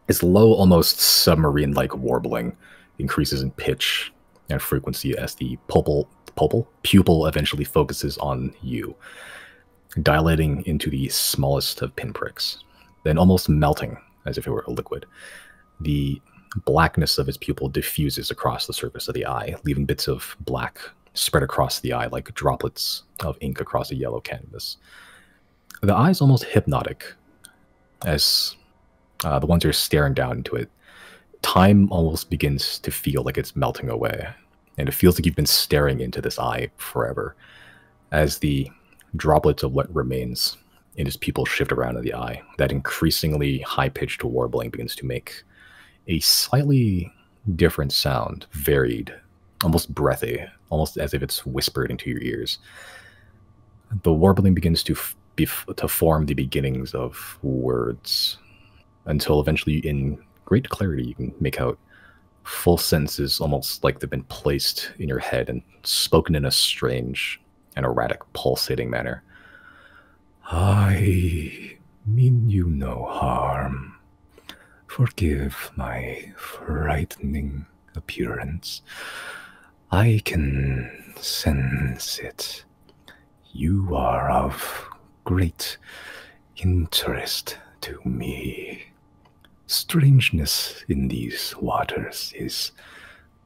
Its low, almost submarine-like warbling increases in pitch and frequency as the pupil eventually focuses on you, dilating into the smallest of pinpricks, then almost melting as if it were a liquid. The blackness of its pupil diffuses across the surface of the eye, leaving bits of black spread across the eye like droplets of ink across a yellow canvas. The eye is almost hypnotic, as the ones who are staring down into it. Time almost begins to feel like it's melting away, and it feels like you've been staring into this eye forever, as the droplets of what remains in its pupil shift around in the eye. That increasingly high-pitched warbling begins to make a slightly different sound, varied, almost breathy, almost as if it's whispered into your ears. The warbling begins to form the beginnings of words, until eventually, in great clarity, you can make out full sentences, almost like they've been placed in your head and spoken in a strange and erratic, pulsating manner. I mean you no harm. Forgive my frightening appearance. I can sense it. You are of great interest to me. Strangeness in these waters is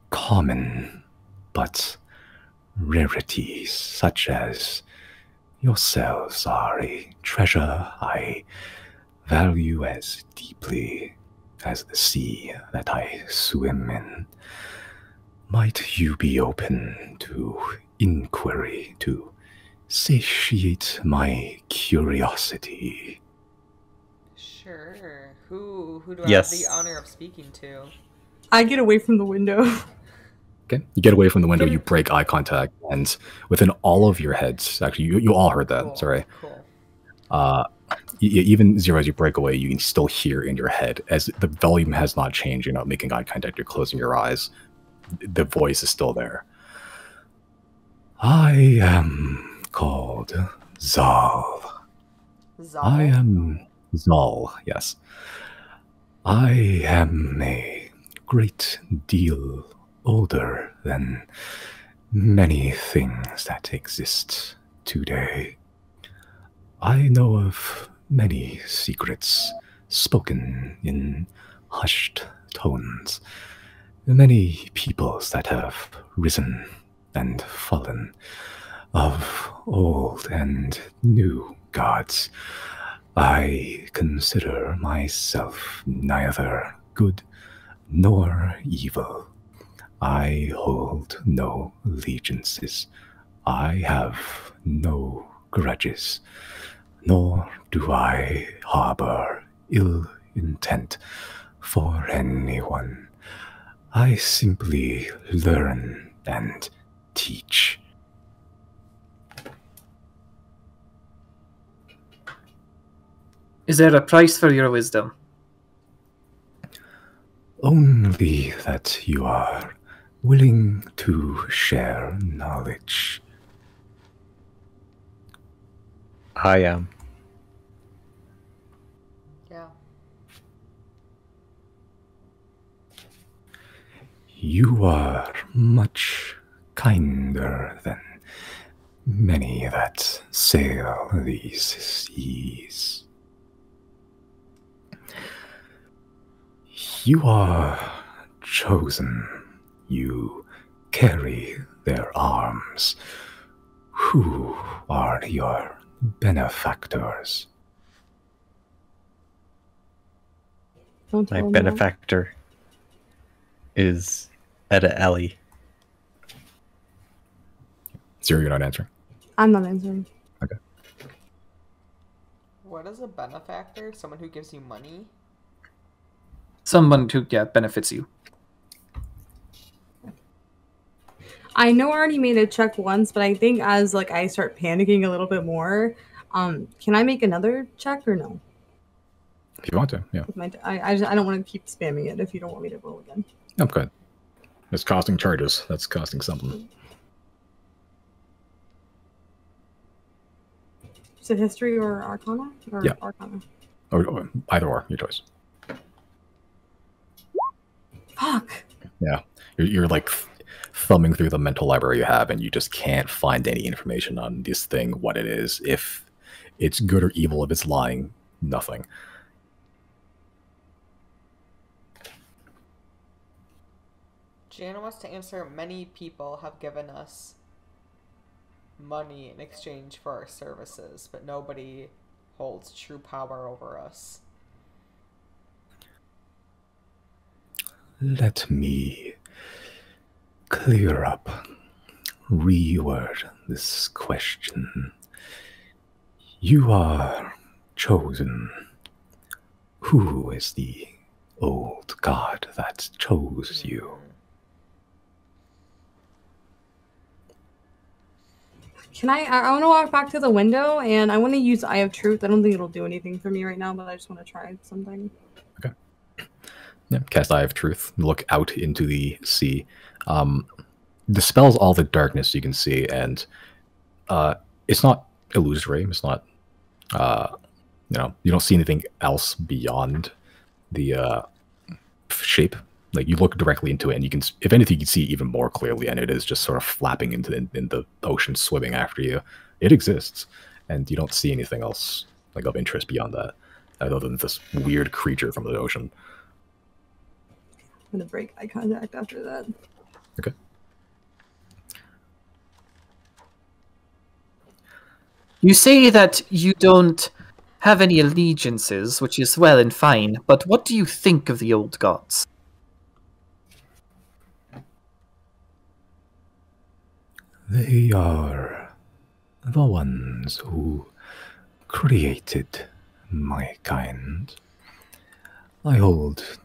common, but rarities such as yourselves are a treasure I value as deeply as the sea that I swim in. Might you be open to inquiry to satiate my curiosity? Sure. Who do I Yes. have the honor of speaking to? I get away from the window. Okay, you get away from the window, you break eye contact, and within all of your heads, actually, you all heard that, Cool. sorry. Cool. Even Zero, as you break away, you can still hear in your head, as the volume has not changed, you're not making eye contact, you're closing your eyes. The voice is still there. I am called Zal. Zal? I am Zal, yes. I am a great deal older than many things that exist today. I know of many secrets spoken in hushed tones, many peoples that have risen and fallen, of old and new gods. I consider myself neither good nor evil. I hold no allegiances. I have no grudges, nor do I harbor ill intent for anyone. I simply learn and teach. Is there a price for your wisdom? Only that you are willing to share knowledge. I am. Yeah. You are much kinder than many that sail these seas. You are chosen. You carry their arms. Who are your benefactors? Don't My tell him that. benefactor is Etta Ellie. Zero, you're not answering. I'm not answering. What is a benefactor? Someone who gives you money? Someone who, benefits you. I know I already made a check once, but I think as like I start panicking a little bit more, can I make another check or no? If you want to, yeah. With my, I don't want to keep spamming it if you don't want me to roll again. I'm good. It's costing charges. That's costing something. Is it history or arcana? Or Yeah. arcana. Or either or, your choice. Fuck. Yeah. You're like thumbing through the mental library you have, and you just can't find any information on this thing, what it is, if it's good or evil, if it's lying, nothing. Jana wants to answer, many people have given us money in exchange for our services, but nobody holds true power over us. Let me clear up, reword this question. You are chosen. Who is the old god that chose you? Can I want to walk back to the window and I want to use Eye of Truth. I don't think it'll do anything for me right now, but I just want to try something. Okay. Yeah, cast Eye of Truth. Look out into the sea. Dispels all the darkness you can see, and it's not illusory. It's not, you don't see anything else beyond the shape. Like, you look directly into it, and you can, if anything, you can see even more clearly, and it is just sort of flapping in the ocean, swimming after you. It exists, and you don't see anything else like of interest beyond that, other than this weird creature from the ocean. I'm gonna break eye contact after that. Okay. You say that you don't have any allegiances, which is well and fine, but what do you think of the old gods? They are the ones who created my kind. I hold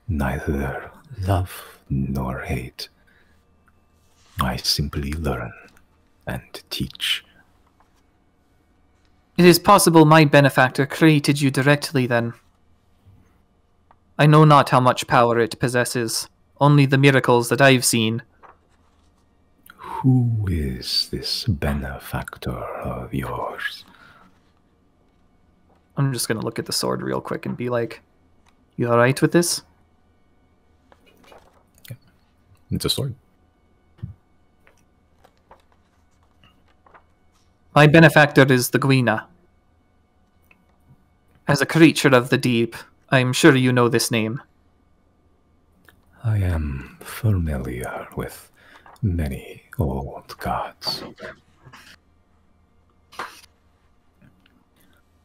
neither love nor hate. I simply learn and teach. It is possible my benefactor created you directly, then. I know not how much power it possesses, only the miracles that I've seen. Who is this benefactor of yours? I'm just gonna look at the sword real quick and be like, you alright with this? It's a sword. My benefactor is the Gwina. As a creature of the deep, I'm sure you know this name. I am familiar with many old gods.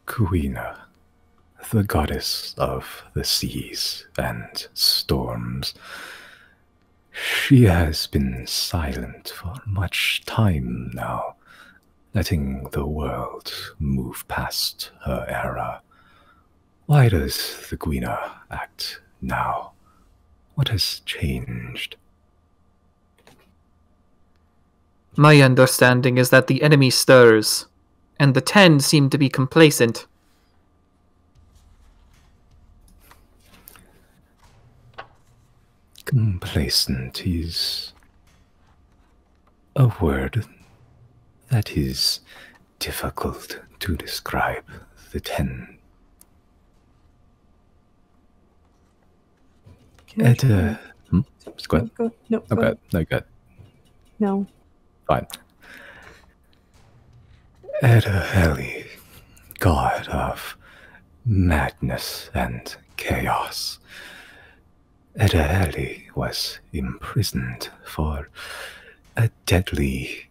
Kuina, the goddess of the seas and storms. She has been silent for much time now, letting the world move past her era. Why does the Gwina act now? What has changed? My understanding is that the enemy stirs, and the 10 seem to be complacent. Complacent is a word that is difficult to describe the 10. Just go ahead. No, Oh, go ahead. No, go ahead. No. Fine. Edaheli, god of madness and chaos. Edaheli was imprisoned for a deadly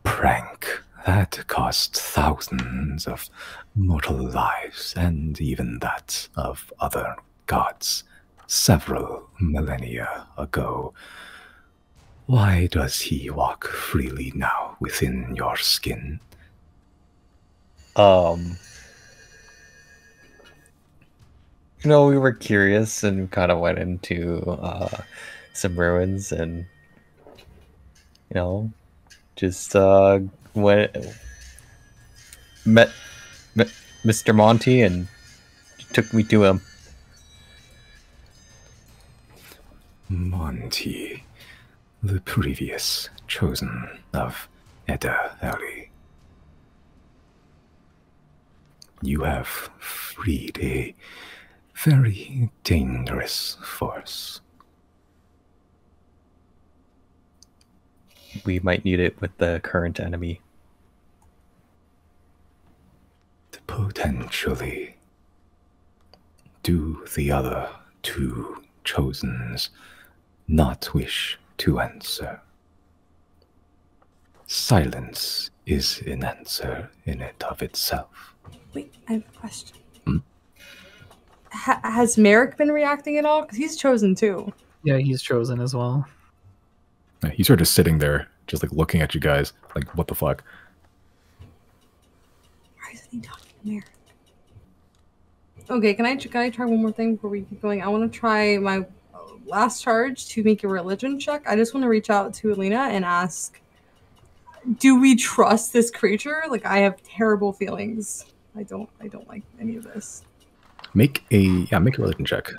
prank that cost thousands of mortal lives and even that of other gods several millennia ago. Why does he walk freely now within your skin? We were curious and kind of went into some ruins and, just went met Mr. Monty and took me to him. Monty, the previous chosen of Edaheli. You have freed a very dangerous force. We might need it with the current enemy. Potentially. Do the other two chosens not wish to answer? Silence is an answer in and of itself. Wait, I have a question. Has Merrick been reacting at all? Because he's chosen too. Yeah, he's chosen as well. He's sort of sitting there, just like looking at you guys, like, what the fuck? Why isn't he talking to Merrick? Okay, can I try one more thing before we keep going? I want to try my last charge to make a religion check. I just want to reach out to Alina and ask, do we trust this creature? Like, I have terrible feelings. I don't like any of this. Make a religion check.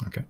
Okay.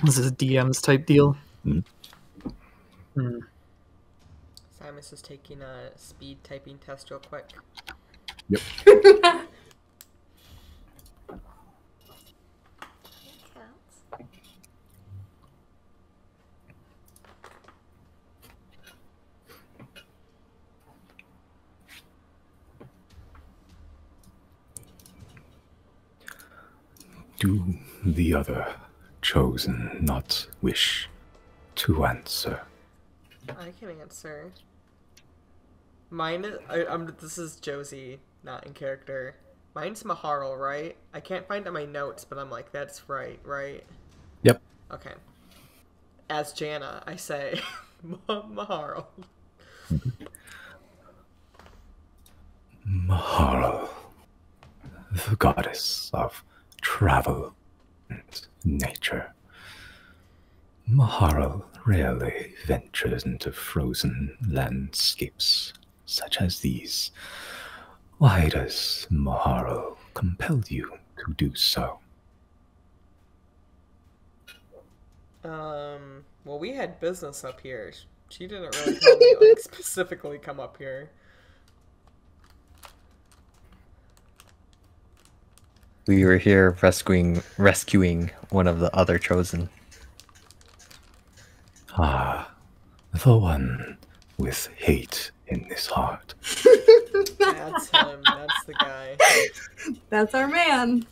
This is a DM's type deal. Mhm. Hmm. Simon's just taking a speed typing test real quick. Yep. Do the other chosen not wish to answer? I can answer. Mine is. This is Josie, not in character. Mine's Maharal, right? I can't find it in my notes, but I'm like, that's right, right? Yep. Okay. As Jana, I say Maharal. Maharal, the goddess of travel and nature. Maharal rarely ventures into frozen landscapes such as these. Why does Maharal compel you to do so? Well, we had business up here. She didn't really tell me, like, specifically come up here. We were here rescuing one of the other chosen. Ah, the one with hate in his heart. That's him. That's the guy. That's our man.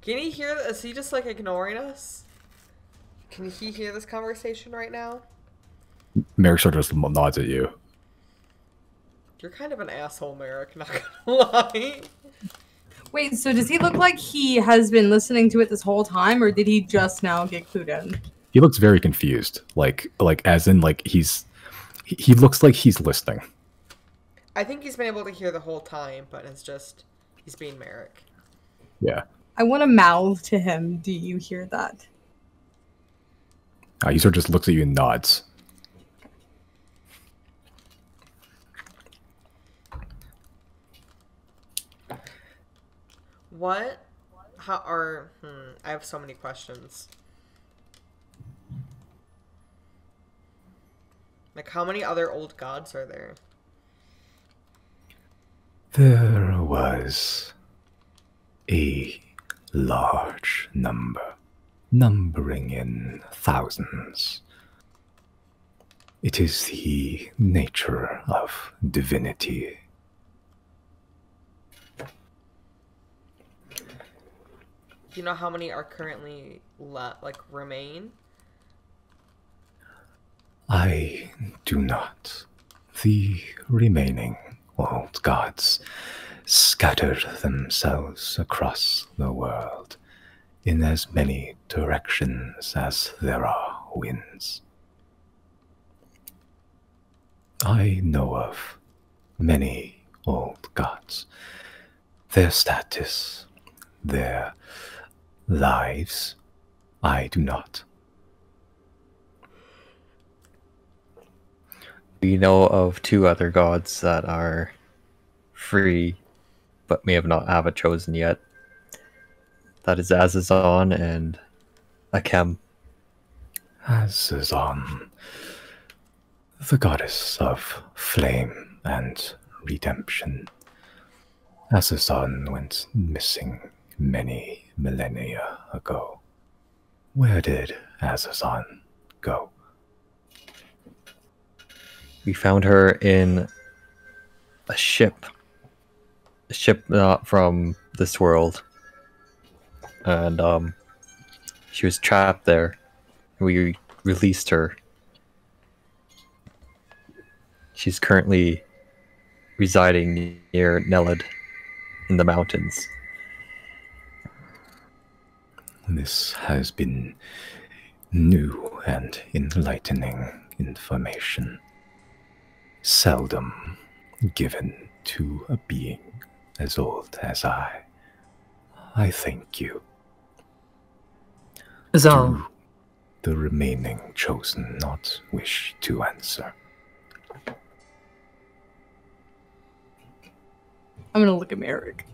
Can he hear? Is he just, like, ignoring us? Can he hear this conversation right now? Merrick sort of just nods at you. You're kind of an asshole, Merrick, not gonna lie. Wait, so does he look like he has been listening to it this whole time, or did he just now get clued in? He looks very confused, like as in like he looks like he's listening. I think he's been able to hear the whole time, but he's being Merrick. Yeah. I want to mouth to him. Do you hear that? He sort of just looks at you and nods. What? I have so many questions. Like, how many other old gods are there? There was a large number, numbering in thousands. It is the nature of divinity. Do you know how many are currently remain? I do not. The remaining old gods scattered themselves across the world in as many directions as there are winds. I know of many old gods. Their status, their lives, I do not. We know of 2 other gods that are free, but may have a chosen yet. That is Azazon and Akem. Azazon, the goddess of flame and redemption. Azazon went missing many millennia ago. Where did Azazon go? We found her in a ship not from this world, and she was trapped there. We released her. She's currently residing near Nelad in the mountains. This has been new and enlightening information, seldom given to a being as old as I. I thank you. Zal, Do the remaining chosen not wish to answer? I'm gonna look at Merrick.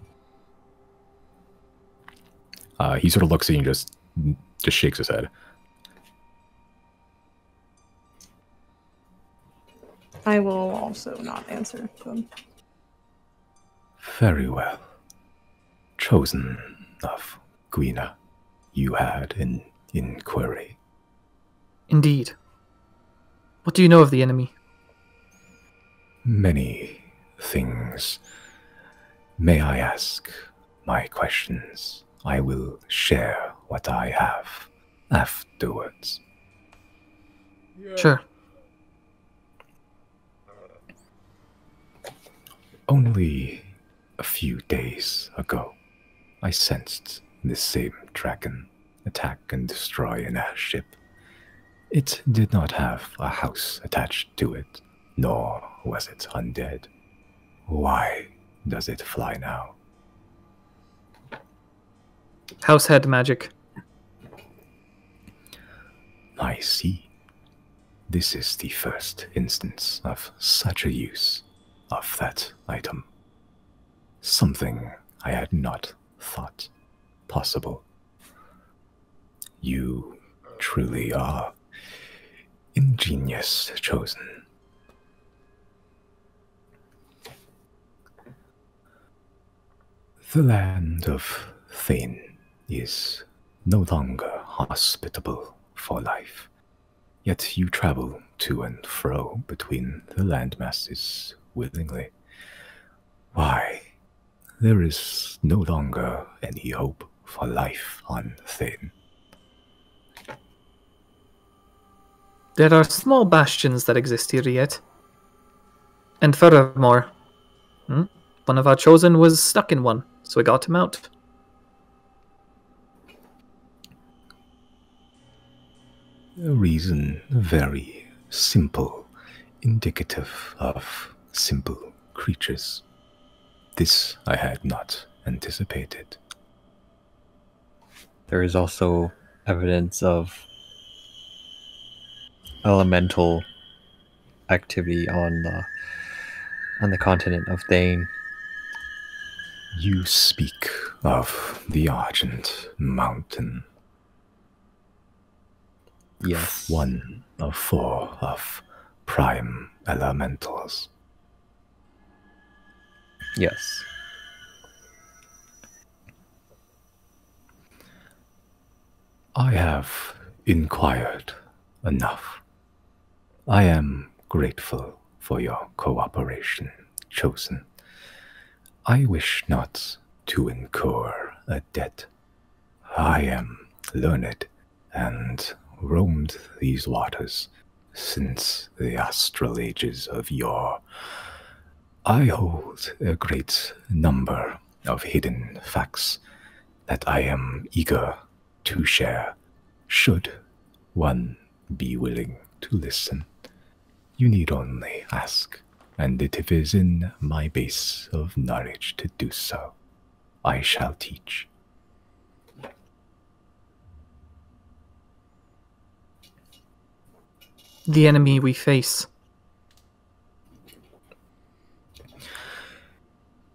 He sort of looks at you and just just shakes his head. I will also not answer them. Very well. Chosen of Guina, you had an inquiry. Indeed. What do you know of the enemy? Many things. May I ask my questions? I will share what I have afterwards. Sure. Only a few days ago, I sensed this same dragon attack and destroy an airship. It did not have a house attached to it, nor was it undead. Why does it fly now? Househead magic. I see. This is the first instance of such a use of that item. Something I had not thought possible. You truly are ingenious, Chosen. The land of Thane is no longer hospitable for life, yet you travel to and fro between the landmasses willingly. Why? There is no longer any hope for life on Thane. There are small bastions that exist here yet. And furthermore, one of our chosen was stuck in one, so we got him out. A reason very simple, indicative of simple creatures. This I had not anticipated. There is also evidence of elemental activity on the continent of Thane. You speak of the Argent Mountain. Yes. One of 4 of prime elementals. Yes. I have inquired enough. I am grateful for your cooperation, Chosen. I wish not to incur a debt. I am learned and roamed these waters since the astral ages of yore. I hold a great number of hidden facts that I am eager to share, should one be willing to listen. You need only ask, and it is in my base of knowledge to do so. I shall teach. The enemy we face.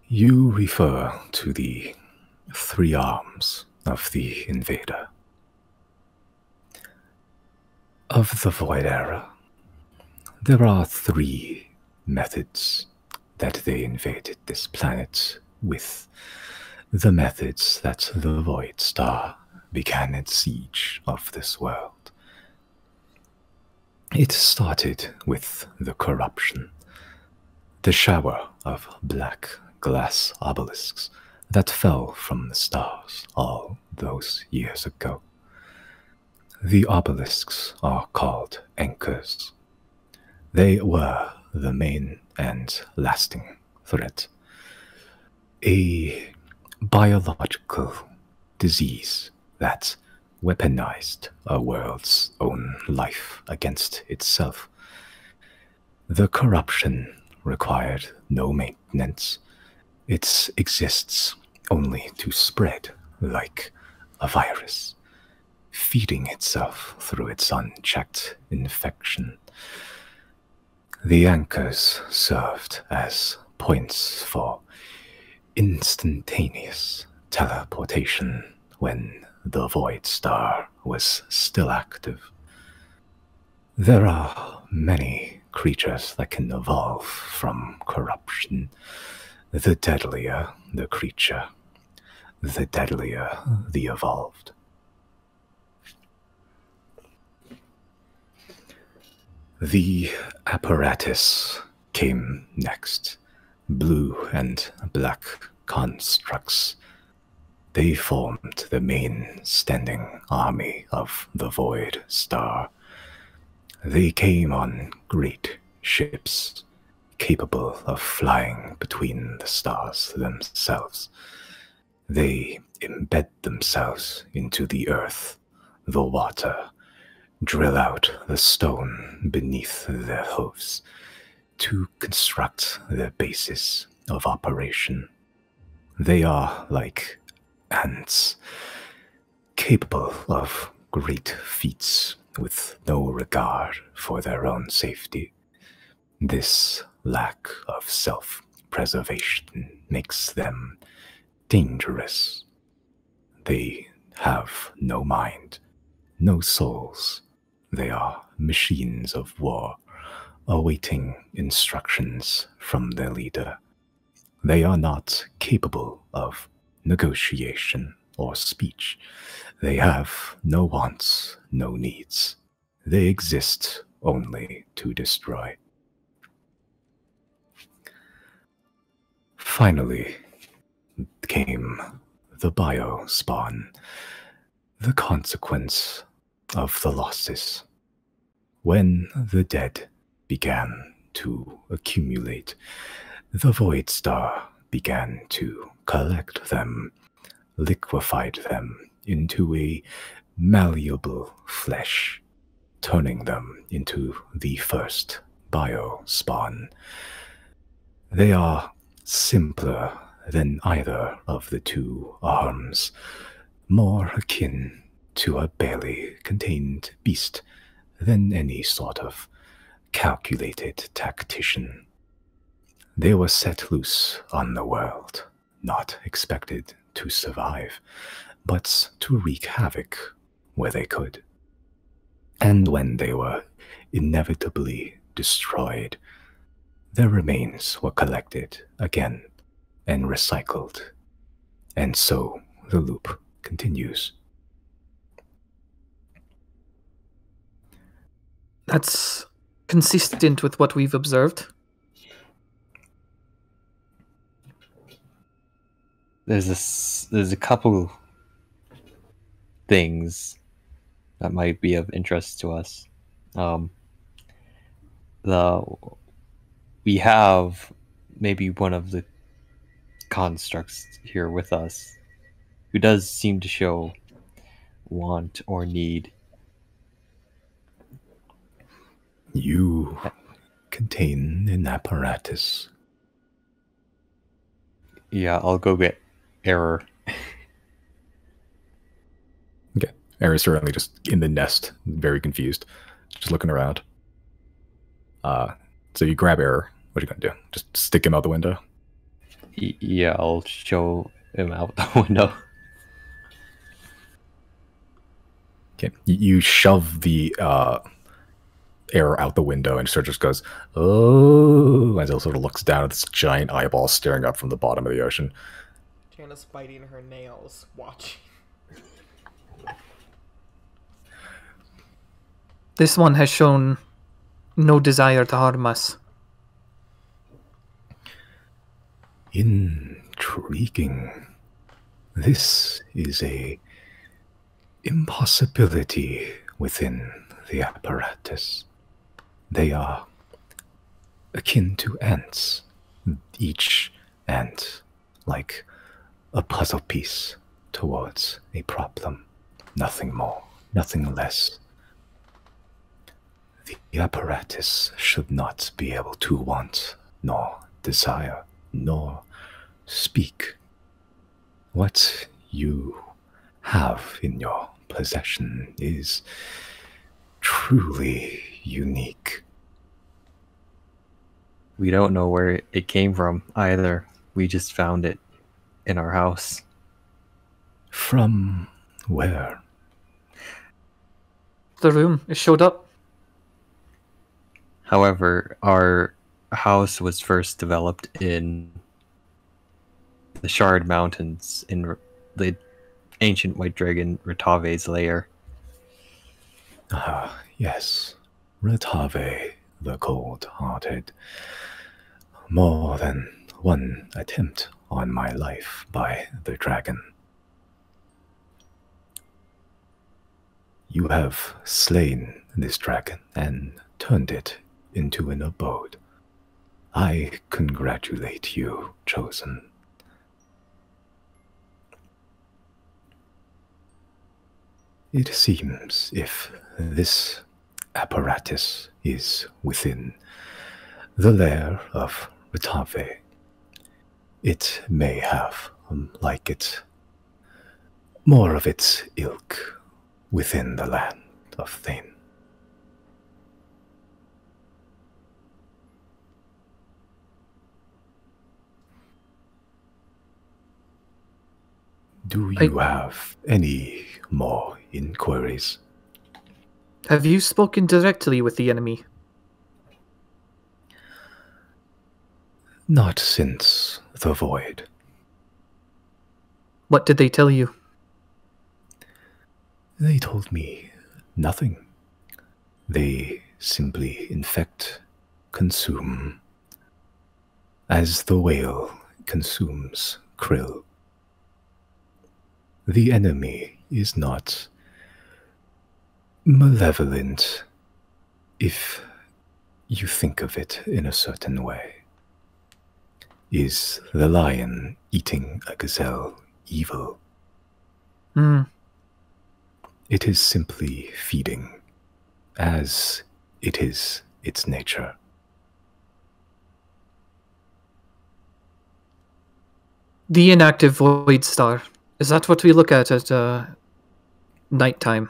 You refer to the 3 arms of the invader. Of the Void Era, there are 3 methods that they invaded this planet with. The methods that the Void Star began its siege of this world. It started with the corruption, the shower of black glass obelisks that fell from the stars all those years ago. The obelisks are called anchors. They were the main and lasting threat. A biological disease that weaponized a world's own life against itself. The corruption required no maintenance. It exists only to spread like a virus, feeding itself through its unchecked infection. The anchors served as points for instantaneous teleportation when the Void Star was still active. There are many creatures that can evolve from corruption. The deadlier the creature, the deadlier the evolved. The apparatus came next. Blue and black constructs. They formed the main standing army of the Void Star. They came on great ships, capable of flying between the stars themselves. They embed themselves into the earth, the water, drill out the stone beneath their hooves to construct their basis of operation. They are like ants, capable of great feats with no regard for their own safety. This lack of self-preservation makes them dangerous. They have no mind, no souls. They are machines of war, awaiting instructions from their leader. They are not capable of negotiation or speech. They have no wants, no needs. They exist only to destroy. Finally came the bio-spawn, the consequence of the losses. When the dead began to accumulate, the Void Star began to collect them, liquefied them into a malleable flesh, turning them into the first bio-spawn. They are simpler than either of the two arms, more akin to a barely contained beast than any sort of calculated tactician. They were set loose on the world, not expected to survive, but to wreak havoc where they could. And when they were inevitably destroyed, their remains were collected again and recycled. And so the loop continues. That's consistent with what we've observed. There's a couple things that might be of interest to us. We have maybe one of the constructs here with us who does seem to show want or need. You contain an apparatus. Yeah, I'll go get Error. Okay. Error's certainly just in the nest, very confused, just looking around. So you grab Error. What are you going to do? Just stick him out the window? Yeah, I'll show him out the window. Okay. You shove the Error out the window and sort of just goes, oh, as it sort of looks down at this giant eyeball staring up from the bottom of the ocean. Jana's biting her nails, watching. This one has shown no desire to harm us. Intriguing. This is a impossibility within the apparatus. They are akin to ants, each ant like a puzzle piece towards a problem. Nothing more, nothing less. The apparatus should not be able to want, nor desire, nor speak. What you have in your possession is truly unique. We don't know where it came from either. We just found it in our house. From Where? The room. It showed up. However, our house was first developed in the Shard Mountains in the ancient white dragon Ratave's lair. Ah, yes. Retave, the cold-hearted. More than one attempt on my life by the dragon. You have slain this dragon and turned it into an abode. I congratulate you, Chosen. It seems if this apparatus is within the lair of Retave, it may have, like it, more of its ilk within the land of Thane. Do you have any more inquiries? Have you spoken directly with the enemy? Not since the void. What did they tell you? They told me nothing. They simply infect, consume, as the whale consumes krill. The enemy is not malevolent if you think of it in a certain way. Is the lion eating a gazelle evil? It is simply feeding, as it is its nature. The inactive void star. Is that what we look at nighttime?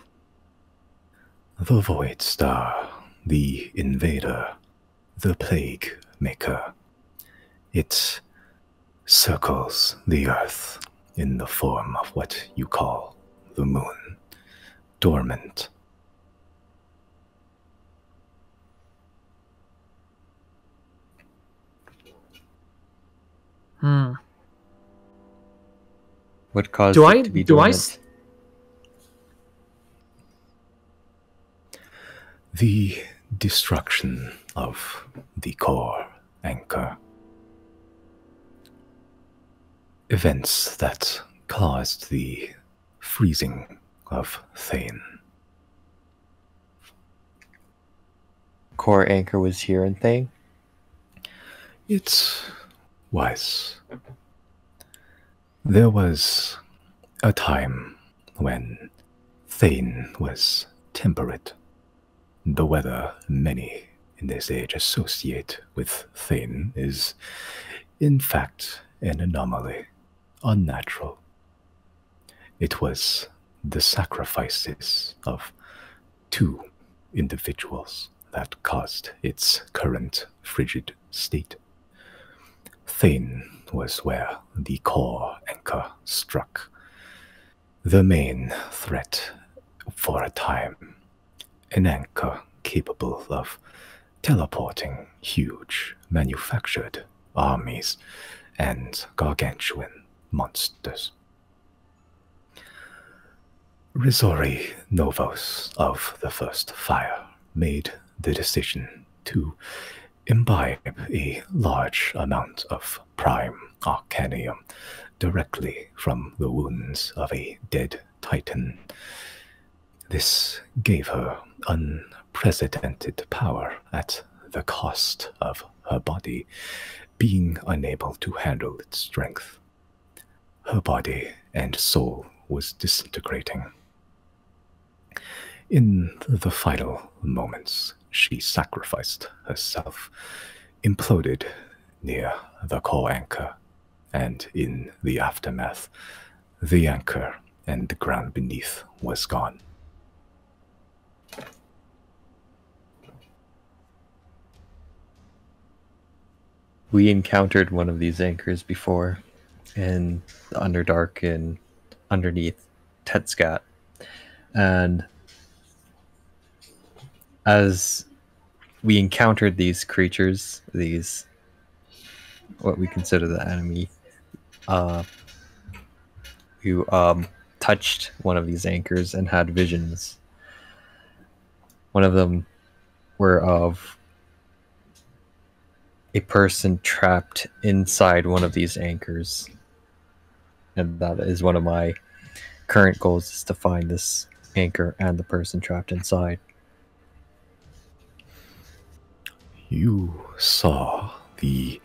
The void star, the invader, the plague maker. It circles the earth in the form of what you call the moon, dormant. What caused it to be dormant? The destruction of the core anchor. Events that caused the freezing of Thane. Core anchor was here in Thane? It was. There was a time when Thane was temperate. The weather many in this age associate with Thane is, in fact, an anomaly, unnatural. It was the sacrifices of two individuals that caused its current frigid state. Thane was where the core anchor struck. The main threat for a time. An anchor capable of teleporting huge manufactured armies and gargantuan monsters. Rizori Novos of the First Fire made the decision to imbibe a large amount of prime arcanium directly from the wounds of a dead titan. This gave her unprecedented power at the cost of her body being unable to handle its strength. Her body and soul was disintegrating. In the final moments, she sacrificed herself, imploded near the core anchor, and in the aftermath, the anchor and the ground beneath was gone. We encountered one of these anchors before in the Underdark and underneath Tetscat. And as we encountered these creatures, these what we consider the enemy, who touched one of these anchors and had visions. One of them were of a person trapped inside one of these anchors. And that is one of my current goals, is to find this anchor and the person trapped inside. You saw the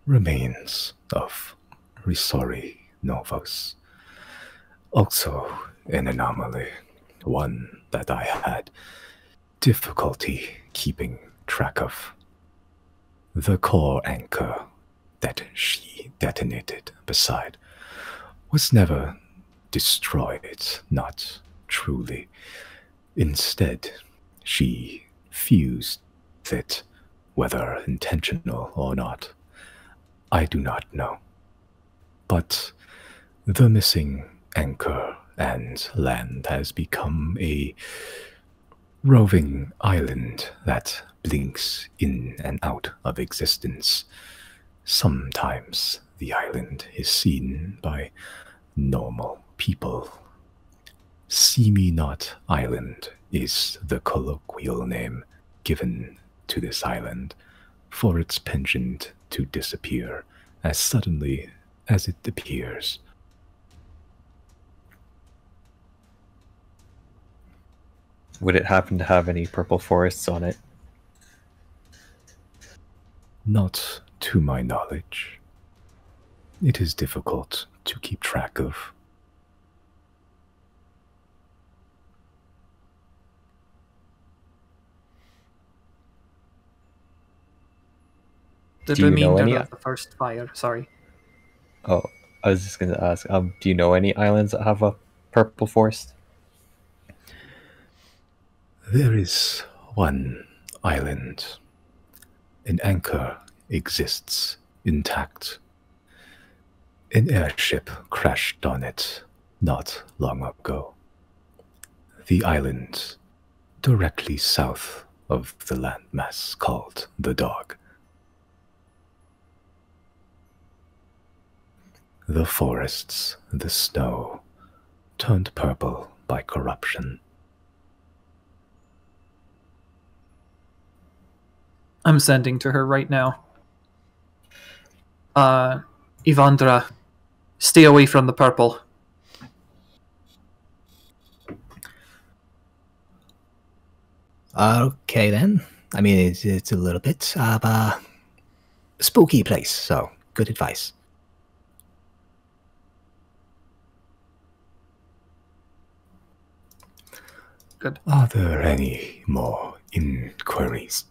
remains of Risori Novos. Also an anomaly, one that I had difficulty keeping track of. The core anchor that she detonated beside was never destroyed, not truly. Instead, she fused with it, whether intentional or not. I do not know. But the missing anchor and land has become a roving island that blinks in and out of existence. Sometimes the island is seen by normal people. See Me Not Island is the colloquial name given to this island for its penchant to disappear as suddenly as it appears. Would it happen to have any purple forests on it? Not to my knowledge. It is difficult to keep track of. The Do you know remainder any- of the first fire. Sorry. Oh, I was just going to ask, do you know any islands that have a purple forest? There is one island. An anchor exists intact. An airship crashed on it not long ago. The island directly south of the landmass called the Dog. The forests, the snow, turned purple by corruption. I'm sending to her right now. Ivandra, stay away from the purple. Okay then. I mean, it's a little bit of a spooky place, so good advice. Good. Are there any more inquiries?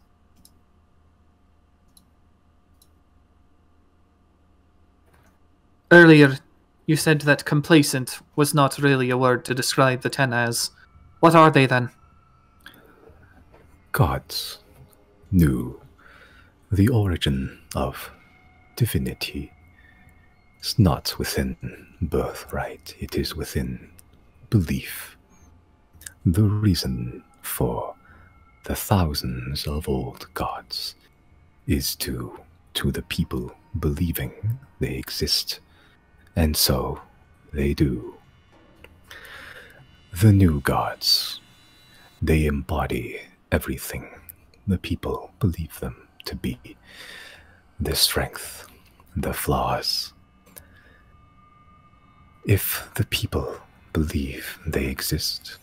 Earlier, you said that complacent was not really a word to describe the ten as. What are they then? Gods knew the origin of divinity is not within birthright, it is within belief. The reason for the thousands of old gods is to the people believing they exist, and so they do. The new gods, they embody everything the people believe them to be. The strength, the flaws. If the people believe they exist,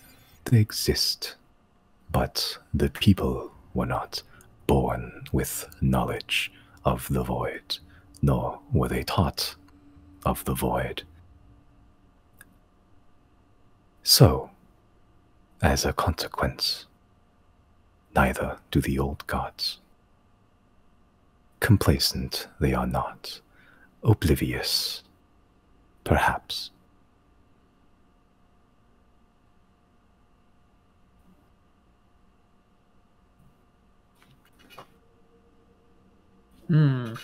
but the people were not born with knowledge of the void, nor were they taught of the void. So, as a consequence, neither do the old gods. Complacent they are not, oblivious, perhaps. Hmm.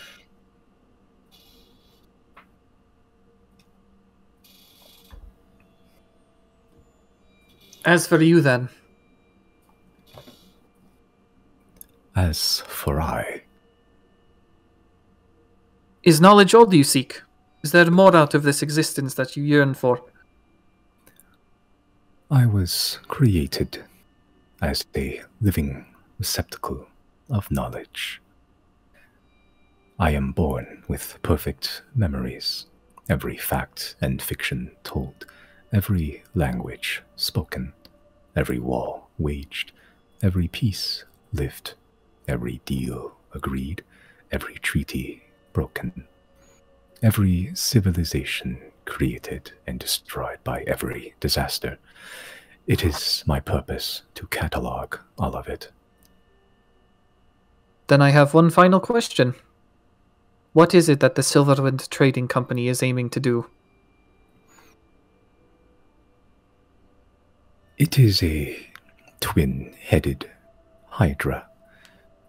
As for you, then, As for I, is knowledge all you seek? Is there more out of this existence that you yearn for? I was created as a living receptacle of knowledge. I am born with perfect memories, every fact and fiction told, every language spoken, every war waged, every peace lived, every deal agreed, every treaty broken, every civilization created and destroyed by every disaster. It is my purpose to catalog all of it. Then I have one final question. What is it that the Silverwind Trading Company is aiming to do? It is a twin-headed hydra,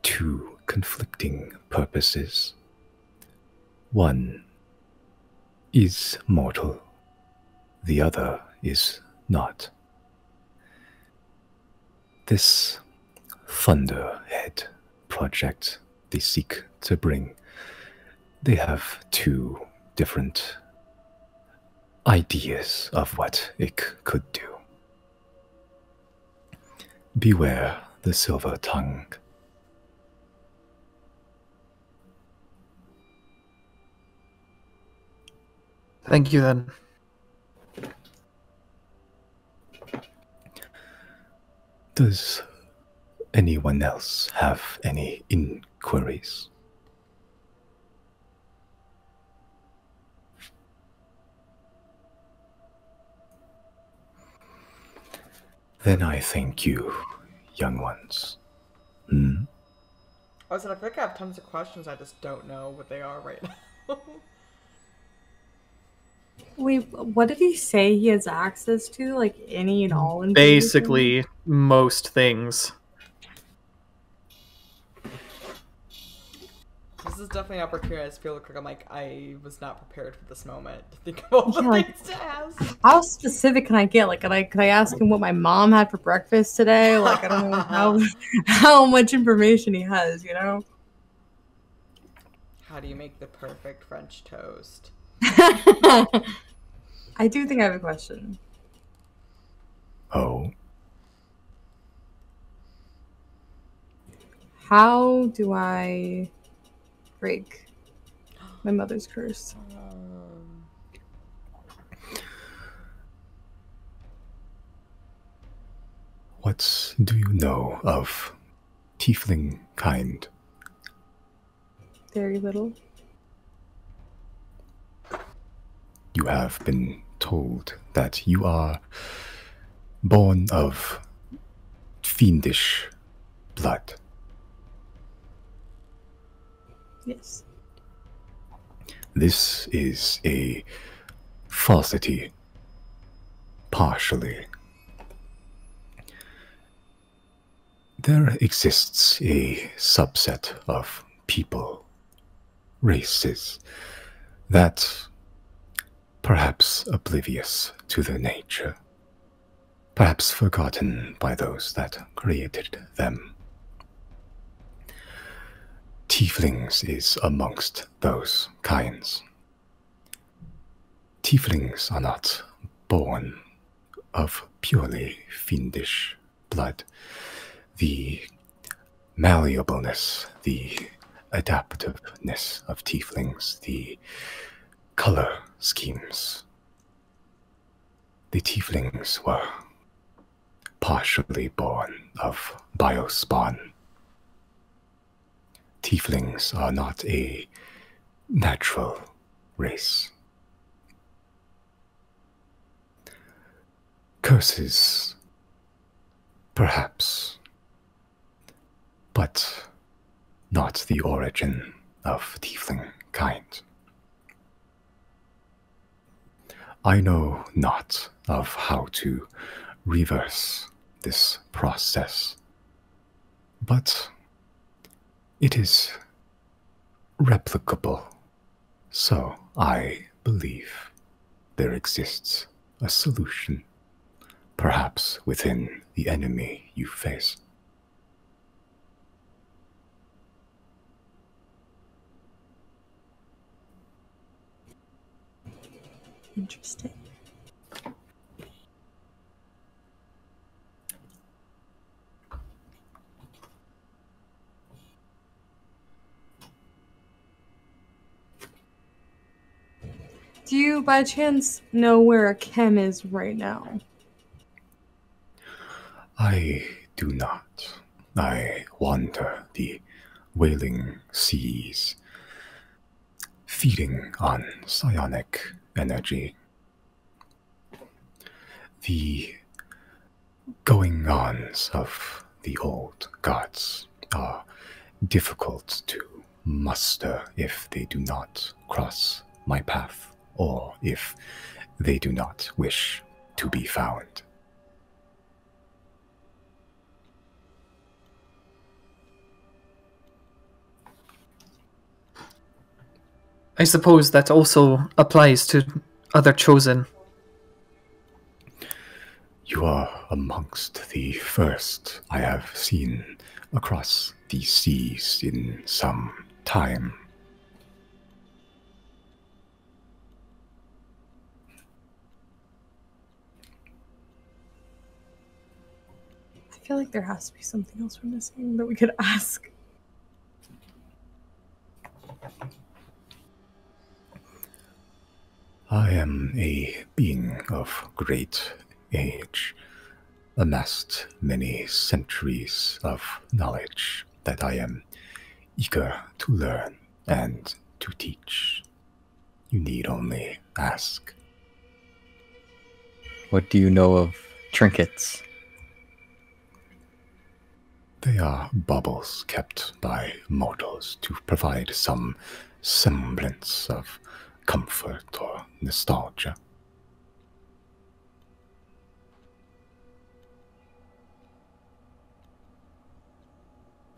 two conflicting purposes. One is mortal, the other is not. This Thunderhead project they seek to bring, they have two different ideas of what it could do. Beware the silver tongue. Thank you, then. Does anyone else have any inquiries? Then I thank you, young ones. I said, I feel like I have tons of questions, I just don't know what they are right now. Wait, what did he say he has access to? Like any and all information? Basically, most things. This is definitely an opportunity. I just feel like I was not prepared for this moment to think of all the like, things to ask. How specific can I get? Like, can I ask him what my mom had for breakfast today? Like, I don't know how much information he has, you know? How do you make the perfect French toast? I do think I have a question. Oh, How do I break my mother's curse? what do you know of tiefling kind? Very little. You have been told that you are born of fiendish blood. Yes. This is a falsity, partially. There exists a subset of people, races, that, perhaps oblivious to their nature, perhaps forgotten by those that created them. Tieflings is amongst those kinds. Tieflings are not born of purely fiendish blood. The malleableness, the adaptiveness of tieflings, the color schemes. The tieflings were partially born of biospawn. Tieflings are not a natural race. Curses, perhaps, but not the origin of tiefling kind. I know not of how to reverse this process, but it is replicable, so I believe there exists a solution, perhaps within the enemy you face. Interesting. Do you, by chance, know where Kem is right now? I do not. I wander the wailing seas, feeding on psionic energy. The going-ons of the old gods are difficult to muster if they do not cross my path, or if they do not wish to be found. I suppose that also applies to other chosen. You are amongst the first I have seen across the seas in some time. I feel like there has to be something else we're missing that we could ask. I am a being of great age, amassed many centuries of knowledge that I am eager to learn and to teach. You need only ask. What do you know of trinkets? They are baubles kept by mortals to provide some semblance of comfort or nostalgia.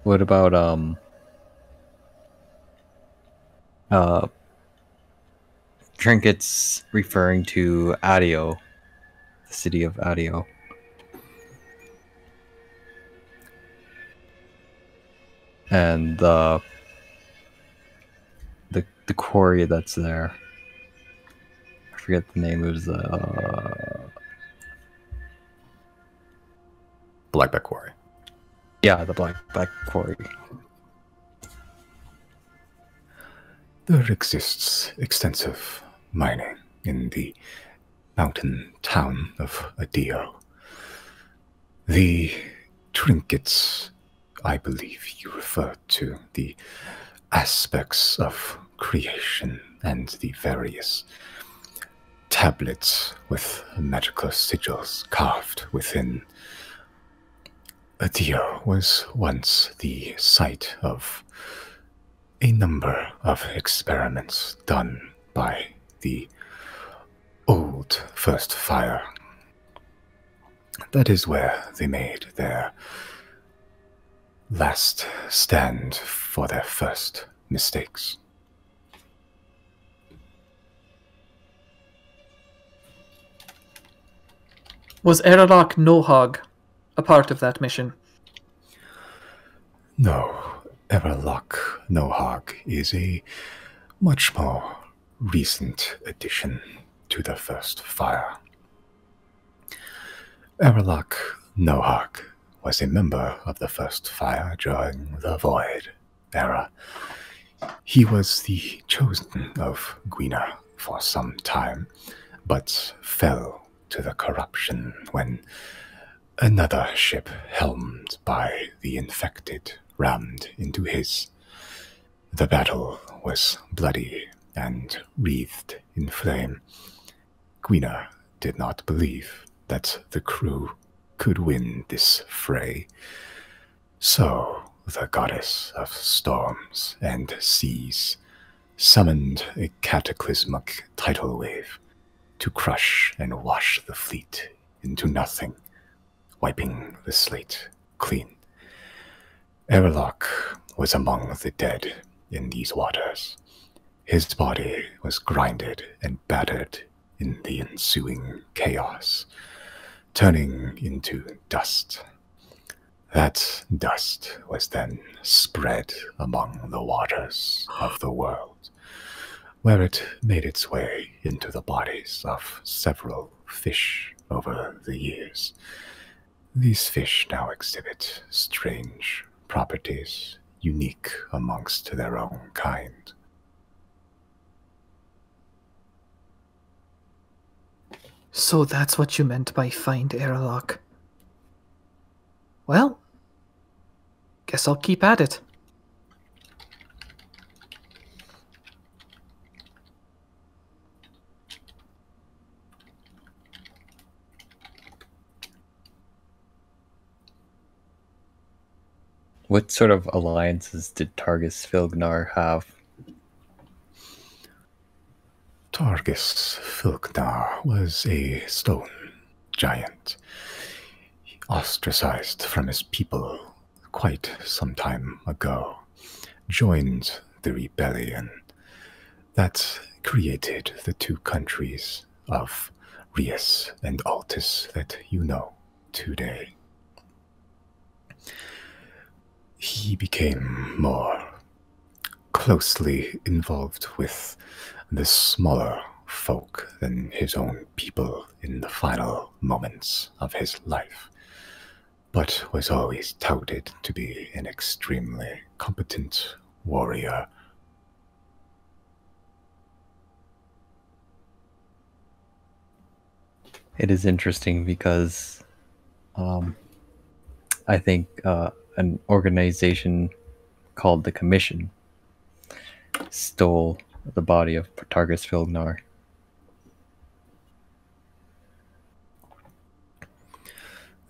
What about trinkets referring to Adio, the city of Adio? And the quarry that's there. I forget the name. It was Blackback Quarry. yeah, the Black Quarry. There exists extensive mining in the mountain town of Adio. The trinkets, I believe you refer to the aspects of creation and the various tablets with magical sigils carved within. Adio was once the site of a number of experiments done by the old First Fire. That is where they made their last stand for their first mistakes. Was Eralak Nohag a part of that mission? No, Everlock Nohag is a much more recent addition to the First Fire. Everlock Nohag was a member of the First Fire during the Void era. He was the chosen of Gwina for some time, but fell to the corruption when another ship helmed by the infected rammed into his. The battle was bloody and wreathed in flame. Gwina did not believe that the crew could win this fray. So the goddess of storms and seas summoned a cataclysmic tidal wave to crush and wash the fleet into nothing, wiping the slate clean. Erlok was among the dead in these waters. His body was grinded and battered in the ensuing chaos. turning into dust. That dust was then spread among the waters of the world, where it made its way into the bodies of several fish over the years. These fish now exhibit strange properties unique amongst their own kind. So that's what you meant by find airlock. Well, guess I'll keep at it. What sort of alliances did Targus Filgnar have? Targus Filknar was a stone giant, ostracized from his people quite some time ago, joined the rebellion that created the two countries of Rias and Altus that you know today. He became more closely involved with the smaller folk than his own people in the final moments of his life, but was always touted to be an extremely competent warrior. It is interesting because I think an organization called the Commission stole the body of Targus Filgnar.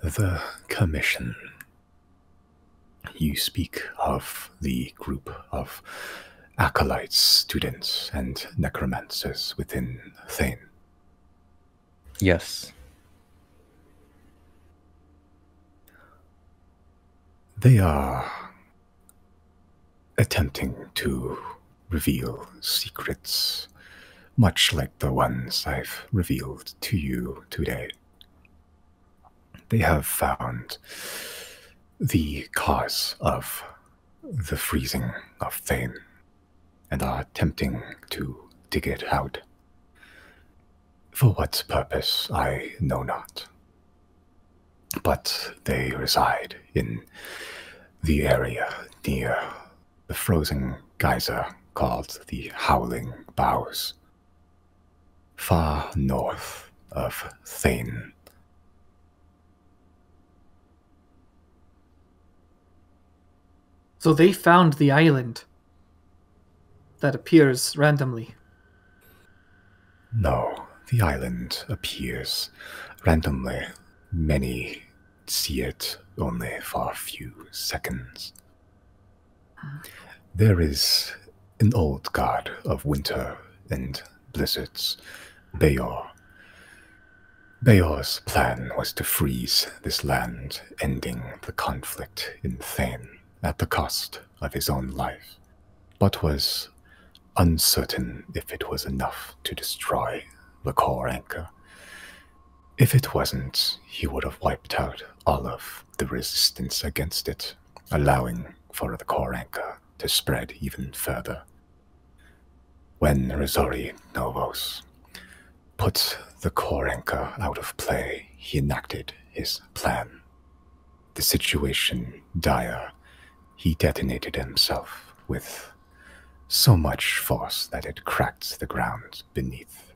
The Commission. You speak of the group of acolytes, students, and necromancers within Thane. Yes. They are attempting to reveal secrets, much like the ones I've revealed to you today. They have found the cause of the freezing of Thane and are attempting to dig it out. For what purpose, I know not. But they reside in the area near the frozen geyser called the Howling Boughs, far north of Thane. So they found the island that appears randomly. No, the island appears randomly. Many see it only for a few seconds. There is an old god of winter and blizzards, Beor. Beor's plan was to freeze this land, ending the conflict in Thane at the cost of his own life, but was uncertain if it was enough to destroy the core anchor. If it wasn't, he would have wiped out all of the resistance against it, allowing for the core anchor to spread even further. When Rizori Novos put the core anchor out of play, he enacted his plan. The situation dire, he detonated himself with so much force that it cracked the ground beneath.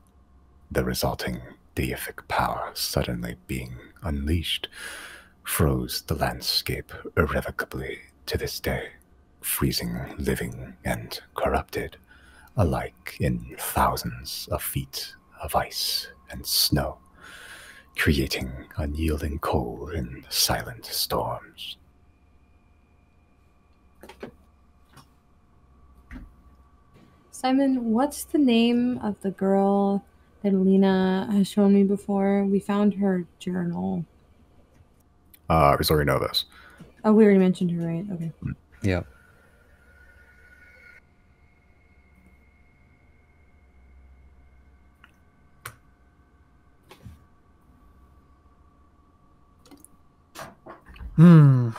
The resulting deific power suddenly being unleashed froze the landscape irrevocably to this day, freezing living and corrupted alike in thousands of feet of ice and snow, creating unyielding cold in silent storms. Simon, what's the name of the girl that Alina has shown me before? We found her journal. Rizori Novus. Oh, we already mentioned her, right? Okay. Yeah. Hmm.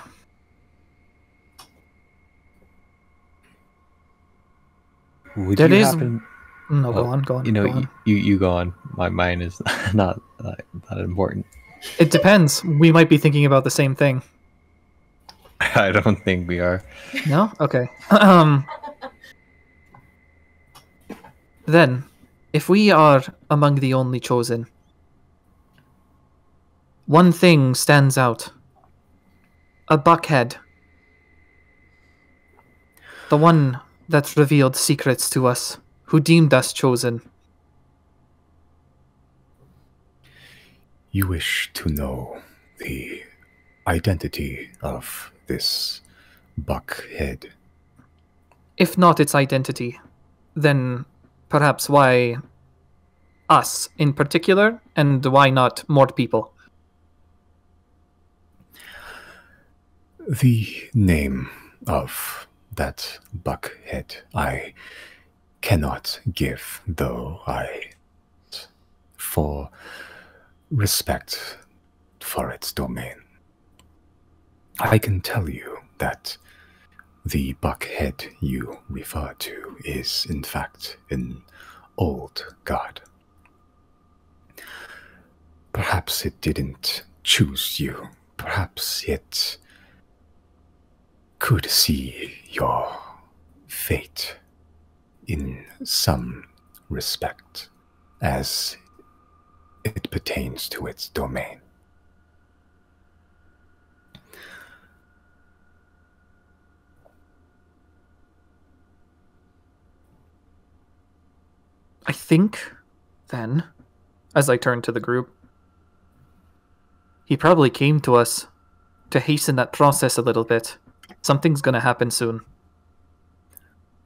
Would There you is. happen? No, go Oh, on, go on, you know, go on. you go on. Mine is not that important. It depends. We might be thinking about the same thing. I don't think we are. No? Okay. Then, if we are among the only chosen, one thing stands out. A buckhead. The one that revealed secrets to us, who deemed us chosen. You wish to know the identity of this buckhead. If not its identity, then perhaps why us in particular, and why not more people? The name of that buckhead I cannot give, though for respect for its domain. I can tell you that the buckhead you refer to is, in fact, an old god. Perhaps it didn't choose you. Perhaps it could see your fate in some respect as it pertains to its domain. I think, then, as I turn to the group, he probably came to us to hasten that process a little bit. Something's gonna happen soon.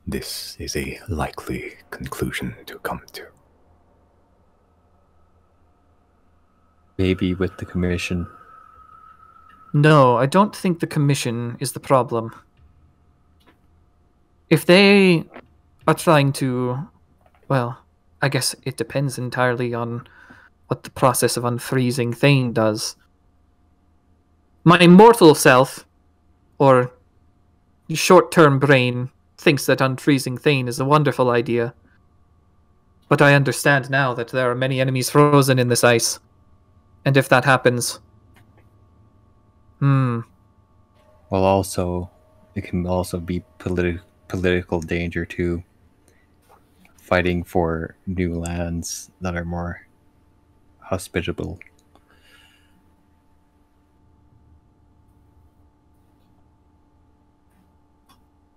This is a likely conclusion to come to. Maybe with the commission. No, I don't think the commission is the problem. If they are trying to, well, I guess it depends entirely on what the process of unfreezing Thane does. My mortal self, or short-term brain, thinks that unfreezing Thane is a wonderful idea. But I understand now that there are many enemies frozen in this ice. And if that happens... Well, also, it can also be political danger too. Fighting for new lands that are more hospitable.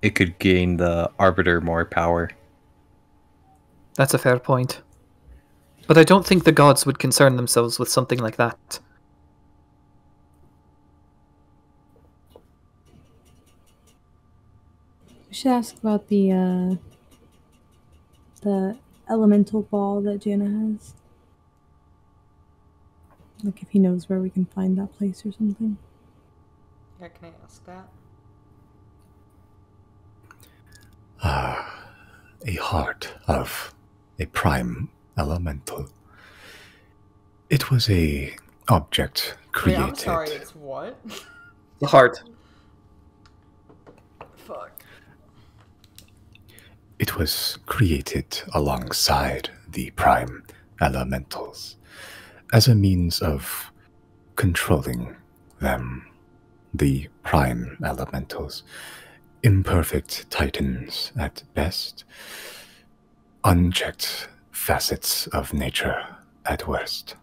It could gain the Arbiter more power. That's a fair point. But I don't think the gods would concern themselves with something like that. We should ask about the elemental ball that Jana has. Like if he knows where we can find that place or something. Yeah, can I ask that? A heart of a prime elemental. It was a object Wait, created. I'm sorry, it's what? The heart. Fuck. It was created alongside the prime elementals as a means of controlling them. The prime elementals, imperfect titans at best, unchecked facets of nature at worst.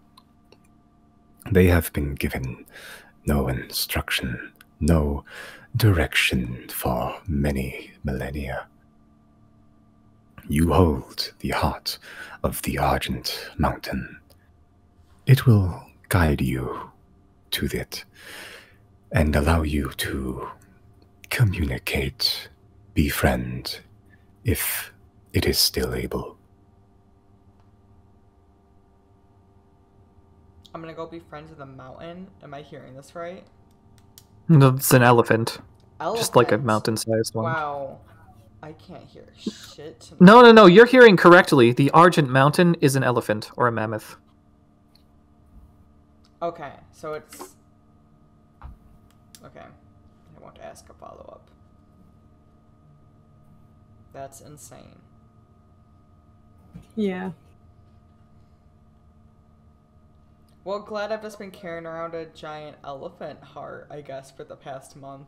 They have been given no instruction, no direction for many millennia. You hold the heart of the Argent Mountain. It will guide you to it and allow you to communicate, befriend, if it is still able. I'm gonna go be friends with a mountain. Am I hearing this right? No, it's an elephant. Just like a Elephant. mountain-sized one. Wow. I can't hear shit. No, you're hearing correctly. The Argent Mountain is an elephant, or a mammoth. Okay, so it's... Okay. I won't ask a follow-up. That's insane. Yeah. Well, glad I've just been carrying around a giant elephant heart, I guess, for the past month.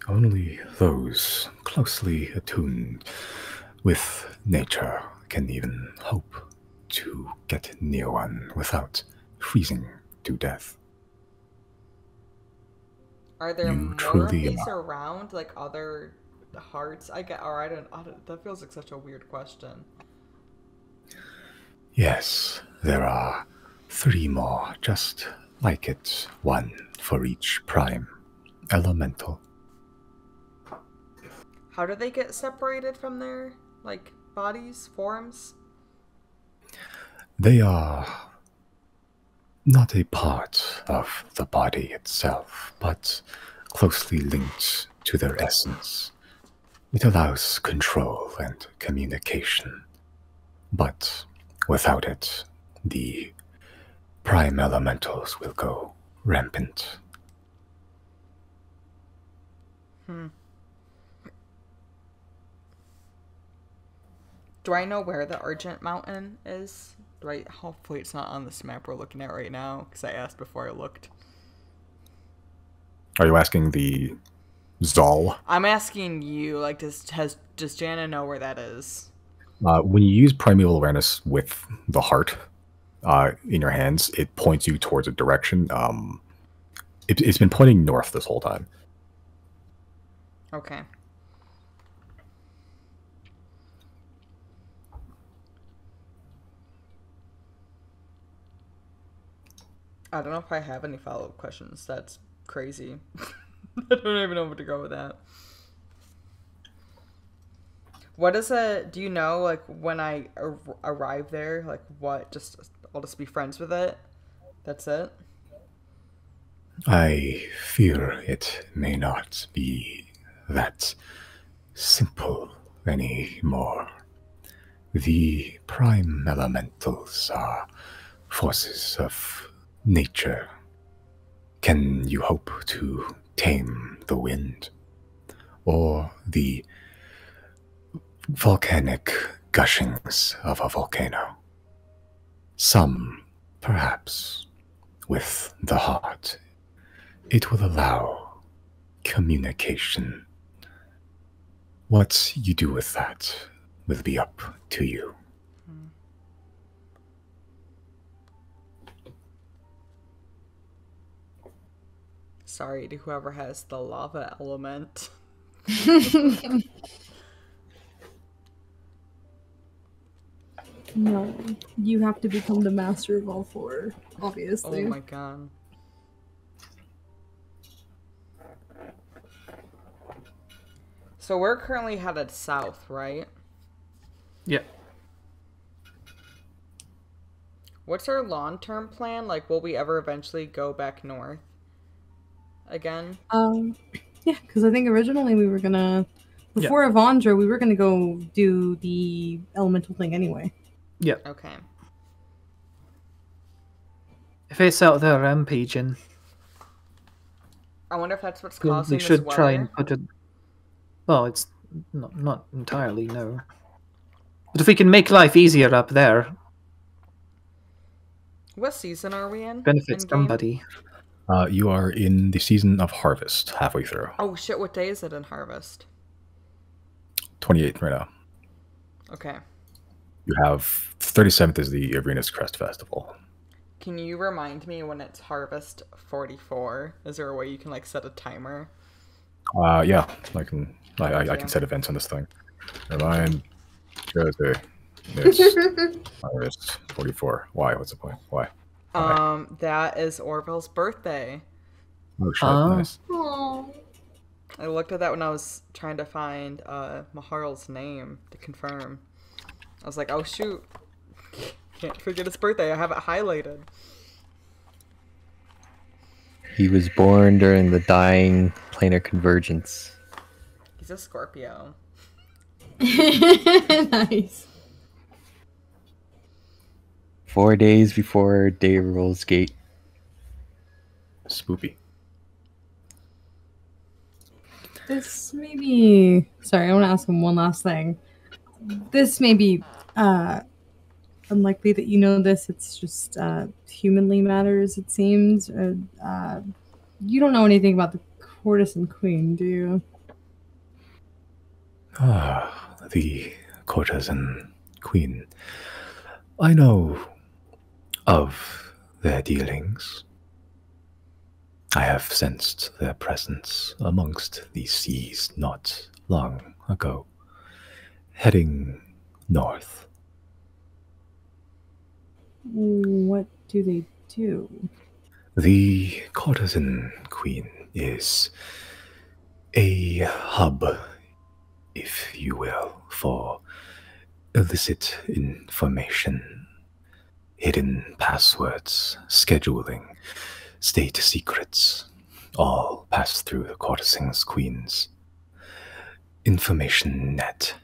Only those closely attuned with nature can even hope to get near one without freezing to death. Are there You more truly of these are. around, like other hearts? I don't. That feels like such a weird question. Yes, there are 3 more just like it, 1 for each prime elemental. How do they get separated from their, like, bodies, forms? They are not a part of the body itself, but closely linked to their essence. It allows control and communication, but without it, the prime elementals will go rampant. Do I know where the Argent Mountain is? Hopefully it's not on this map we're looking at right now, because I asked before I looked. Are you asking the Zal? I'm asking you, like, does Jana know where that is? When you use primeval awareness with the heart in your hands, it points you towards a direction. It's been pointing north this whole time. Okay. I don't know if I have any follow-up questions. That's crazy. I don't even know where to go with that. What is do you know, like, when I arrive there, like, I'll just be friends with it? That's it? I fear it may not be that simple anymore. The prime elementals are forces of nature. Can you hope to tame the wind? Or the volcanic gushings of a volcano? Some, perhaps, with the heart. It will allow communication. What you do with that will be up to you. Sorry to whoever has the lava element. No, you have to become the master of all 4, Oh obviously. my god. So we're currently headed south, right? Yeah. What's our long-term plan? Like, will we ever eventually go back north again? Yeah, because I think originally we were gonna, before Avandra, we were gonna go do the elemental thing anyway. Yeah. Okay. If it's out there rampaging, I wonder if that's what's we causing should this weather. try and put it. Well, it's not entirely, no. But if we can make life easier up there, What season are we in? benefits in-game? somebody. You are in the season of harvest, halfway through. Oh shit, what day is it in harvest? 28th right now. Okay. You have 37th is the Arena's Crest Festival. Can you remind me when it's harvest 44? Is there a way you can, like, set a timer? Yeah, I can set events on this thing. Remind Josie. It's harvest 44. Why? What's the point? Why? That is Orville's birthday. Oh shit, Oh. nice. Aww. I looked at that when I was trying to find Maharl's name to confirm. I was like, oh shoot. Can't forget his birthday. I have it highlighted. He was born during the dying planar convergence. He's a Scorpio. Nice. 4 days before Day Rolls Gate. Spoopy. This may be. Sorry, I want to ask him one last thing. This may be unlikely that you know this. It's just humanly matters, it seems. You don't know anything about the courtesan queen, do you? Ah, the courtesan queen. I know of their dealings. I have sensed their presence amongst these seas not long ago, heading north. What do they do? The courtesan queen is a hub, if you will, for illicit information, hidden passwords, scheduling, state secrets, all pass through the courtesan queen's information net.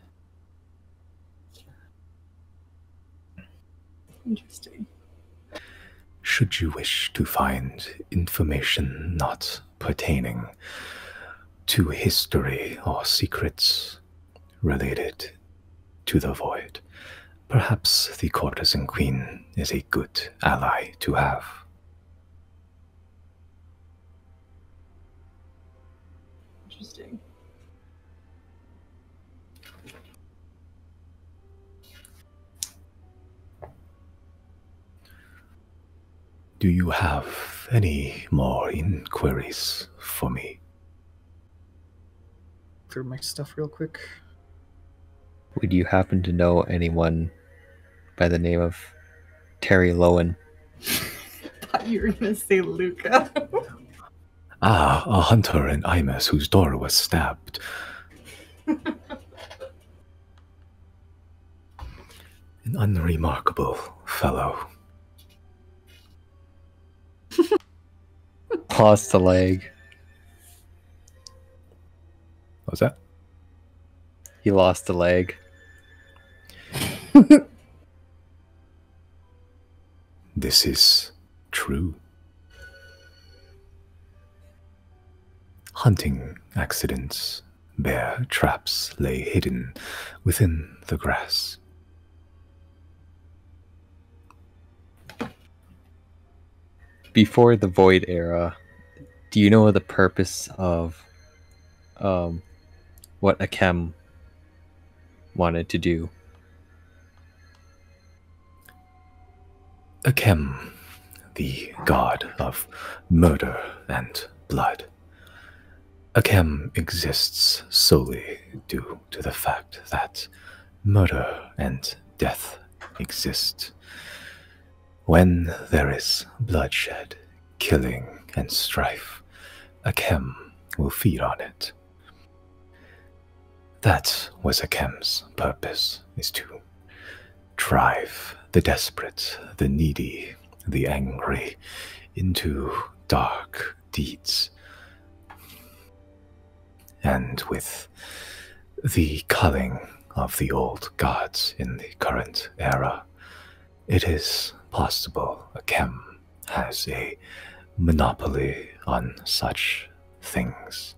Interesting. Should you wish to find information not pertaining to history or secrets related to the void, perhaps the courtesan queen is a good ally to have. Interesting. Do you have any more inquiries for me? Through my stuff real quick. Would you happen to know anyone by the name of Terry Lowen? Thought you were gonna say Luca. Ah, a hunter in Imus whose door was stabbed. An unremarkable fellow. Lost a leg. What was that? He lost a leg. This is true. Hunting accidents, bear traps lay hidden within the grass. Before the Void era, do you know the purpose of what Akem wanted to do? Akem, the god of murder and blood. Akem exists solely due to the fact that murder and death exist. When there is bloodshed, killing, and strife, Akem will feed on it. That was Akem's purpose, is to drive the desperate, the needy, the angry into dark deeds. And with the culling of the old gods in the current era, it is possible Akem has a monopoly on such things.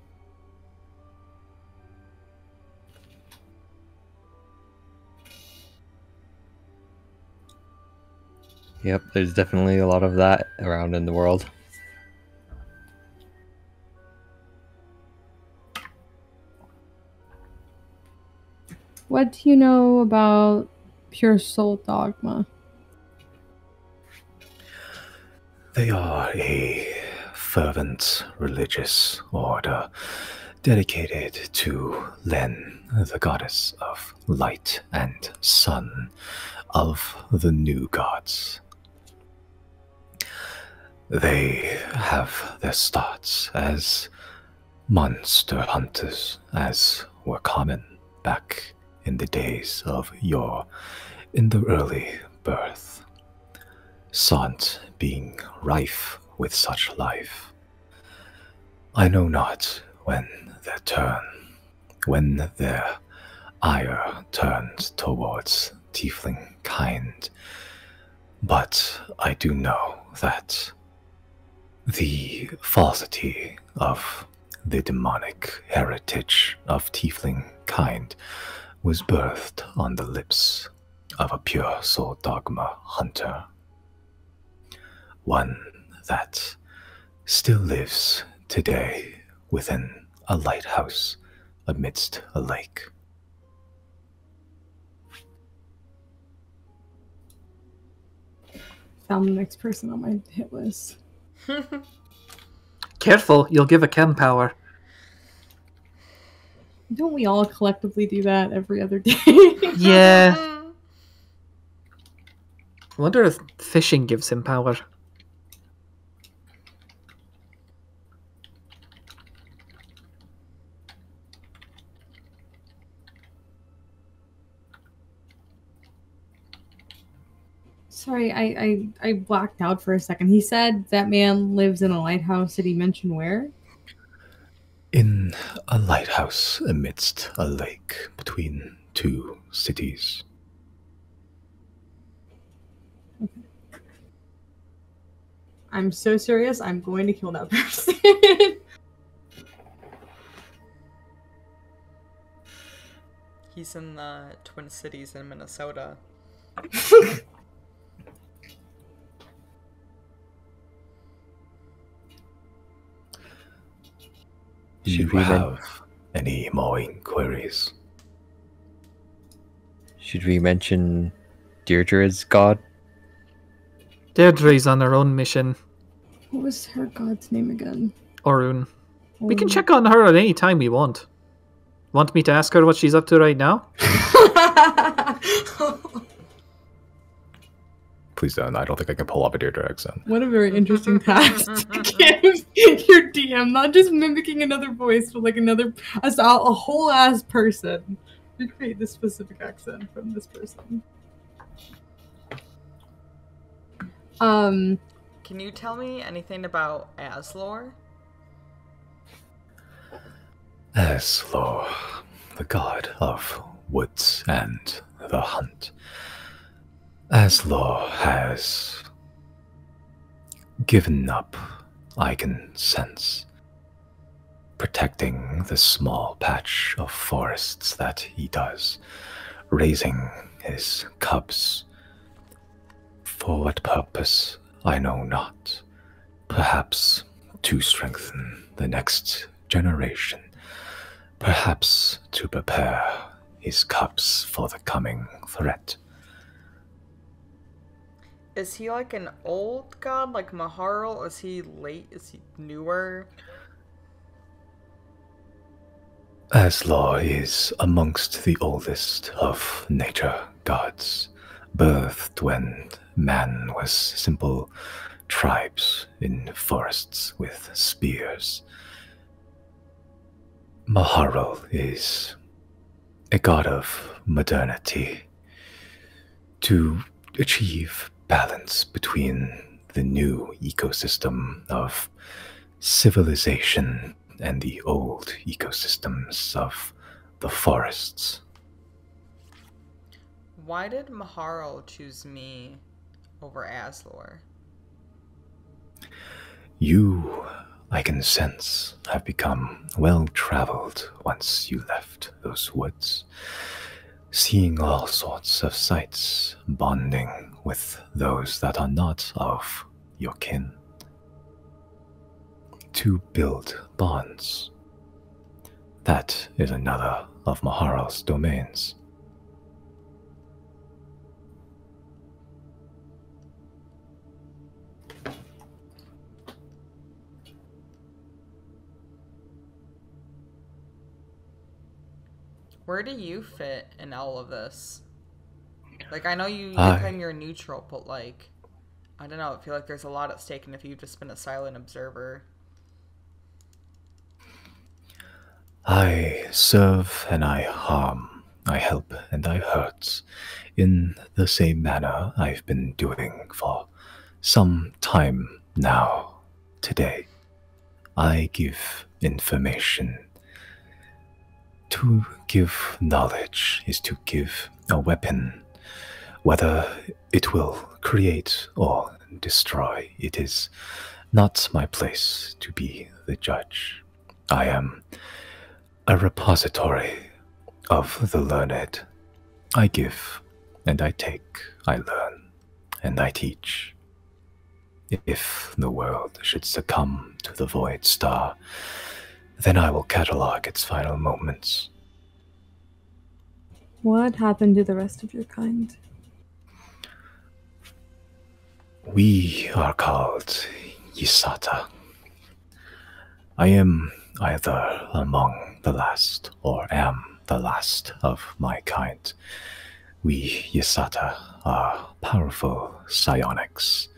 Yep, there's definitely a lot of that around in the world. What do you know about Pure Soul Dogma? They are a fervent religious order dedicated to Len, the goddess of light and sun, of the new gods. They have their starts as monster hunters, as were common back in the days of yore, in the early birth. Sant being rife with such life. I know not when their turn, when their ire turned towards tiefling kind, But I do know that the falsity of the demonic heritage of tiefling kind was birthed on the lips of a pure soul dogma hunter. One that still lives today within a lighthouse amidst a lake. Found the next person on my hit list. Careful, you'll give a chem power. Don't we all collectively do that every other day? Yeah. I wonder if fishing gives him power. Sorry, I blacked out for a second. He said that man lives in a lighthouse. Did he mention where? In a lighthouse amidst a lake between two cities. I'm so serious. I'm going to kill that person. He's in the Twin Cities in Minnesota. Do you Should we have any more inquiries? Should we mention Deirdre's god? Deirdre's on her own mission. What was her god's name again? Orun. We can check on her at any time we want. Want me to ask her what she's up to right now? Please don't. I don't think I can pull off a Deirdre accent. What a very interesting task to give your DM. Not just mimicking another voice, but like a whole ass person. Recreate this specific accent from this person. Can you tell me anything about Aslor? Aslor, the god of woods and the hunt. Aslor has given up, I can sense, protecting the small patch of forests that he does, raising his cubs. For what purpose, I know not. Perhaps to strengthen the next generation. Perhaps to prepare his cubs for the coming threat. Is he like an old god, like Maharl? Is he late? Is he newer? Aslor is amongst the oldest of nature gods, birthed when man was simple tribes in forests with spears. Maharl is a god of modernity, to achieve balance between the new ecosystem of civilization and the old ecosystems of the forests. Why did Maharl choose me over Aslor? You, I can sense, have become well-traveled once you left those woods, seeing all sorts of sights, bonding with those that are not of your kin. To build bonds. That is another of Maharal's domains. Where do you fit in all of this? Like, I know you claim you're neutral, but like, I don't know, I feel like there's a lot at stake, and if you've just been a silent observer. I serve and I harm, I help and I hurt, in the same manner I've been doing for some time now. Today, I give information. To give knowledge is to give a weapon, Whether it will create or destroy, it is not my place to be the judge. I am a repository of the learned. I give and I take, I learn and I teach. If the world should succumb to the void star, then I will catalog its final moments. What happened to the rest of your kind? We are called Yisata. I am either among the last or am the last of my kind. We Yisata are powerful psionics.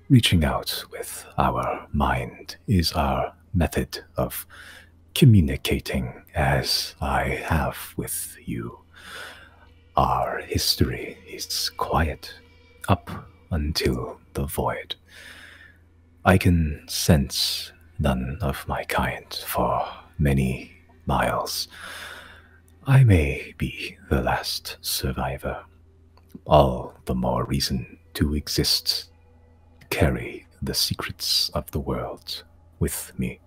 Reaching out with our mind is our method of communicating, as I have with you. Our history is quiet up until the void. I can sense none of my kind for many miles. I may be the last survivor. All the more reason to exist, carry the secrets of the world with me.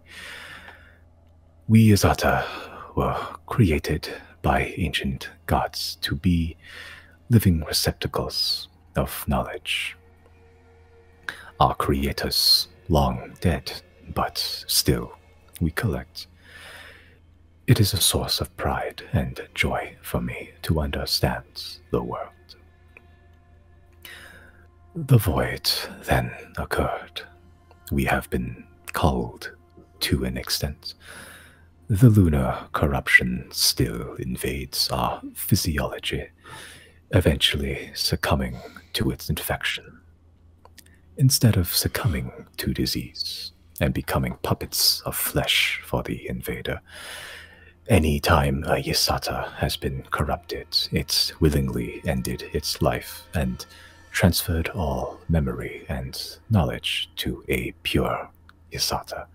We Azata were created by ancient gods to be living receptacles of knowledge. Our creators long dead, but still we collect. It is a source of pride and joy for me to understand the world. The void then occurred. We have been culled to an extent. The lunar corruption still invades our physiology, eventually succumbing to its infection. Instead of succumbing to disease and becoming puppets of flesh for the invader, any time a Yisata has been corrupted, it willingly ended its life and transferred all memory and knowledge to a pure Yisata,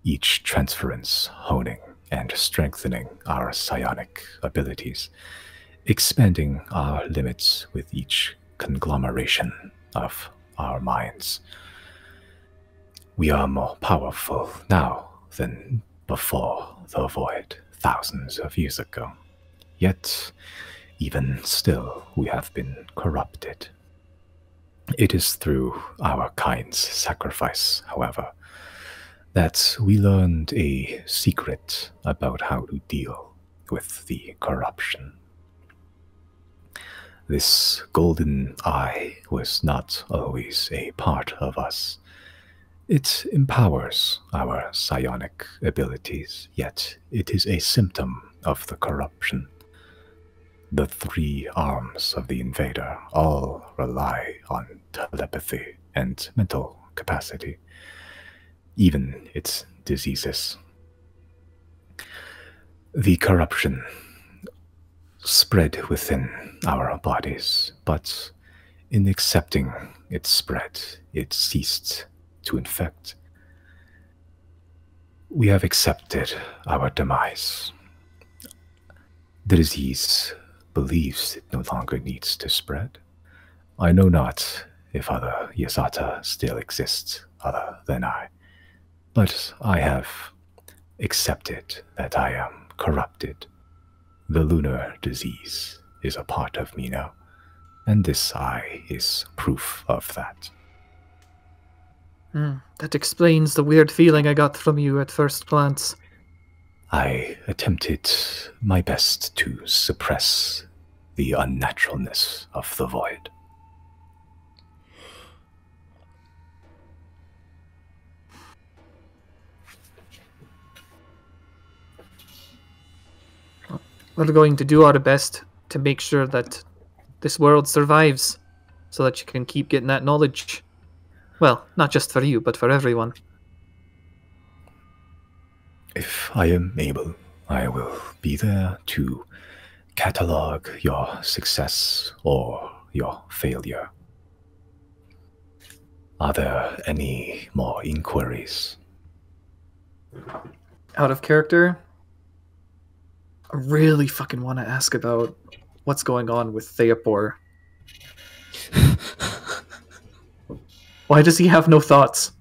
each transference honing and strengthening our psionic abilities, expanding our limits with each conglomeration of our minds. We are more powerful now than before the void thousands of years ago. Yet, even still, we have been corrupted. It is through our kind's sacrifice, however, that we learned a secret about how to deal with the corruption. This golden eye was not always a part of us. It empowers our psionic abilities, yet it is a symptom of the corruption. The three arms of the invader all rely on telepathy and mental capacity, even its diseases. The corruption spread within our bodies, but in accepting its spread, it ceased to infect. We have accepted our demise. The disease believes it no longer needs to spread. I know not if other Yasata still exists other than I, but I have accepted that I am corrupted. The lunar disease is a part of me now, and this eye is proof of that. That explains the weird feeling I got from you at first glance. I attempted my best to suppress the unnaturalness of the void. We're going to do our best to make sure that this world survives, so that you can keep getting that knowledge. Well, not just for you, but for everyone. If I am able, I will be there to catalog your success or your failure. Are there any more inquiries? Out of character, I really fucking want to ask about what's going on with Theopor. Why does he have no thoughts?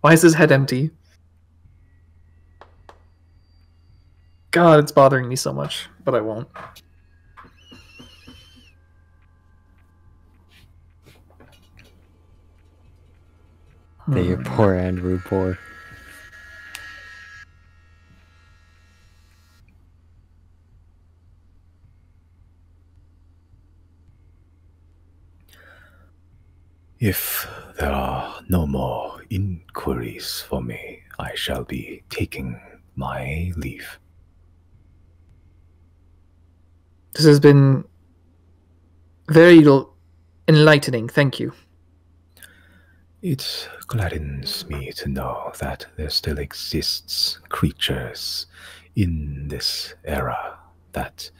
Why is his head empty? God, it's bothering me so much, but I won't. That you're poor Andrew, poor. If there are no more inquiries for me, I shall be taking my leave. This has been very enlightening. Thank you. It gladdens me to know that there still exists creatures in this era that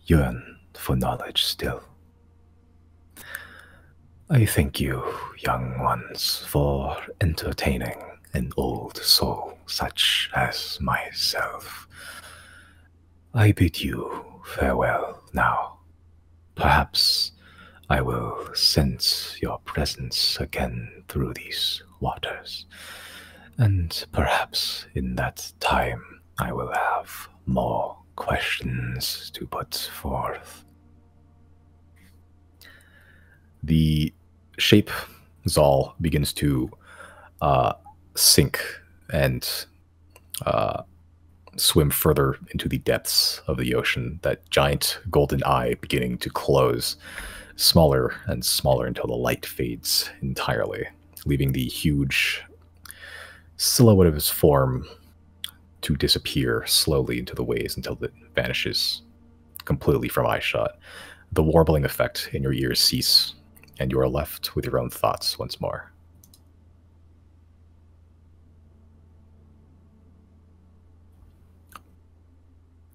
yearn for knowledge still. I thank you, young ones, for entertaining an old soul such as myself. I bid you farewell now. Perhaps I will sense your presence again through these waters, and perhaps in that time I will have more questions to put forth. The shape Zal begins to sink and swim further into the depths of the ocean, that giant golden eye beginning to close smaller and smaller until the light fades entirely, leaving the huge silhouette of his form to disappear slowly into the waves until it vanishes completely from eyeshot. The warbling effect in your ears cease, and you are left with your own thoughts once more.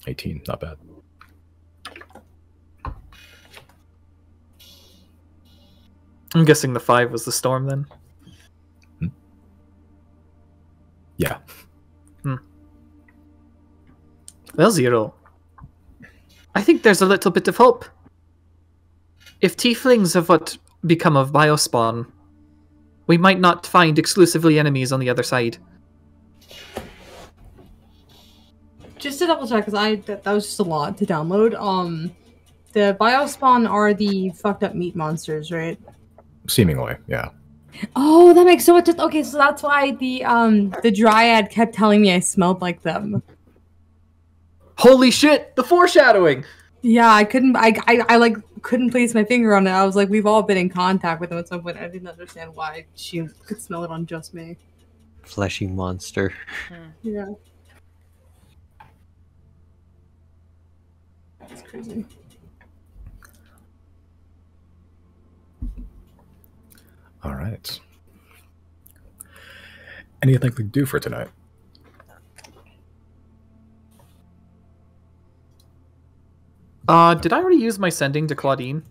$18, not bad. I'm guessing the 5 was the storm then. Yeah. Well, 0. I think there's a little bit of hope. If tieflings have what become of biospawn, we might not find exclusively enemies on the other side. Just to double check, because that was just a lot to download. The biospawn are the fucked up meat monsters, right? Seemingly, yeah. Oh, that makes so much sense. Okay, so that's why the dryad kept telling me I smelled like them. Holy shit! The foreshadowing! Yeah, I like couldn't place my finger on it. I was like, we've all been in contact with them at some point. I didn't understand why she could smell it on just me. Fleshy monster. Yeah. That's crazy. All right. Anything we can do for tonight? Did I already use my sending to Claudine?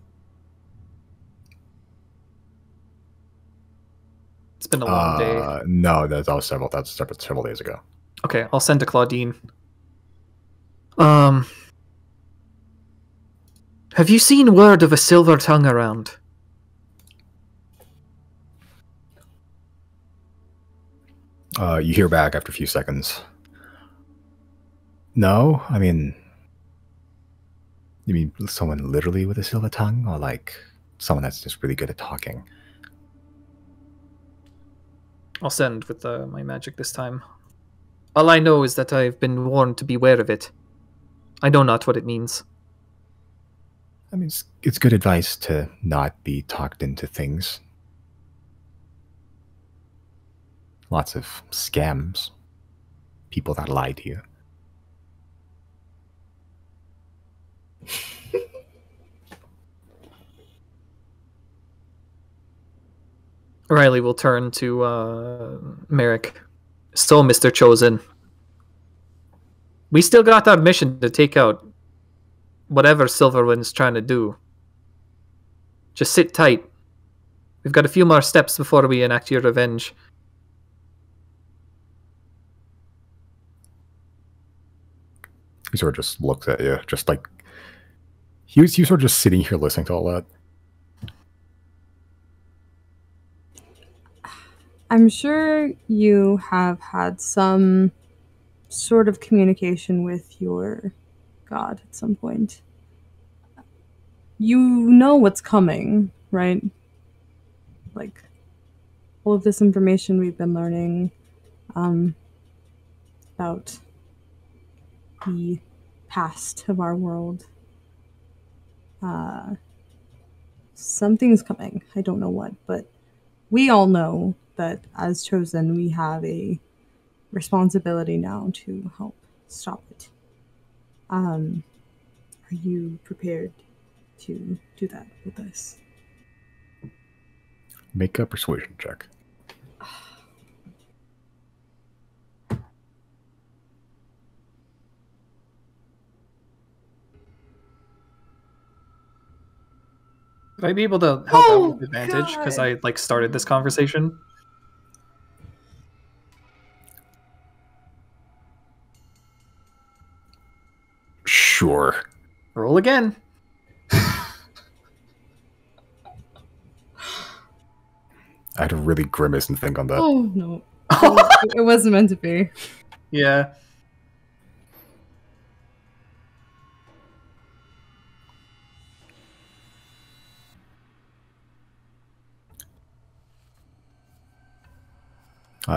It's been a long day. No, that was several days ago. Okay, I'll send to Claudine. Have you seen word of a silver tongue around? You hear back after a few seconds. No, I mean, you mean someone literally with a silver tongue, or like someone that's just really good at talking? I'll send with my magic this time. All I know is that I've been warned to beware of it. I know not what it means. I mean, it's good advice to not be talked into things. Lots of scams. People that lie to you. Riley will turn to Merrick. So, Mr. Chosen, we still got our mission to take out whatever Silverwind's trying to do. Just sit tight. We've got a few more steps before we enact your revenge. He sort of just looks at you, just like... He was sort of just sitting here listening to all that. I'm sure you have had some sort of communication with your god at some point. You know what's coming, right? Like, all of this information we've been learning about the past of our world. Something's coming. I don't know what, but we all know that as chosen, we have a responsibility now to help stop it. Are you prepared to do that with us? Make a persuasion check. Would I be able to help out Oh, with advantage because God. I started this conversation? Sure. Roll again. I had to really grimace and think on that. Oh no, it wasn't meant to be. Yeah.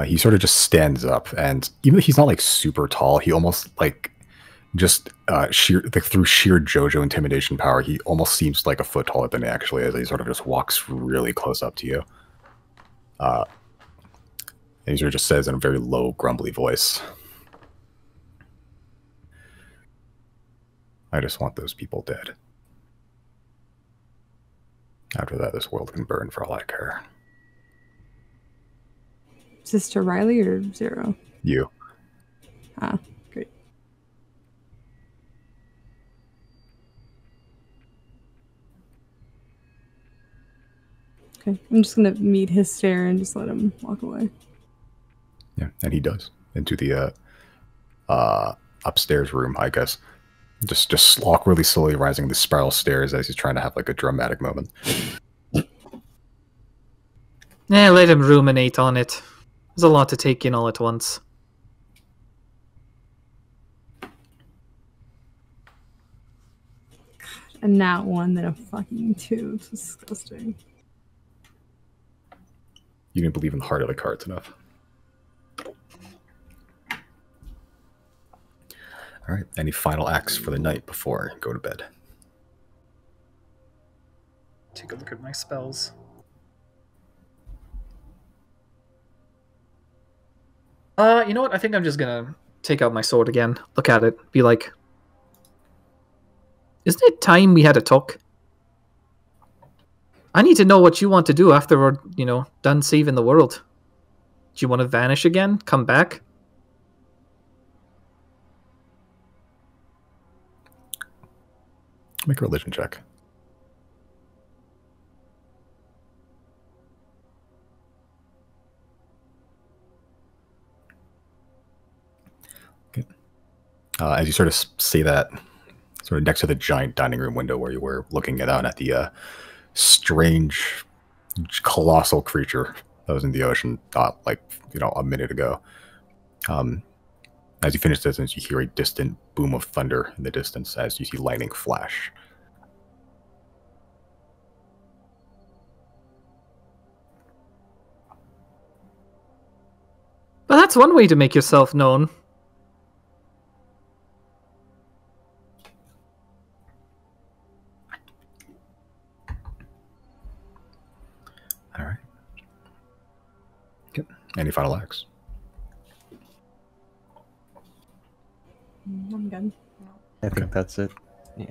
He sort of just stands up, and even though he's not like super tall, he almost like just sheer like through sheer JoJo intimidation power, he almost seems like a foot taller than he actually is. He sort of just walks really close up to you, and he sort of just says in a very low, grumbly voice, "I just want those people dead. After that, this world can burn for all I care." Sister Riley or Zero? You. Ah, great. Okay, I'm just gonna meet his stare and just let him walk away. Yeah, and he does into the upstairs room, I guess. Just awkwardly slowly rising the spiral stairs as he's trying to have like a dramatic moment. Yeah, let him ruminate on it. There's a lot to take in all at once. And not one, then a fucking two. It's disgusting. You didn't believe in the heart of the cards enough. All right. Any final acts for the night before you go to bed? Take a look at my spells. You know what? I think I'm just gonna take out my sword again, look at it, be like, isn't it time we had a talk? I need to know what you want to do after we're, done saving the world. Do you want to vanish again? Come back? Make a religion check. Okay. As you sort of say that, sort of next to the giant dining room window where you were looking out at the strange, colossal creature that was in the ocean, like a minute ago. As you finish this, you hear a distant boom of thunder in the distance as you see lightning flash. But that's one way to make yourself known. All right. Okay. Any final acts? I'm good. I think that's it. Yeah.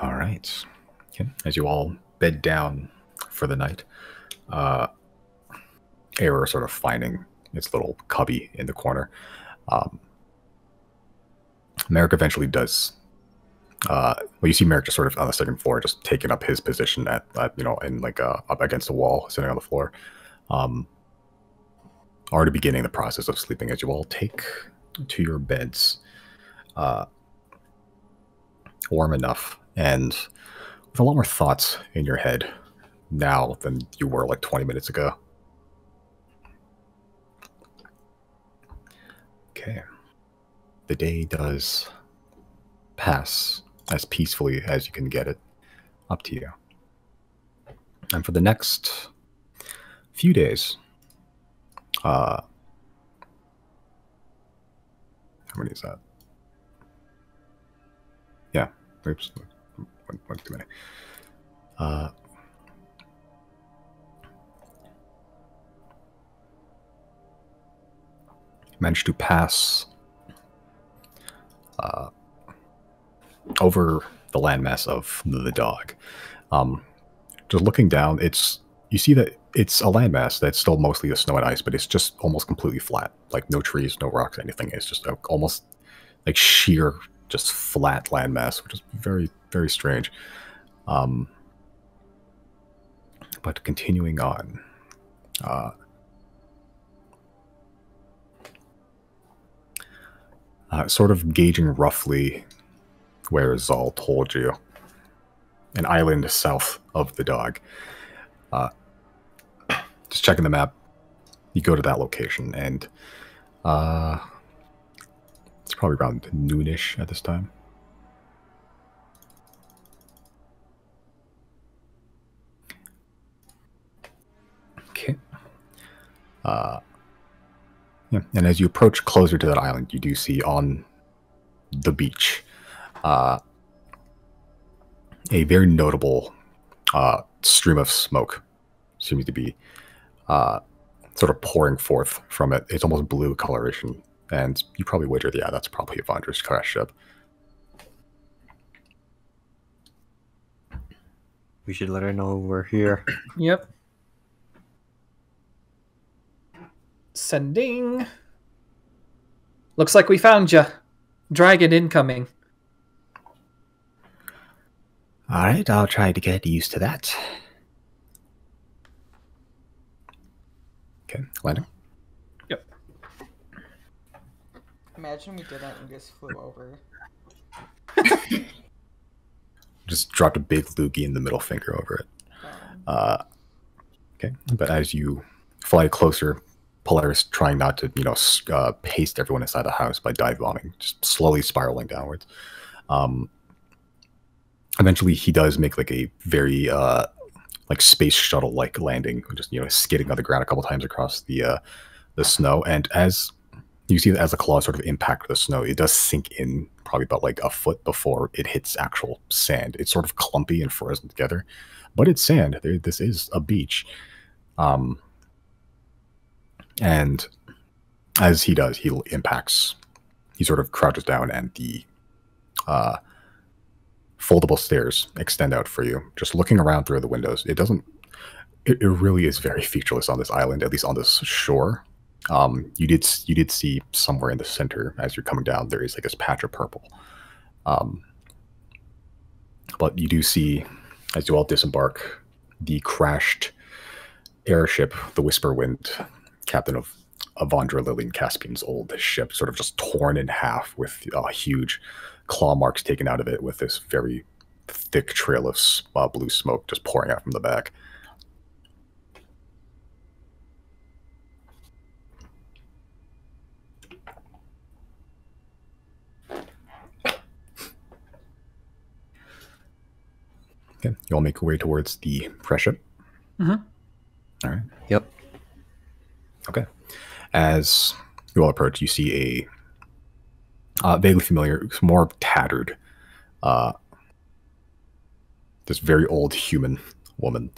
All right. Okay. As you all bed down for the night, Error sort of finding its little cubby in the corner. Merrick eventually does. You see Merrick just sort of on the second floor, just taking up his position at in like up against the wall, sitting on the floor. Already beginning the process of sleeping as you all take to your beds, warm enough and with a lot more thoughts in your head now than you were like 20 minutes ago. Okay. The day does pass as peacefully as you can get it. Up to you. And for the next few days, how many is that? Yeah. Oops. One too many. Managed to pass over the landmass of the dog. Just looking down, you see that it's a landmass that's still mostly the snow and ice, but it's just almost completely flat. Like no trees, no rocks, anything. It's just almost like sheer, just flat landmass, which is very, very strange. But continuing on, sort of gauging roughly where Zal told you, an island south of the dog. Just checking the map, you go to that location, and it's probably around noonish at this time. Okay. Yeah, and as you approach closer to that island, you do see on the beach a very notable stream of smoke seems to be sort of pouring forth from it. It's almost blue coloration, and you probably wagered, yeah, that's probably Evandra's crash ship. We should let her know we're here. Yep. Sending. Looks like we found you. Dragon incoming. All right, I'll try to get used to that. Okay, landing. Yep. Imagine we did that and just flew over. Just dropped a big loogie in the middle finger over it. Okay, but as you fly closer, Polaris trying not to, paste everyone inside the house by dive bombing, just slowly spiraling downwards. Eventually, he does make like a very like space shuttle-like landing, just skidding on the ground a couple times across the snow. And as you see, as the claws sort of impact the snow, it does sink in probably about like a foot before it hits actual sand. It's sort of clumpy and frozen together, but it's sand. This is a beach. And as he does, he impacts. He sort of crouches down, and the foldable stairs extend out for you. Just looking around through the windows, it really is very featureless on this island, at least on this shore. You did see somewhere in the center as you're coming down, there is like this patch of purple. But you do see, as you all disembark, the crashed airship, the Whisper Wind, captain of Avandra Lillian Caspian's old ship, sort of just torn in half with huge claw marks taken out of it, with this very thick trail of blue smoke just pouring out from the back. Okay, you all make your way towards the press ship. Mm-hmm. All right. Yep. Okay. As you all approach, you see a vaguely familiar, more tattered, this very old human woman.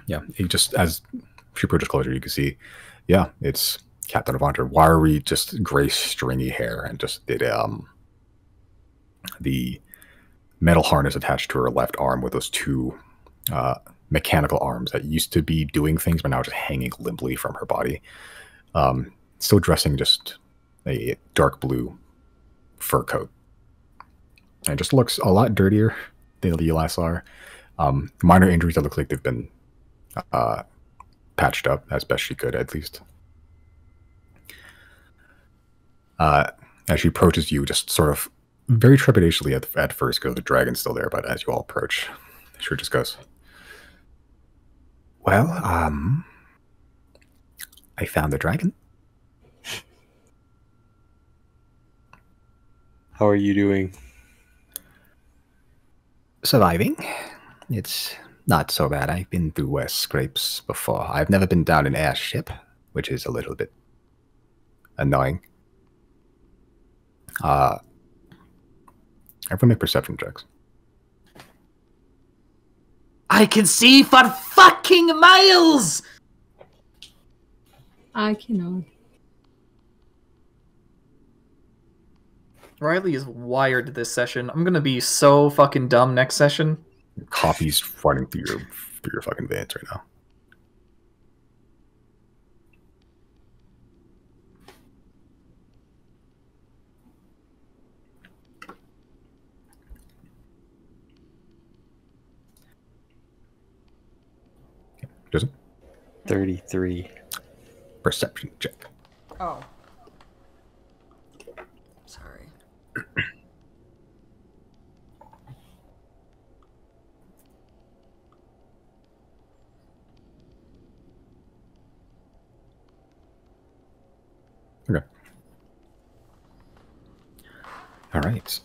Yeah, just as she approaches closer, you can see, yeah, it's Captain Avandra. Wiry, just gray, stringy hair, and just the metal harness attached to her left arm with those two mechanical arms that used to be doing things, but now just hanging limply from her body. Still dressing just a dark blue fur coat. And it just looks a lot dirtier than you last saw her. Minor injuries that look like they've been patched up as best she could, at least. As she approaches you, just sort of very trepidatiously at first, because the dragon's still there, but as you all approach, Sure just goes, well, I found the dragon. How are you doing? Surviving. It's not so bad. I've been through worse scrapes before. I've never been down an airship, which is a little bit annoying. Everyone make perception checks. I can see for fucking miles! I cannot. Riley is wired this session. I'm gonna be so fucking dumb next session. Coffee's running through your fucking veins right now. Joseph? 33. Perception check. Oh. Sorry. Okay. All right.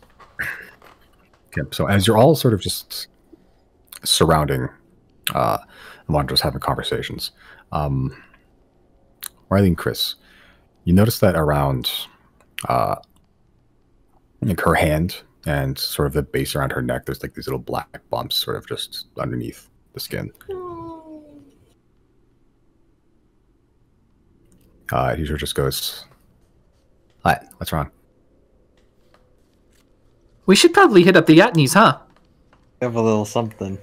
Okay, so as you're all sort of just surrounding Wanderers having conversations, Riley and Chris, you notice that around like her hand and sort of the base around her neck, there's like these little black bumps sort of just underneath the skin. He sort of just goes, "What? What's wrong?" We should probably hit up the Yatnies, huh? Have a little something.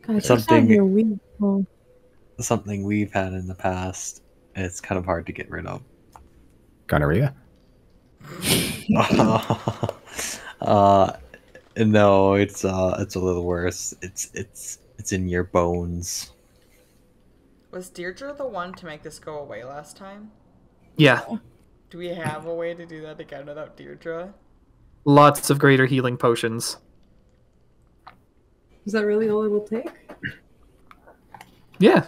God, Something- here we go. Something we've had in the past. It's kind of hard to get rid of. Gonorrhea? No, it's a little worse. It's in your bones. Was Deirdre the one to make this go away last time? Yeah. Do we have a way to do that again without Deirdre? Lots of greater healing potions. Is that really all it will take? Yeah.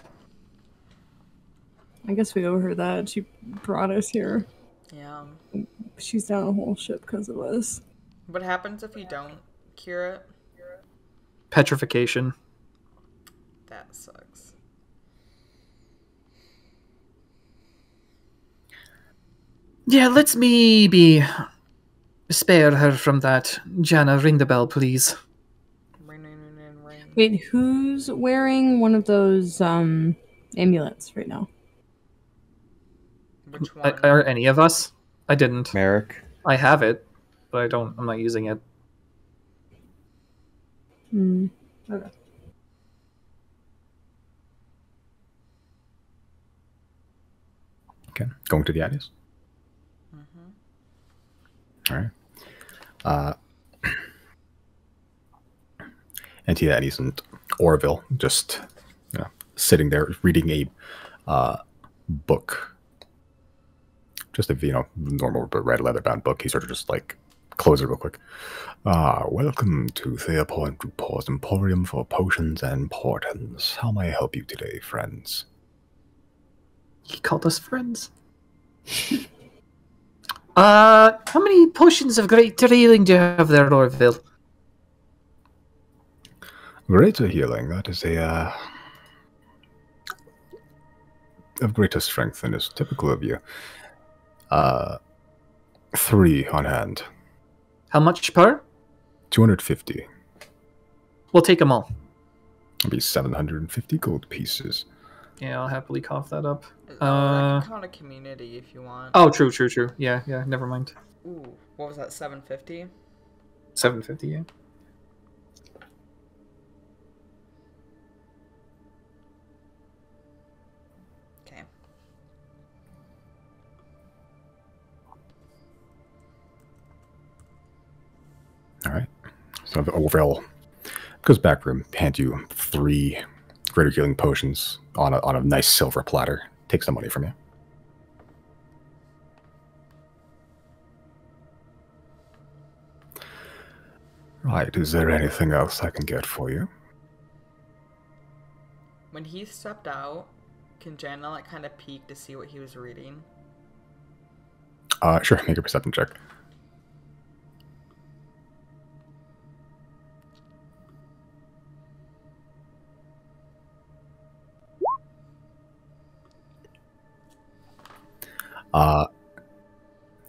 I guess we overheard that. She brought us here. Yeah. She's down a whole ship because of us. What happens if you don't cure it? Petrification. That sucks. Yeah, let's maybe spare her from that. Jana, ring the bell, please. Ring, ring, ring, ring, ring. Wait, who's wearing one of those amulets right now? Which one? Are any of us? I didn't. Merrick. I have it, but I'm not using it. Hmm. Okay. Okay. Going to the ideas. All right. And to that, and Orville just sitting there reading a book, just a normal but red leather-bound book. He sort of just like closes it real quick. Welcome to Theopoint Report's Emporium for Potions and Portents. How may I help you today, friends? He called us friends. How many potions of great healing do you have there, Orville? Greater healing. That is a of greater strength and is typical of you. 3 on hand. How much per? 250. We'll take them all. That'll be 750 gold pieces. Yeah, I'll happily cough that up. I can count a community if you want. Oh, true. Yeah, never mind. Ooh, what was that, 750? 750, yeah. Okay. All right. So Orville goes back room, hands you 3 greater healing potions on a nice silver platter. Takes the money from you. Right, is there anything else I can get for you? When he stepped out, can Jana like kind of peek to see what he was reading? Sure, make a perception check.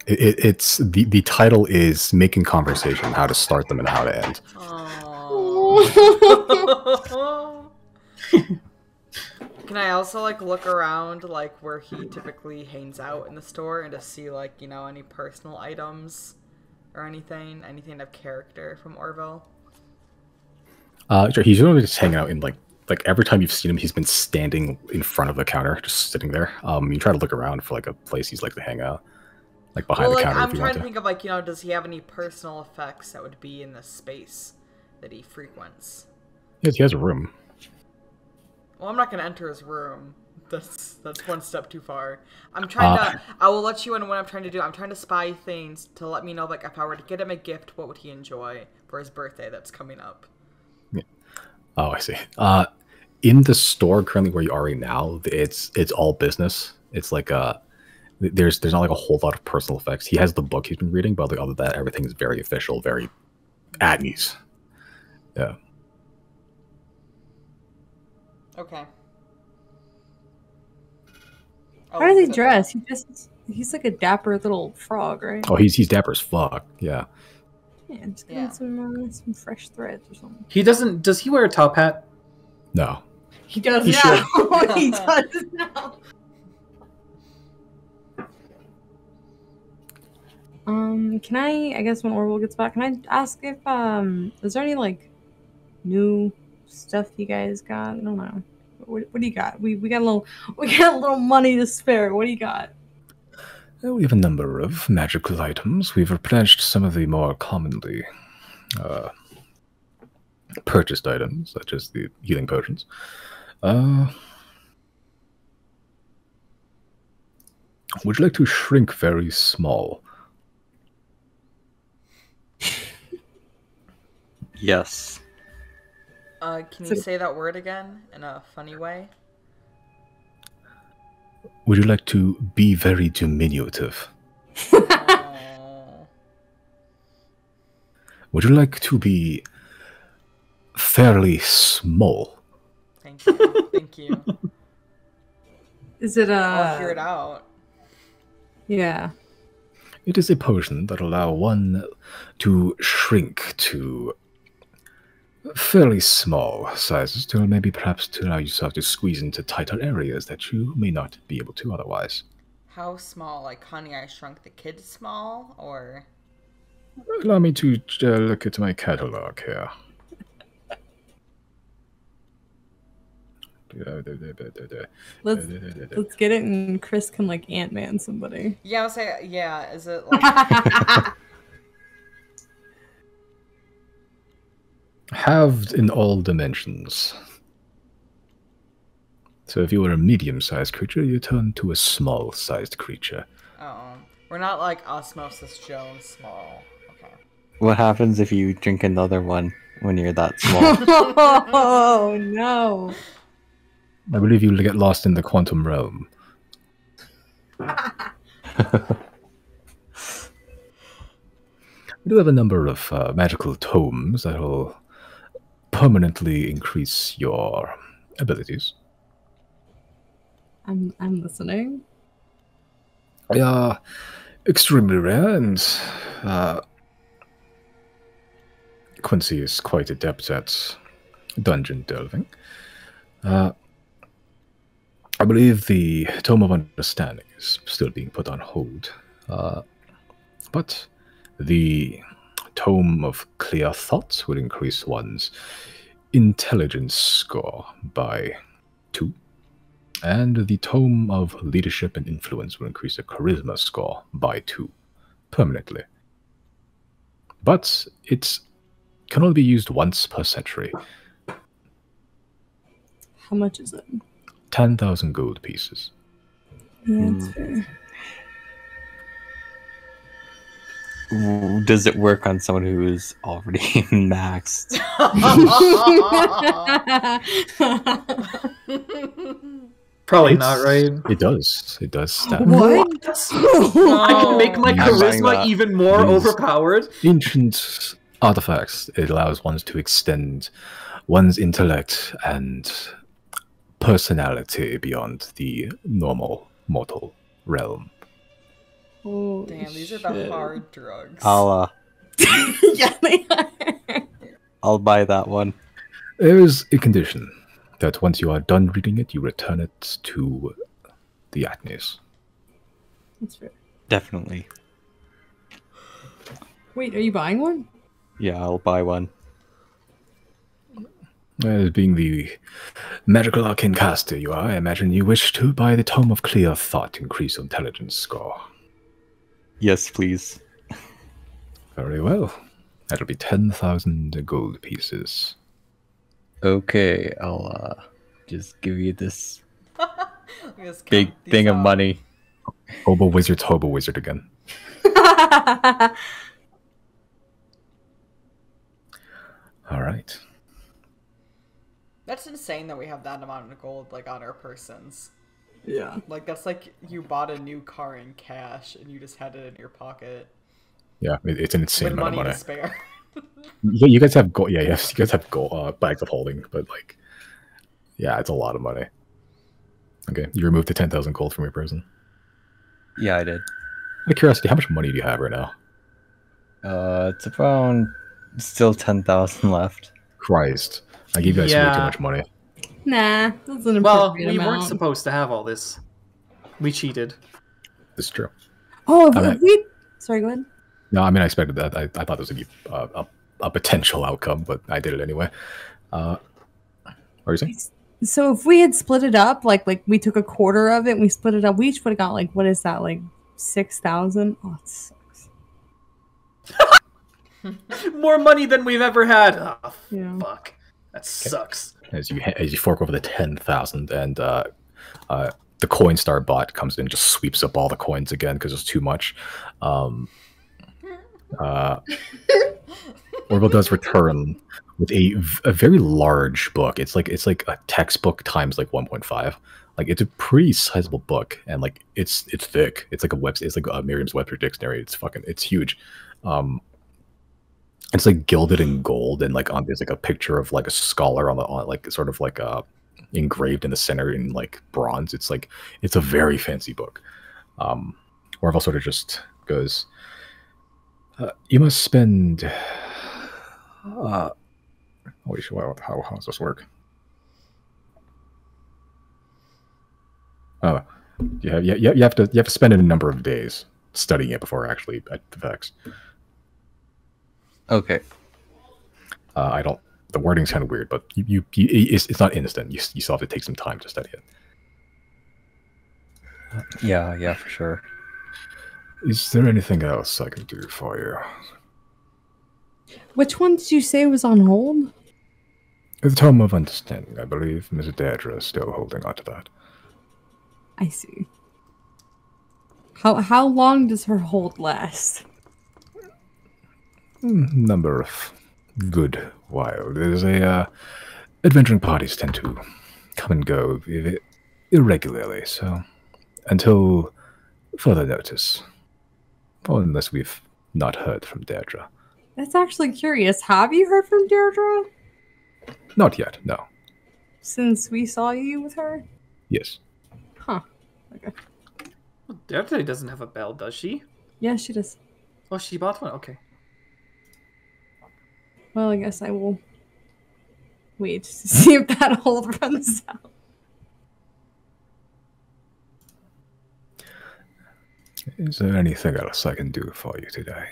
It's the title is Making Conversation, How to Start Them and How to End. Oh. Can I also like look around like where he typically hangs out in the store and to see like, you know, any personal items or anything of character from Orville? Sure, he's usually just hanging out in like every time you've seen him, he's been standing in front of the counter, just sitting there. You try to look around for like a place he's like to hang out, like behind the counter. I'm if you trying want to think of like, you know, does he have any personal effects that would be in the space that he frequents? Yes, he has a room. Well, I'm not gonna enter his room. That's one step too far. I'm trying to. I will let you in what I'm trying to do. I'm trying to spy things to let me know, like, if I were to get him a gift, what would he enjoy for his birthday that's coming up? Yeah. Oh, I see. In the store currently where you are right now, it's all business. It's like there's not like a whole lot of personal effects. He has the book he's been reading, but like, other than that, everything is very official, very at ease. Yeah. Okay. How does he dress? He's like a dapper little frog, right? Oh, he's dapper as fuck. Yeah. Yeah, just get some fresh threads or something. He doesn't. Does he wear a top hat? No. He does He now. He does now. Can I guess when Orville gets back, can I ask if is there any like new stuff you guys got? I don't know. What do you got? We got a little money to spare. What do you got? We have a number of magical items. We've replenished some of the more commonly purchased items, such as the healing potions. Would you like to shrink very small? Yes. Can you say that word again in a funny way? Would you like to be very diminutive? Oh. Would you like to be fairly small? Thank you. Thank you. Is it I'll hear it out. Yeah. It is a potion that allow one to shrink to fairly small sizes to maybe perhaps to allow yourself to squeeze into tighter areas that you may not be able to otherwise. How small? Like Honey, I Shrunk the Kid small? Or... Allow me to look at my catalog here. Let's get it and Chris can like Ant-Man somebody. Yeah, I was saying, yeah, is it like... Halved in all dimensions. So if you were a medium-sized creature, you turn to a small-sized creature. Oh, we're not like Osmosis Jones small. Okay. What happens if you drink another one when you're that small? Oh no. I believe you'll get lost in the quantum realm. We do have a number of magical tomes that will permanently increase your abilities. I'm listening. They are extremely rare, and Quincy is quite adept at dungeon delving. I believe the Tome of Understanding is still being put on hold. But the Tome of Clear Thoughts would increase one's intelligence score by 2. And the Tome of Leadership and Influence will increase the charisma score by 2 permanently. But it can only be used once per century. How much is it? 10,000 gold pieces. Yeah, that's fair. Does it work on someone who is already maxed? Probably It's- not, right? It does. It does stab. What? I can make my I'm buying charisma that. even more These- overpowered. Ancient artifacts. It allows ones to extend one's intellect and personality beyond the normal mortal realm. Holy Damn, these are the shit. hard drugs. Yeah, they are. I'll buy that one. There is a condition that once you are done reading it, you return it to the Atnes. That's fair. Definitely. Wait, are you buying one? Yeah, I'll buy one. As being the magical arcane caster you are, I imagine you wish to buy the Tome of Clear Thought, increase your intelligence score. Yes, please. Very well. That'll be 10,000 gold pieces. Okay, I'll just give you this Let's count big these thing of out. money. Hobo Wizard again. All right. That's insane that we have that amount of gold like on our persons. Yeah. Like that's like you bought a new car in cash and you just had it in your pocket Yeah, it's an insane with amount money of to money. spare. You guys have gold. Yeah, yes, you guys have gold bags of holding, but like, yeah, it's a lot of money. Okay, you removed the 10,000 gold from your person. Yeah, I did. Out of curiosity, how much money do you have right now? It's around still 10,000 left. Christ, I gave you guys way too Yeah. much money. Nah, that's an Well, appropriate we amount. weren't supposed to have all this. We cheated. It's true. Oh, if, I if we... Sorry, go ahead. No, I mean I expected that. I thought this would be a potential outcome, but I did it anyway. What are you saying? So if we had split it up, like we took a quarter of it and we split it up, we each would have got like, what is that, like 6,000? Oh, it sucks. More money than we've ever had. Oh, Yeah. fuck. That sucks. As you fork over the 10,000, and the Coinstar bot comes in, and just sweeps up all the coins again because it's too much. Orville does return with a very large book. It's like a textbook times like 1.5. Like it's a pretty sizable book, and like it's thick. It's like it's like a Merriam-Webster dictionary. It's huge. It's like gilded in gold, and like there's like a picture of like a scholar on like sort of like engraved in the center in like bronze. It's a very fancy book. Orville sort of just goes, you must spend holy shit, how does this work? Oh, you have to spend a number of days studying it before actually effects. Okay. I don't. The wording's kind of weird, but it's not instant. You still have to take some time to study it. Yeah, for sure. Is there anything else I can do for you? Which one did you say was on hold? The Tome of Understanding, I believe. Miss Deirdre is still holding on to that. I see. How long does her hold last? Number of good while. There's adventuring parties tend to come and go irregularly, so until further notice, or unless we've not heard from Deirdre. That's actually curious. Have you heard from Deirdre Not yet, no. since we saw you with her? Yes. Huh. Okay. Well, Deirdre doesn't have a bell, does she? Yeah, she does. Oh, she bought one? Okay. Well, I guess I will wait to see if that hold runs out. Is there anything else I can do for you today?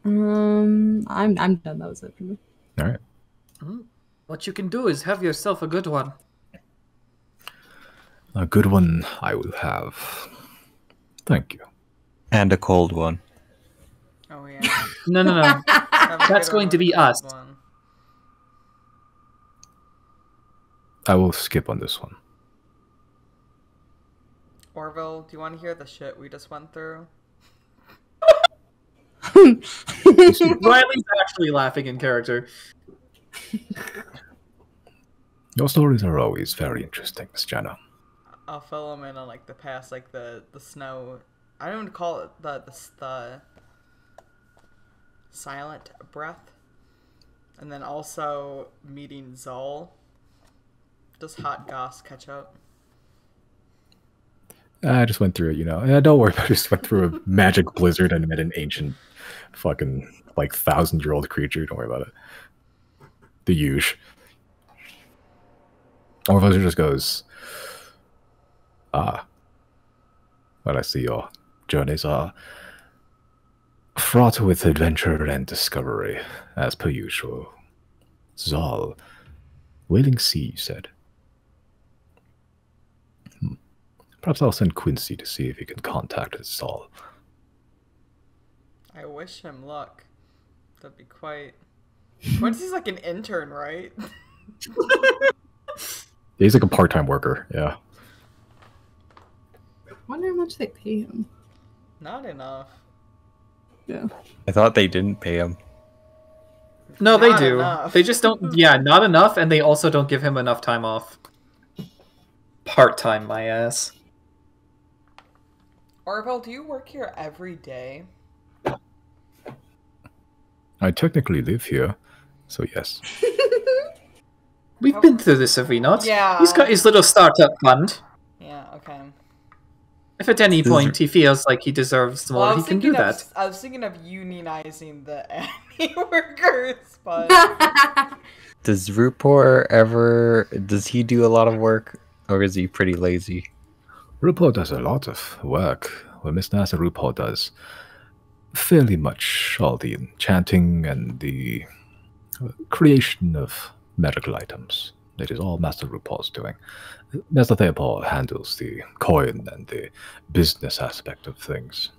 I'm done. That was it for me. All right. What you can do is have yourself a good one. A good one I will have. Thank you. And a cold one. Oh yeah. No. Have a That's good going one to with be that us. one. I will skip on this one. Orville, do you want to hear the shit we just went through? Riley's actually laughing in character. Your stories are always very interesting, Miss Jenna. I'll fill them in on like the past, like the snow. I don't call it the silent breath, and then also meeting Zol. Just hot goss catch up. I just went through it, Yeah, don't worry. I just went through a magic blizzard and met an ancient, fucking like 1,000-year-old creature. Don't worry about it. The huge. Orville just goes, well, I see your journeys are fraught with adventure and discovery, as per usual. Zol, Wailing Sea, you said. Perhaps I'll send Quincy to see if he can contact Zol. I wish him luck. That'd be quite... Quincy's like an intern, right? He's like a part-time worker, yeah. I wonder how much they pay him. Not enough. Yeah. I thought they didn't pay him. No, they Not do. enough. They just don't. Yeah, not enough, and they also don't give him enough time off. Part-time, my ass. Orville, do you work here every day? I technically live here, so yes. We've been through this, have we not? Yeah. He's got his little startup fund. Yeah, okay. If at any point he feels like he deserves more, he can do that. I was thinking of unionizing the Annie workers, but... Does Rupor ever... Does he do a lot of work? Or is he pretty lazy? RuPaul does a lot of work. Well, Miss Nasa RuPaul does fairly much all the enchanting and the creation of medical items. It is all Master RuPaul's doing. Master Theopal handles the coin and the business aspect of things.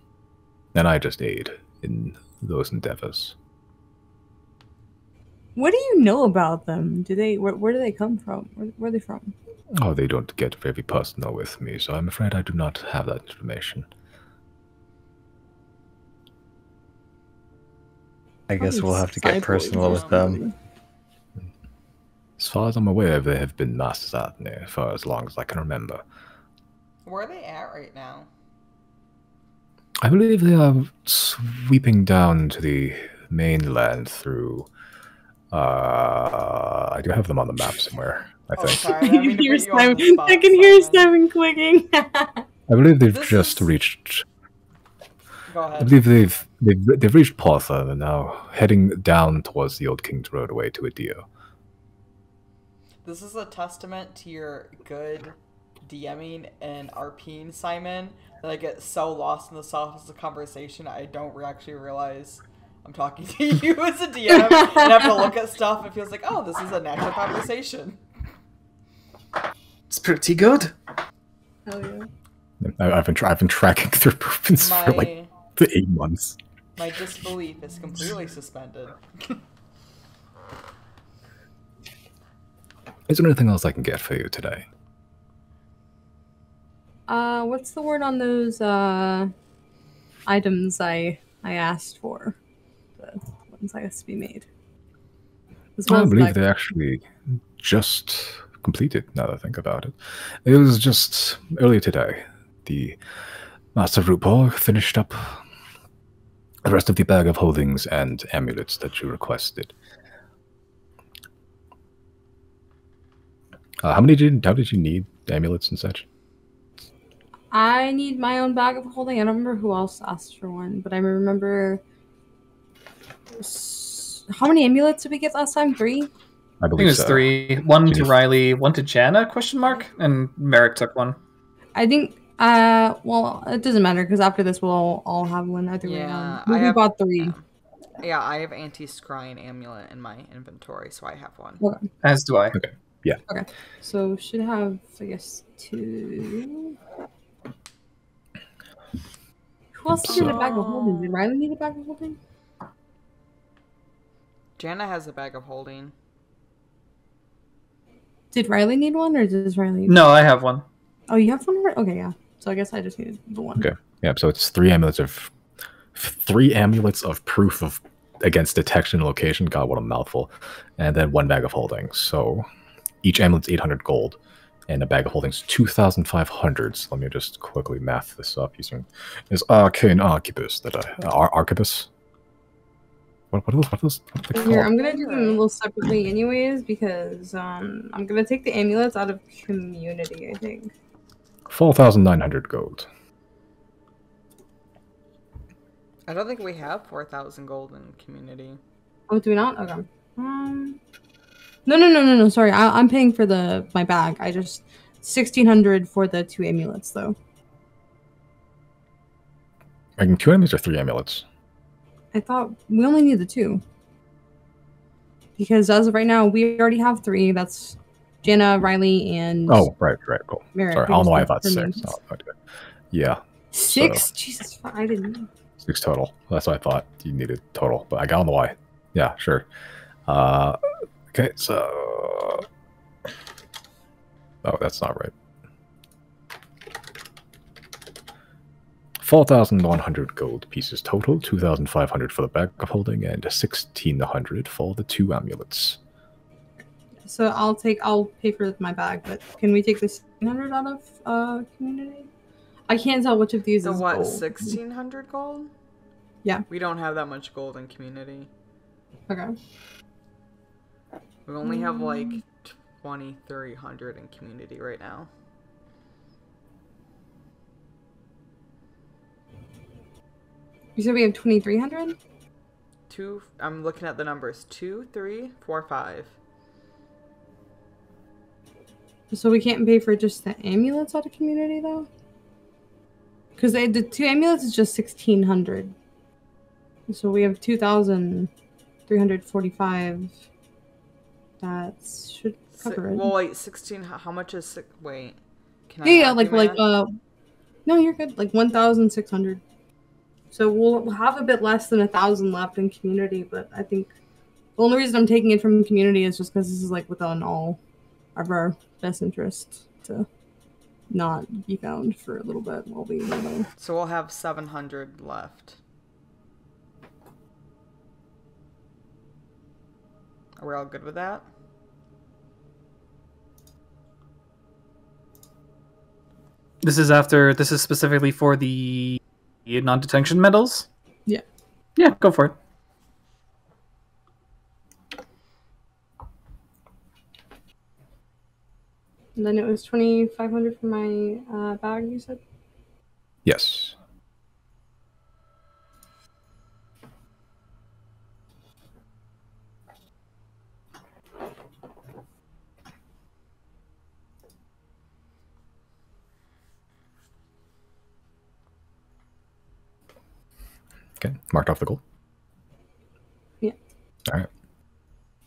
And I just aid in those endeavors. What do you know about them? Where do they come from? Where are they from? Oh, they don't get very personal with me, so I'm afraid I do not have that information. I guess we'll have to get Cyborgs personal or with them. something. As far as I'm aware, they have been masters out there for as long as I can remember. Where are they at right now? I believe they are sweeping down to the mainland through... I do have them on the map somewhere, I Oh, think. sorry. I didn't mean to put you on the spot, I can hear Simon. Simon clicking. I believe they've This just is- reached... Go I ahead. believe they've reached Portha and are now heading down towards the Old King's Road away to Adio. This is a testament to your good DMing and RPing, Simon, that I get so lost in the softness of the conversation I don't actually realize I'm talking to you as a DM and I have to look at stuff. It feels like, oh, this is a natural conversation. It's pretty good. Hell yeah. I've been tracking through movements for like 8 months. My disbelief is completely suspended. Is there anything else I can get for you today? What's the word on those items I asked for? The ones I asked to be made. As well I as believe like- they actually just completed, now that I think about it. It was just earlier today. The Master RuPaul finished up the rest of the bag of holdings and amulets that you requested. How did you need amulets and such? I need my own bag of holding. I don't remember who else asked for one, but I remember. How many amulets did we get last time? 3? I I think believe it was so. 3. One to Jeez. Riley, one to Jana, question mark? And Merrick took one. I think. Well, it doesn't matter because after this we'll all have one either way. Yeah, We I have- bought 3. Yeah, I have anti-scrying amulet in my inventory, so I have one. Okay. As do I. Okay. So should have, I guess, 2. Who else needed a bag of holding? Did Riley need a bag of holding? Jana has a bag of holding. Did Riley need one, or does Riley? No, I have one. Oh, you have one? Okay, yeah. So I guess I just need the one. Okay. Yeah. So it's three amulets of proof of against detection and location. God, what a mouthful! And then 1 bag of holding. So each amulet's 800 gold, and a bag of holdings 2,500. So let me just quickly math this up using this arcane arquebus that arquebus. What are those? What are they Here, called? I'm gonna do them a little separately, anyways, because I'm gonna take the amulets out of community. I think. 4,900 gold. I don't think we have 4,000 gold in community. Oh, do we not? Okay. No. Sorry, I'm paying for my bag. I just 1,600 for the 2 amulets, though. Making 2 amulets or 3 amulets? I thought we only need the 2. Because as of right now, we already have 3. That's Jana, Riley, and... Oh, right, cool. Merrick. Sorry, I don't know why I thought 6. Oh, okay. Yeah. 6? So, Jesus, I didn't... 6 total. That's what I thought you needed total, but I got on the why. Yeah, sure. Okay, so... Oh, that's not right. 4,100 gold pieces total, 2,500 for the bag of holding, and 1,600 for the 2 amulets. So I'll pay for my bag, but can we take this 1,600 out of community? I can't tell which of these So is what, gold. 1,600 gold? Yeah. We don't have that much gold in community. Okay. We only have like 2,300 in community right now. You said we have 2,300? I'm looking at the numbers. 2, 3, 4, 5. So we can't pay for just the amulets out of community, though? Because the 2 amulets is just 1,600. So we have 2,345. That should cover it. Well, wait, 16. How much is wait? Can Yeah, I like no, you're good. Like 1,600. So we'll have a bit less than 1,000 left in community, but I think the only reason I'm taking it from community is just because this is like within all of our best interest to not be found for a little bit while we know. So we'll have 700 left. Are we all good with that? This is specifically for the non-detention medals? Yeah. Yeah, go for it. And then it was 2,500 for my bag, you said? Yes. Okay, marked off the goal. Yeah. All right.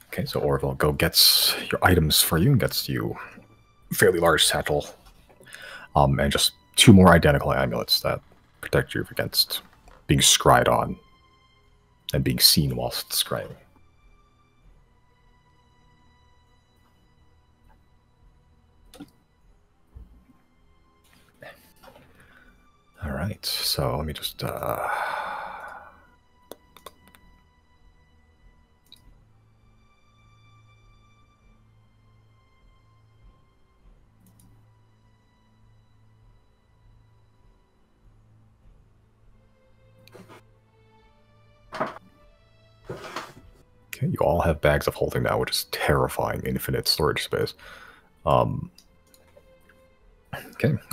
Okay, so Orville gets your items for you and gets you a fairly large satchel, and just 2 more identical amulets that protect you against being scryed on and being seen whilst scrying. All right, so let me just okay, you all have bags of holding now, which is terrifying. Infinite storage space. Okay,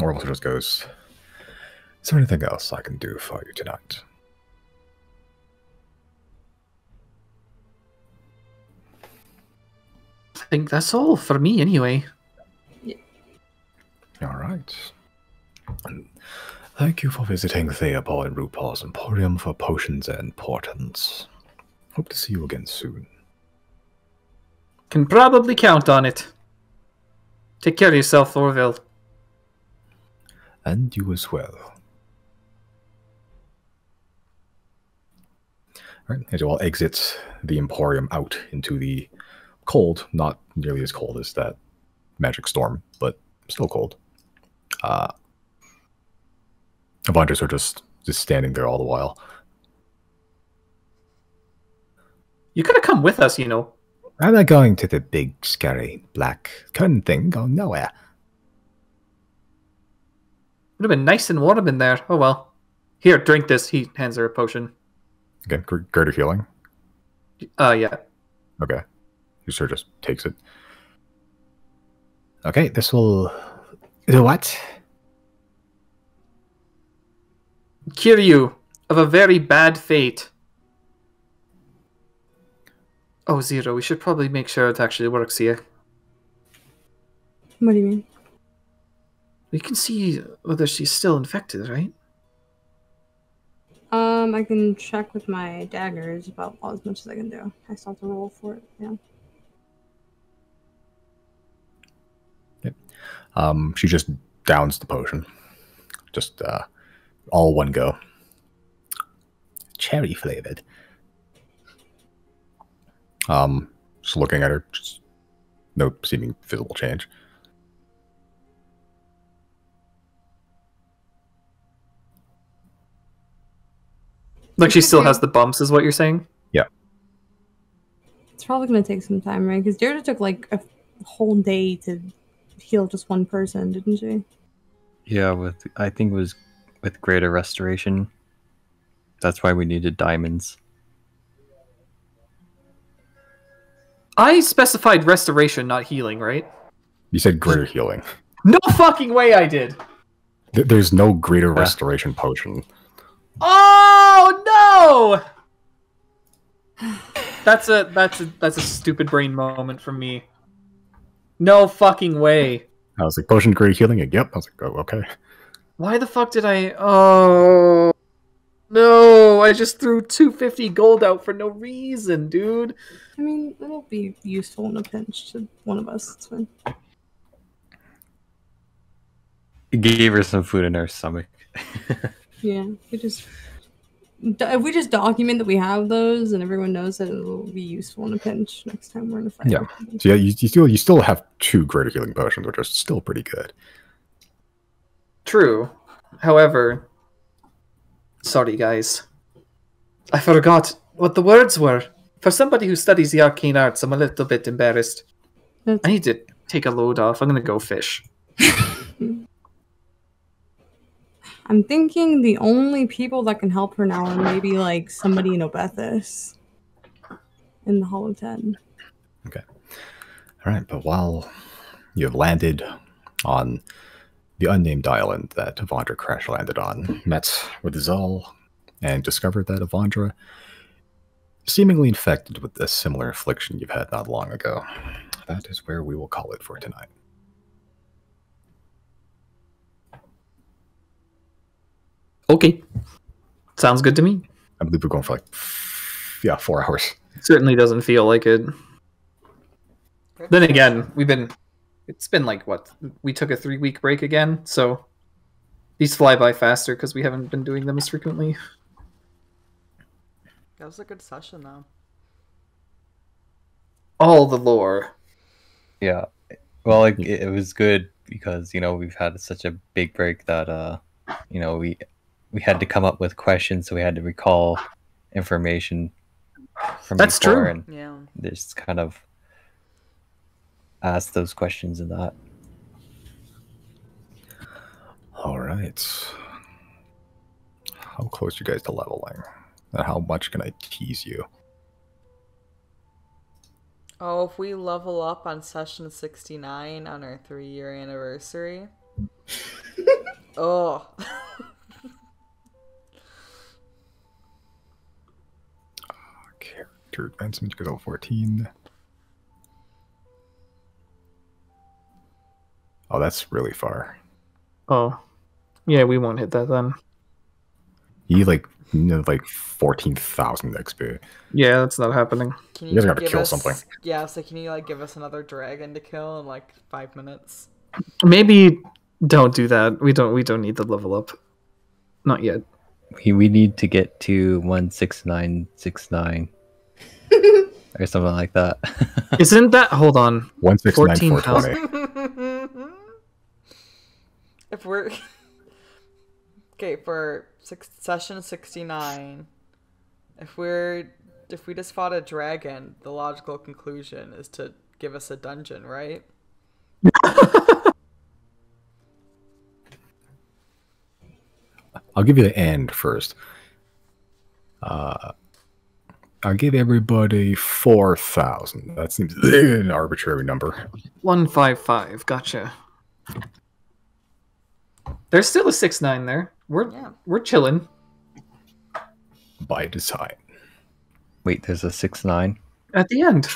Orville just goes, is there anything else I can do for you tonight? I think that's all for me anyway. Yeah. All right. Thank you for visiting Theobald and RuPaul's Emporium for potions and portents. Hope to see you again soon. Can probably count on it. Take care of yourself, Orville. And you as well. All right, as you all exit the Emporium out into the cold, not nearly as cold as that magic storm, but still cold. Avandras are just standing there all the while. You could have come with us, you know. I'm not going to the big, scary, black curtain thing. Going nowhere. Would have been nice and warm in there. Oh well. Here, drink this. He hands her a potion. Again, greater healing. Yeah. Okay. He sort of just takes it. Okay, this will do what? Cure you of a very bad fate. Oh, Zero, we should probably make sure it actually works here. What do you mean? We can see whether she's still infected, right? I can check with my daggers about as much as I can do. I still have to roll for it, yeah. She just downs the potion. Just all one go. Cherry flavored. Just looking at her, just no seeming visible change. Like she still has the bumps, is what you're saying? Yeah. It's probably going to take some time, right? Because Deirdre took like a whole day to heal just one person, didn't she? Yeah, I think it was with greater restoration. That's why we needed diamonds. I specified restoration, not healing, right? You said greater healing. No fucking way I did! There's no greater restoration potion. Oh no! That's a stupid brain moment from me. No fucking way. I was like, potion greater healing? Yep. I was like, oh, okay. Why the fuck did I... Oh... No, I just threw 250 gold out for no reason, dude. I mean, it'll be useful in a pinch to one of us. It's fine. It gave her some food in her stomach. Yeah, if we just document that we have those, and everyone knows that it will be useful in a pinch next time we're in a fight. Yeah. So yeah, you still have 2 greater healing potions, which are still pretty good. True. However... Sorry, guys. I forgot what the words were. For somebody who studies the arcane arts, I'm a little bit embarrassed. I need to take a load off. I'm gonna go fish. I'm thinking the only people that can help her now are maybe like somebody in Obethus in the Hollow 10. Okay. All right, but while you have landed on the unnamed island that Avandra crash landed on, met with Zal, and discovered that Avandra seemingly infected with a similar affliction you've had not long ago. That is where we will call it for tonight. Okay. Sounds good to me. I believe we're going for like 4 hours. Certainly doesn't feel like it. Then again, it's been like, what? We took a 3-week break again, so these fly by faster because we haven't been doing them as frequently. That was a good session, though. All the lore. Yeah. Well, like, it was good because, you know, we've had such a big break that, you know, we had to come up with questions, so we had to recall information from That's before, true. and Yeah. just kind of ask those questions and that. All right. How close are you guys to leveling? And how much can I tease you? Oh, if we level up on session 69 on our 3-year anniversary. Oh. Character advancement to level 14. Oh, that's really far. Oh. Yeah, we won't hit that then. You need like 14,000 XP. Yeah, that's not happening. Can You guys gotta give kill us, something. Yeah, so can you like give us another dragon to kill in like 5 minutes? Maybe don't do that. We don't need the level up. Not yet. We need to get to 16969 or something like that. Isn't that... Hold on. 169, 14,000. 420. If we're Okay, for session 69, if we just fought a dragon, the logical conclusion is to give us a dungeon, right? I'll give you the end first. I'll give everybody 4,000. That seems an arbitrary number. 155. Gotcha. There's still a 6-9 there. We're chilling. By design. Wait, there's a 6-9. At the end.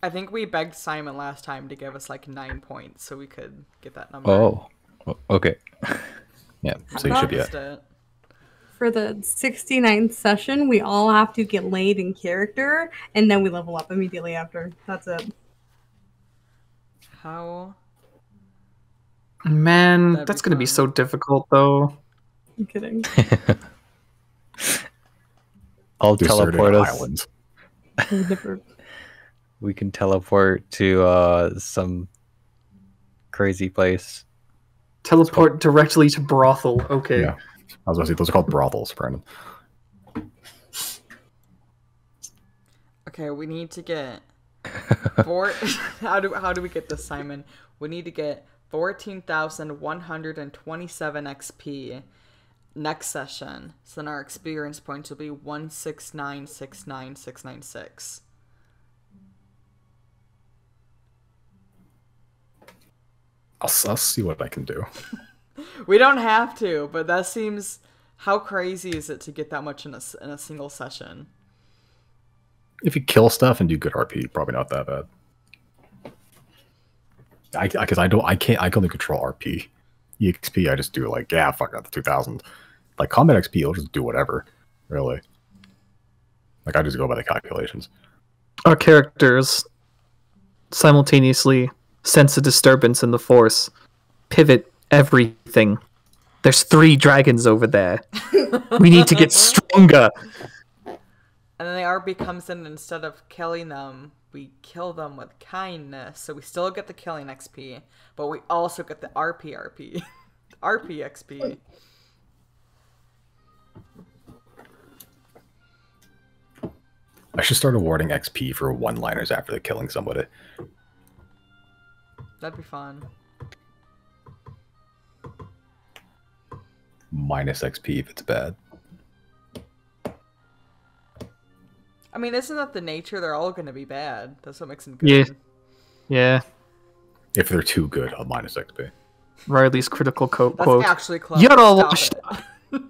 I think we begged Simon last time to give us like 9 points so we could get that number. Oh, okay. Yeah, so you should be at. For the 69th session, we all have to get laid in character, and then we level up immediately after. That's it. How? Man, that's going to be so difficult, though. I'm kidding. I'll Deserted teleport us. islands. We can teleport to some crazy place. Teleport directly to brothel. Okay. Yeah. I was going to say, those are called brothels, Brandon. Okay, we need to get how do we get this, Simon? We need to get 14,127 XP next session. So then our experience points will be 169,69696. I'll see what I can do. We don't have to, but that seems... How crazy is it to get that much in a single session? If you kill stuff and do good RP, probably not that bad. I can only control RP. EXP, I just do like, yeah, fuck out the 2,000. Like combat XP, I'll just do whatever, really. Like I just go by the calculations. Our characters simultaneously sense a disturbance in the force, pivot everything. There's 3 dragons over there. We need to get stronger. And then the RP comes in, and instead of killing them, we kill them with kindness. So we still get the killing XP, but we also get the RP XP. I should start awarding XP for one-liners after the killing somebody. That'd be fun. Minus XP if it's bad. I mean, isn't that the nature? They're all going to be bad. That's what makes them good. Yeah. Yeah. If they're too good, I'll minus XP. Riley's critical quote. That's actually close. You're all Stop washed it.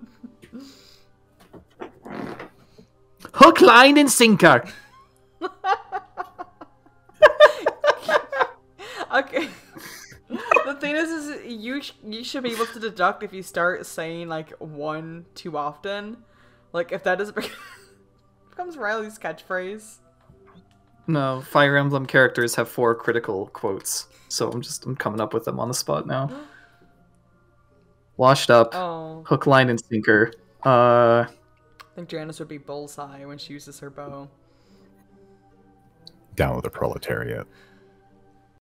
Hook, line, and sinker. Okay. The thing is you should be able to deduct if you start saying like 1 too often. Like if that becomes Riley's catchphrase. No, Fire Emblem characters have 4 critical quotes, so I'm coming up with them on the spot now. Washed up, hook, line, and sinker. I think Janice would be bullseye when she uses her bow. Down with the proletariat.